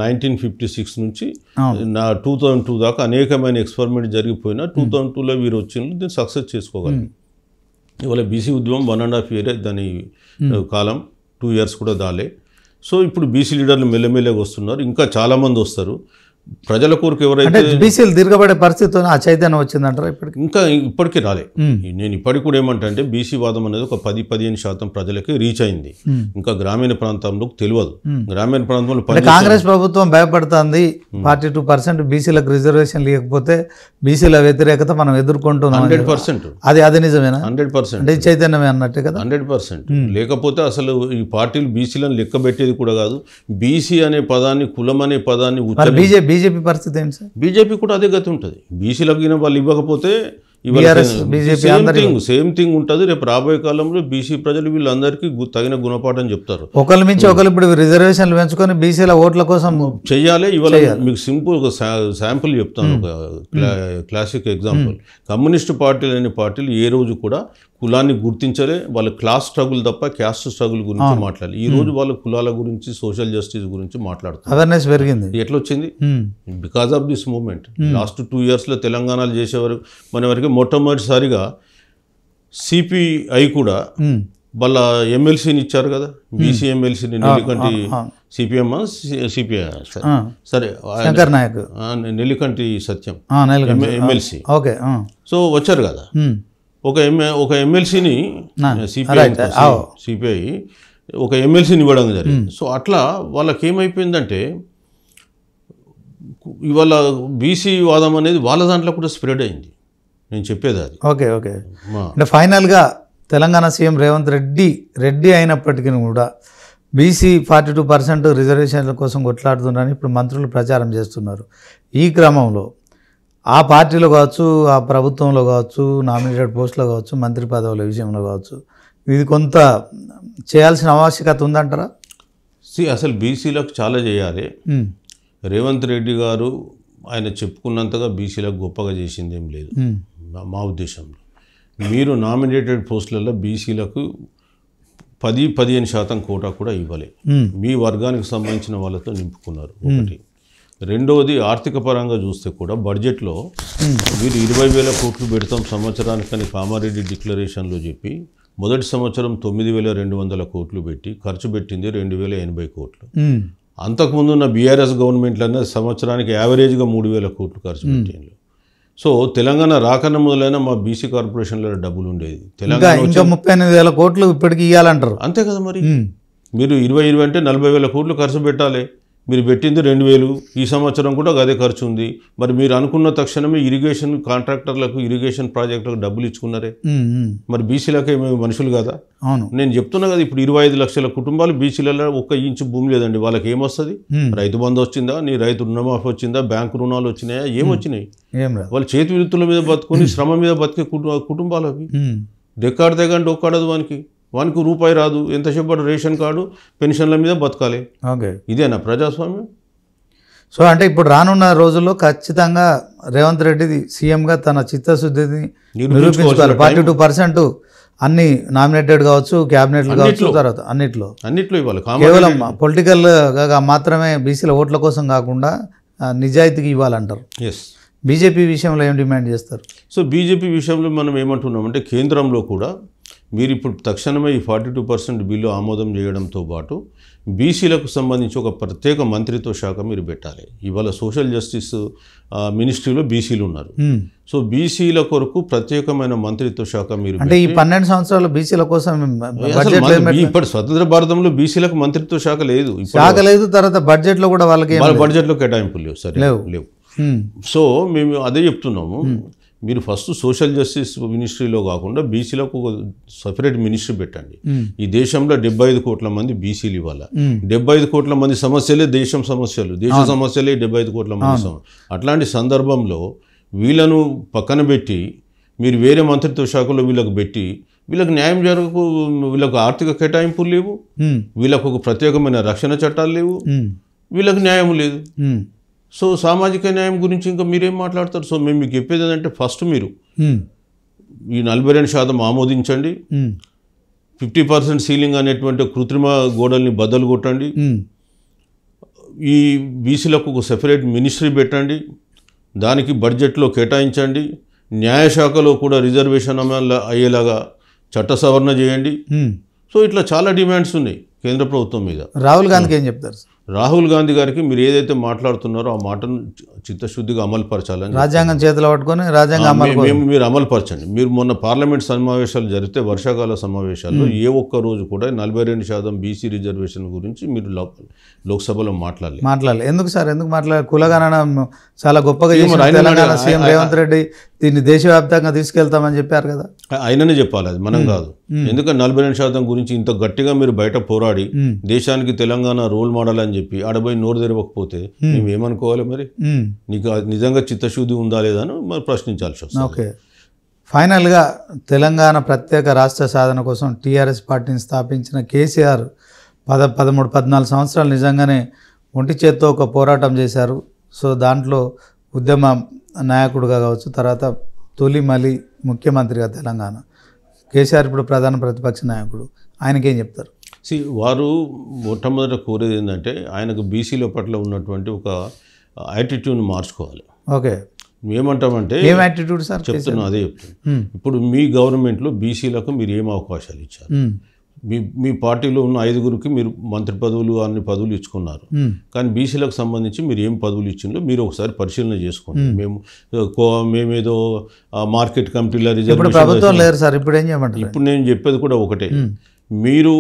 1956 నుంచి 2002 దాకా అనేకమైన ఎక్స్పెరిమెంట్ జరిగిపోయినా 2002లో వీరు వచ్చిన దీన్ని సక్సెస్ చేసుకోగలరు. ఇవాళ బీసీ ఉద్యమం 1.5 year దాని కాలం, 2 years కూడా దాలే. సో ఇప్పుడు బీసీ లీడర్లు మెల్లమెల్లగా వస్తున్నారు, ఇంకా చాలామంది వస్తారు. ప్రజల కోరిక ఎవరైతే బీసీలు తిరగబడే పరిస్థితితో ఆ చైతన్యం వచ్చిందంటారా? ఇప్పటికీ రాలే. నేను ఇప్పటికి కూడా ఏమంటే బీసీ వాదం అనేది ఒక 10-15% ప్రజలకి రీచ్ అయింది, ఇంకా గ్రామీణ ప్రాంతంలో తెలియదు. గ్రామీణ ప్రాంతంలో కాంగ్రెస్ ప్రభుత్వం భయపడుతుంది, 42% బీసీలకు రిజర్వేషన్ లేకపోతే బీసీల వ్యతిరేకత మనం ఎదుర్కొంటున్నాం. 100% అది నిజమేనా? 100% అంటే చైతన్యమే అన్నట్టే కదా. 100%. లేకపోతే అసలు ఈ పార్టీలు బీసీలను లెక్క పెట్టేది కూడా కాదు. బీసీ అనే పదాన్ని, కులం అనే పదాన్ని బీజేపీ పరిస్థితి ఏంటి సార్? బీజేపీ కూడా అదే గతి ఉంటుంది. బీసీలకు వాళ్ళు ఇవ్వకపోతే సేమ్ థింగ్ ఉంటుంది. రేపు రాబోయే కాలంలో బీసీ ప్రజలు వీళ్ళందరికీ తగిన గుణపాఠం చెప్తారు. ఒకళ్ళ మించి ఒకళ్ళు ఇప్పుడు రిజర్వేషన్లు పెంచుకొని బీసీల ఓట్ల కోసం చెయ్యాలి. ఇవాళ మీకు సింపుల్ ఒక శాంపుల్ చెప్తాను, ఒక క్లాసిక్ ఎగ్జాంపుల్. కమ్యూనిస్ట్ పార్టీలు అనే పార్టీలు ఏ రోజు కూడా కులాన్ని గుర్తించలే, వాళ్ళ క్లాస్ స్ట్రగుల్ తప్ప క్యాస్ట్ స్ట్రగుల్ గురించి మాట్లాడాలి. ఈ రోజు వాళ్ళ కులాల గురించి సోషల్ జస్టిస్ గురించి మాట్లాడుతున్నారు. అవేర్నెస్ పెరిగింది. ఎట్లా వచ్చింది? Because of this movement. Last 2 yearsలో తెలంగాణలో చేసేవారు మన వరకు మొట్టమొదటిసారిగా సిపిఐ కూడా వాళ్ళ ఎమ్మెల్సీని ఇచ్చారు కదా, బీసీ ఎమ్మెల్సీని. నెల్లికంటి సిపిఎం సిపిఐ సరే శంకర్ నాయక్, నెల్లికంటి సత్యం ఎమ్మెల్సీ. ఓకే, సో వచ్చారు కదా, ఒక ఎమ్మెల్సీని సిపిఐ ఒక ఎమ్మెల్సీని ఇవ్వడం జరిగింది. సో అట్లా వాళ్ళకి ఏమైపోయిందంటే ఇవాళ బీసీ వాదం అనేది వాళ్ళ దాంట్లో కూడా స్ప్రెడ్ అయింది. నేను చెప్పేది అది. Okay okay. అంటే ఫైనల్గా తెలంగాణ సీఎం రేవంత్ రెడ్డి అయినప్పటికీ కూడా బీసీ 42% రిజర్వేషన్ల కోసం కొట్లాడుతున్నారని ఇప్పుడు మంత్రులు ప్రచారం చేస్తున్నారు. ఈ క్రమంలో ఆ పార్టీలో కావచ్చు, ఆ ప్రభుత్వంలో కావచ్చు, నామినేటెడ్ పోస్టులో కావచ్చు, మంత్రి పదవుల విషయంలో కావచ్చు, ఇది కొంత చేయాల్సిన ఆవశ్యకత ఉందంటారా? అసలు బీసీలకు చాలా చేయాలి. రేవంత్ రెడ్డి గారు ఆయన చెప్పుకున్నంతగా బీసీలకు గొప్పగా చేసింది ఏం లేదు మా ఉద్దేశంలో. మీరు నామినేటెడ్ పోస్టులలో బీసీలకు 10-15% కోటా కూడా ఇవ్వలే. మీ వర్గానికి సంబంధించిన వాళ్ళతో నింపుకున్నారు. ఒకటి. రెండవది, ఆర్థిక పరంగా చూస్తే కూడా బడ్జెట్లో మీరు 20,000 కోట్లు పెడతాం సంవత్సరానికని కామారెడ్డి డిక్లరేషన్లో చెప్పి మొదటి సంవత్సరం 9,200 కోట్లు పెట్టి ఖర్చు పెట్టింది 2,080 కోట్లు. అంతకుముందు ఉన్న బీఆర్ఎస్ గవర్నమెంట్లనే సంవత్సరానికి యావరేజ్గా 3,000 కోట్లు ఖర్చు పెట్టింది. సో తెలంగాణ రాకన్నా మొదలైనా మా బీసీ కార్పొరేషన్లో డబ్బులు ఉండేది. తెలంగాణ ఇంకా 38,000 కోట్లు ఇప్పటికి ఇవ్వాలంటారు. అంతే కదా మరి. మీరు 20 అంటే 40,000 కోట్లు ఖర్చు పెట్టాలి. మీరు పెట్టింది 2,000. ఈ సంవత్సరం కూడా అదే ఖర్చు ఉంది. మరి మీరు అనుకున్న తక్షణమే ఇరిగేషన్ కాంట్రాక్టర్లకు, ఇరిగేషన్ ప్రాజెక్టులకు డబ్బులు ఇచ్చుకున్నారే. మరి బీసీలకే మనుషులు కదా. అవును, నేను చెప్తున్నా కదా, ఇప్పుడు 25 లక్షల కుటుంబాలు బీసీలలో 1 ఇంచు భూమి లేదండి. వాళ్ళకి ఏమొస్తుంది? రైతు బంధు వచ్చిందా, నీ రైతు రుణమాఫీ వచ్చిందా, బ్యాంకు రుణాలు వచ్చినాయా, ఏమొచ్చినాయి? వాళ్ళు చేతి వృత్తుల మీద బతుకుని శ్రమ మీద బతికే కుటుంబాలు అవి. డెక్కాడు తెగండి ఒక్కడదు వానికి రూపాయి రాదు. ఎంతసేపటి రేషన్ కార్డు, పెన్షన్ల మీద బతకాలి. ఓకే, ఇదేనా ప్రజాస్వామ్యం? సో అంటే ఇప్పుడు రానున్న రోజుల్లో ఖచ్చితంగా రేవంత్ రెడ్డి సీఎంగా తన చిత్తశుద్ధిని నిరూపించుకోవాలి. 42% అన్ని నామినేటెడ్ కావచ్చు, క్యాబినెట్లు కావచ్చు, తర్వాత అన్నిట్లో ఇవ్వాలి. కేవలం పొలిటికల్గా మాత్రమే బీసీల ఓట్ల కోసం కాకుండా నిజాయితీకి ఇవ్వాలంటారు. ఎస్. బీజేపీ విషయంలో ఏం డిమాండ్ చేస్తారు? సో బీజేపీ విషయంలో మనం ఏమంటున్నామంటే కేంద్రంలో కూడా మీరు ఇప్పుడు తక్షణమే ఈ 42% బిల్లు ఆమోదం చేయడంతో పాటు బీసీలకు సంబంధించి ఒక ప్రత్యేక మంత్రిత్వ శాఖ మీరు పెట్టాలి. ఇవాళ సోషల్ జస్టిస్ మినిస్ట్రీలో బీసీలు ఉన్నారు. సో బీసీల కొరకు ప్రత్యేకమైన మంత్రిత్వ శాఖ మీరు అంటే ఈ 12 సంవత్సరాలు బీసీల కోసం ఇప్పుడు స్వతంత్ర భారతంలో బీసీలకు మంత్రిత్వ శాఖ లేదు. తర్వాత బడ్జెట్లో కూడా వాళ్ళకి బడ్జెట్లో కేటాయింపులు లేవు. సరే, లేవు. సో మేము అదే చెప్తున్నాము. మీరు ఫస్ట్ సోషల్ జస్టిస్ మినిస్ట్రీలో కాకుండా బీసీలకు ఒక సపరేట్ మినిస్ట్రీ పెట్టండి. ఈ దేశంలో 75 కోట్ల మంది బీసీలు ఇవ్వాల. 75 కోట్ల మంది సమస్యలే దేశ సమస్యలే 75 కోట్ల మంది అట్లాంటి సందర్భంలో వీళ్ళను పక్కన పెట్టి మీరు వేరే మంత్రిత్వ శాఖలో వీళ్ళకు పెట్టి వీళ్ళకి న్యాయం జరగకు, వీళ్ళకు ఆర్థిక కేటాయింపులు లేవు, వీళ్ళకు ఒక ప్రత్యేకమైన రక్షణ చట్టాలు లేవు, వీళ్ళకి న్యాయం లేదు. సో సామాజిక న్యాయం గురించి ఇంకా మీరేం మాట్లాడతారు? సో మేము మీకు చెప్పేది ఏంటంటే ఫస్ట్ మీరు ఈ 42% ఆమోదించండి. 50% సీలింగ్ అనేటువంటి కృత్రిమ గోడల్ని బద్దలు కొట్టండి. ఈ బీసీలకు ఒక సెపరేట్ మినిస్ట్రీ పెట్టండి. దానికి బడ్జెట్లో కేటాయించండి. న్యాయశాఖలో కూడా రిజర్వేషన్ అమలు అయ్యేలాగా చట్ట సవరణ చేయండి. సో ఇట్లా చాలా డిమాండ్స్ ఉన్నాయి కేంద్ర ప్రభుత్వం మీద. రాహుల్ గాంధీకి ఏం చెప్తారు? రాహుల్ గాంధీ గారికి మీరు ఏదైతే మాట్లాడుతున్నారో ఆ మాటను చిత్తశుద్ధిగా అమలుపరచాలని, రాజ్యాంగం చేతిలో పట్టుకొని మీరు అమలుపరచండి. మీరు మొన్న పార్లమెంట్ సమావేశాలు జరిగితే వర్షాకాల సమావేశాల్లో ఏ ఒక్క రోజు కూడా 42% బీసీ రిజర్వేషన్ గురించి మీరు లోక్సభలో మాట్లాడాలి. ఎందుకు సార్, ఎందుకు మాట్లాడాలి? కులగణన చాలా గొప్పగా తెలంగాణ సీఎం రేవంత్ రెడ్డి దీన్ని దేశవ్యాప్తంగా తీసుకెళ్తామని చెప్పారు కదా. ఆయననే చెప్పాలి, అది మనం కాదు. ఎందుకంటే 42% గురించి ఇంత గట్టిగా మీరు బయట పోరాడి దేశానికి తెలంగాణ రోల్ మోడల్ అని చెప్పి ఆడబోయి నోరు తెరవకపోతే మేము ఏమనుకోవాలి? మరి నీకు నిజంగా చిత్తశుద్ధి ఉందా లేదా అని మరి ప్రశ్నించాల్సి వస్తుంది. ఓకే, ఫైనల్గా తెలంగాణ ప్రత్యేక రాష్ట్ర సాధన కోసం టీఆర్ఎస్ పార్టీని స్థాపించిన కేసీఆర్ 13-14 సంవత్సరాలు నిజంగానే ఒంటి చేత్తో ఒక పోరాటం చేశారు. సో దాంట్లో ఉద్యమ నాయకుడిగా కావచ్చు, తర్వాత తొలి మళ్ళీ ముఖ్యమంత్రిగా తెలంగాణ కేసీఆర్ ఇప్పుడు ప్రధాన ప్రతిపక్ష నాయకుడు, ఆయనకేం చెప్తారు? వారు మొట్టమొదట కోరేది ఏంటంటే ఆయనకు బీసీల పట్ల ఉన్నటువంటి ఒక యాటిట్యూడ్ని మార్చుకోవాలి. ఓకే, ఏమంటామంటే ఏం యాటిట్యూడ్ సార్? చెప్తున్నా, అదే చెప్తున్నా. ఇప్పుడు మీ గవర్నమెంట్లో బీసీలకు మీరు ఏం అవకాశాలు ఇచ్చారు? మీ పార్టీలో ఉన్న 5గురికి మీరు మంత్రి పదవులు అన్ని పదవులు ఇచ్చుకున్నారు, కానీ బీసీలకు సంబంధించి మీరు ఏం పదవులు ఇచ్చిందో మీరు ఒకసారి పరిశీలన చేసుకోండి. మేమేదో మార్కెట్ కమిటీల ప్రభుత్వం లేరు సార్, ఇప్పుడు ఏం చేయమంటారు? ఇప్పుడు నేను చెప్పేది కూడా ఒకటే, మీరు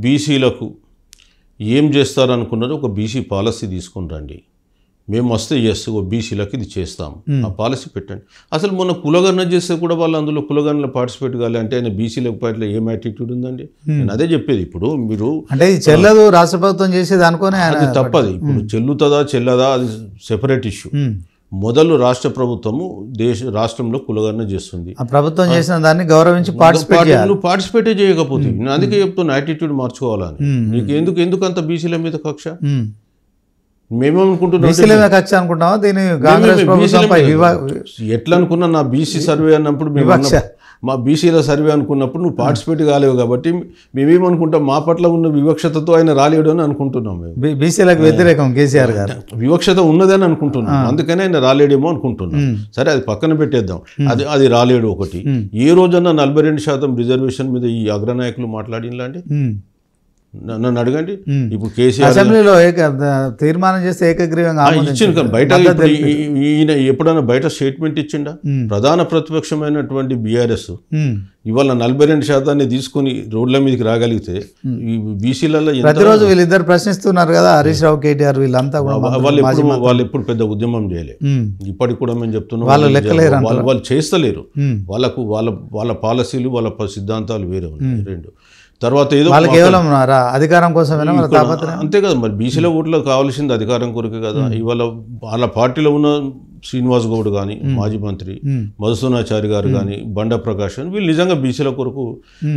బీసీలకు ఏం చేస్తారనుకున్నది ఒక బీసీ పాలసీ తీసుకుని రండి. మేము వస్తే ఓ బీసీలకు ఇది చేస్తాం, ఆ పాలసీ పెట్టండి. అసలు మొన్న కులగణన చేస్తే కూడా వాళ్ళు అందులో కులగణనలో పార్టిసిపేట్ కావాలి అంటే ఆయన బీసీలకు పట్ల ఏం యాటిట్యూడ్ ఉందండి? నేను అదే చెప్పేది. ఇప్పుడు మీరు అంటే చెల్లదు, రాష్ట్ర ప్రభుత్వం చేసేది అనుకోని అది తప్పది. ఇప్పుడు చెల్లుతుందా చెల్లదా అది సెపరేట్ ఇష్యూ. మొదలు రాష్ట్ర ప్రభుత్వము రాష్ట్రంలో కులగణన చేస్తుంది, ప్రభుత్వం చేసిన దాన్ని గౌరవించి పార్టిసిపేటే చేయకపోతే. నేను అందుకే చెప్తున్నా యాటిట్యూడ్ మార్చుకోవాలని. నీకు ఎందుకు అంత బీసీల మీద కక్ష? మేమేమనుకుంటున్నాం ఎట్లా అనుకున్నా, నా బీసీ సర్వే అన్నప్పుడు మా బీసీల సర్వే అనుకున్నప్పుడు నువ్వు పార్టిసిపేట్ కాలేవు కాబట్టి మేమేమనుకుంటాం, మా పట్ల ఉన్న వివక్షతతో ఆయన రాలేడు అని అనుకుంటున్నాం. మేము బీసీలకు వ్యతిరేకం కేసీఆర్ గారు వివక్షత ఉన్నదని అనుకుంటున్నాం, అందుకని ఆయన రాలేడేమో అనుకుంటున్నాం. సరే, అది పక్కన పెట్టేద్దాం. అది రాలేడు ఒకటి. ఏ రోజన్నా 42% రిజర్వేషన్ మీద ఈ అగ్రనాయకులు మాట్లాడినలాంటి నన్ను అడగండి. ఇప్పుడు కేసీఆర్ అసెంబ్లీలో తీర్మానం చేస్తే ఏకగ్రీవంగా ఇచ్చింది. బయట ఈయన ఎప్పుడైనా బయట స్టేట్మెంట్ ఇచ్చిండా? ప్రధాన ప్రతిపక్షమైనటువంటి బీఆర్ఎస్ ఇవాళ 42% తీసుకుని రోడ్ల మీదకి రాగలిగితే బీసీలలో ప్రతిరోజు వీళ్ళిద్దరు ప్రశ్నిస్తున్నారు కదా, హరీష్ రావు, కేటీఆర్, వీళ్ళంతా వాళ్ళు ఎప్పుడు పెద్ద ఉద్యమం చేయలేదు. ఇప్పటికి కూడా మేము చెప్తున్నాం, వాళ్ళు చేస్తలేరు. వాళ్ళ పాలసీలు వాళ్ళ సిద్ధాంతాలు వేరే ఉన్నాయి. రెండు తర్వాత ఏదో కేవలం అధికారం కోసం అంతే కదా. మరి బీసీల ఓట్లో కావాల్సింది అధికారం కొరకు కదా. ఇవాళ వాళ్ళ పార్టీలో ఉన్న శ్రీనివాస్ గౌడ్ కానీ, మాజీ మంత్రి మధుసూనాచారి గారు కానీ, బండా ప్రకాష్ అని, వీళ్ళు నిజంగా బీసీల కొరకు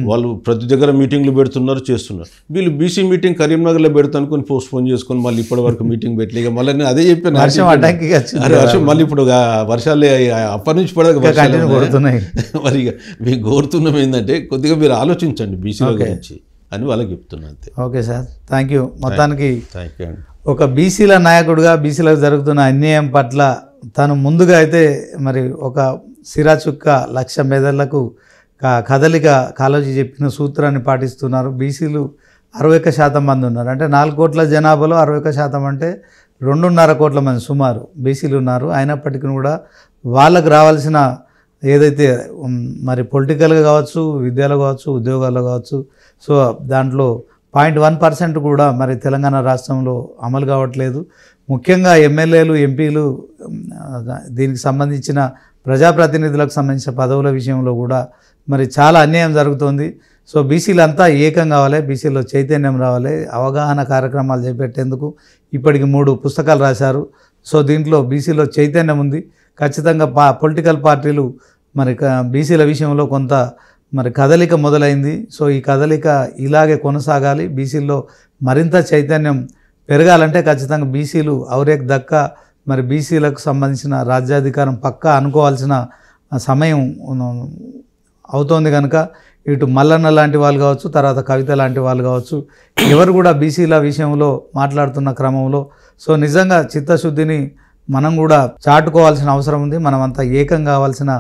వాళ్ళు ప్రతి దగ్గర మీటింగ్లు పెడుతున్నారు, చేస్తున్నారు. వీళ్ళు బీసీ మీటింగ్ కరీంనగర్లో పెడతానుకొని పోస్ట్ పోన్ చేసుకొని మళ్ళీ ఇప్పటి వరకు మీటింగ్ పెట్టలేక మళ్ళీ నేను అదే చెప్పాను. వర్షం మళ్ళీ ఇప్పుడు వర్షాలు అప్పటి నుంచి పడక మరి మీకు కోరుతున్నాం ఏంటంటే కొద్దిగా మీరు ఆలోచించండి బీసీల గురించి అని వాళ్ళకి చెప్తున్నా అంతే. Okay sir, thank you. మొత్తానికి థ్యాంక్ యూ అండి. ఒక బీసీల నాయకుడిగా బీసీలకు జరుగుతున్న అన్యాయం పట్ల తను ముందుగా అయితే మరి ఒక సిరాచుక్క 1,00,000 మెదళ్లకు కదలిక కాలోజీ చెప్పిన సూత్రాన్ని పాటిస్తున్నారు. బీసీలు 61% మంది ఉన్నారు. అంటే 4 కోట్ల జనాభాలో 61% అంటే 2.5 కోట్ల మంది సుమారు బీసీలు ఉన్నారు. అయినప్పటికీ కూడా వాళ్ళకు రావాల్సిన ఏదైతే మరి పొలిటికల్గా కావచ్చు, విద్యలో కావచ్చు, ఉద్యోగాల్లో కావచ్చు, సో దాంట్లో 0.1% కూడా మరి తెలంగాణ రాష్ట్రంలో అమలు కావట్లేదు. ముఖ్యంగా ఎమ్మెల్యేలు, ఎంపీలు, దీనికి సంబంధించిన ప్రజాప్రతినిధులకు సంబంధించిన పదవుల విషయంలో కూడా మరి చాలా అన్యాయం జరుగుతుంది. సో బీసీలంతా ఏకం కావాలి, బీసీలో చైతన్యం రావాలి. అవగాహన కార్యక్రమాలు చేపట్టేందుకు ఇప్పటికి 3 పుస్తకాలు రాశారు. సో దీంట్లో బీసీలో చైతన్యం ఉంది. ఖచ్చితంగా పొలిటికల్ పార్టీలు మరి బీసీల విషయంలో కొంత మరి కదలిక మొదలైంది. సో ఈ కదలిక ఇలాగే కొనసాగాలి. బీసీల్లో మరింత చైతన్యం పెరగాలంటే ఖచ్చితంగా బీసీలు ఔరేక్ దక్క మరి బీసీలకు సంబంధించిన రాజ్యాధికారం పక్కా అనుకోవాల్సిన సమయం అవుతోంది కనుక ఇటు మల్లన్న లాంటి వాళ్ళు కావచ్చు, తర్వాత కవిత లాంటి వాళ్ళు కావచ్చు, ఎవరు కూడా బీసీల విషయంలో మాట్లాడుతున్న క్రమంలో సో నిజంగా చిత్తశుద్ధిని మనం కూడా చాటుకోవాల్సిన అవసరం ఉంది. మనమంతా ఏకం కావాల్సిన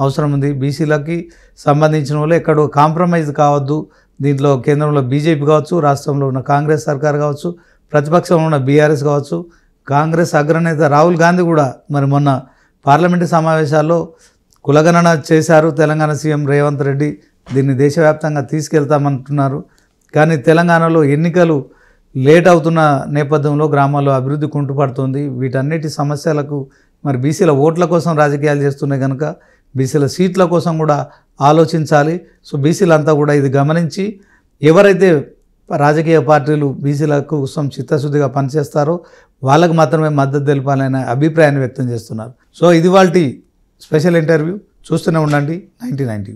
అవసరం ఉంది. బీసీలకి సంబంధించిన వాళ్ళు ఎక్కడో కాంప్రమైజ్ కావద్దు. దీంట్లో కేంద్రంలో బీజేపీ కావచ్చు, రాష్ట్రంలో ఉన్న కాంగ్రెస్ సర్కార్ కావచ్చు, ప్రతిపక్షంలో ఉన్న బీఆర్ఎస్ కావచ్చు, కాంగ్రెస్ అగ్రనేత రాహుల్ గాంధీ కూడా మరి మొన్న పార్లమెంటు సమావేశాల్లో కులగణన చేశారు. తెలంగాణ సీఎం రేవంత్ రెడ్డి దీన్ని దేశవ్యాప్తంగా తీసుకెళ్తామంటున్నారు. కానీ తెలంగాణలో ఎన్నికలు లేట్ అవుతున్న నేపథ్యంలో గ్రామాల్లో అభివృద్ధి కుంటుపడుతుంది. వీటన్నిటి సమస్యలకు మరి బీసీల ఓట్ల కోసం రాజకీయాలు చేస్తున్నాయి కనుక బీసీల సీట్ల కోసం కూడా ఆలోచించాలి. సో బీసీలంతా కూడా ఇది గమనించి ఎవరైతే రాజకీయ పార్టీలు బీసీల కోసం చిత్తశుద్ధిగా పనిచేస్తారో వాళ్ళకు మాత్రమే మద్దతు తెలపాలనే అభిప్రాయాన్ని వ్యక్తం చేస్తున్నారు. సో ఇది వాళ్ళ స్పెషల్ ఇంటర్వ్యూ. చూస్తూనే ఉండండి 9090.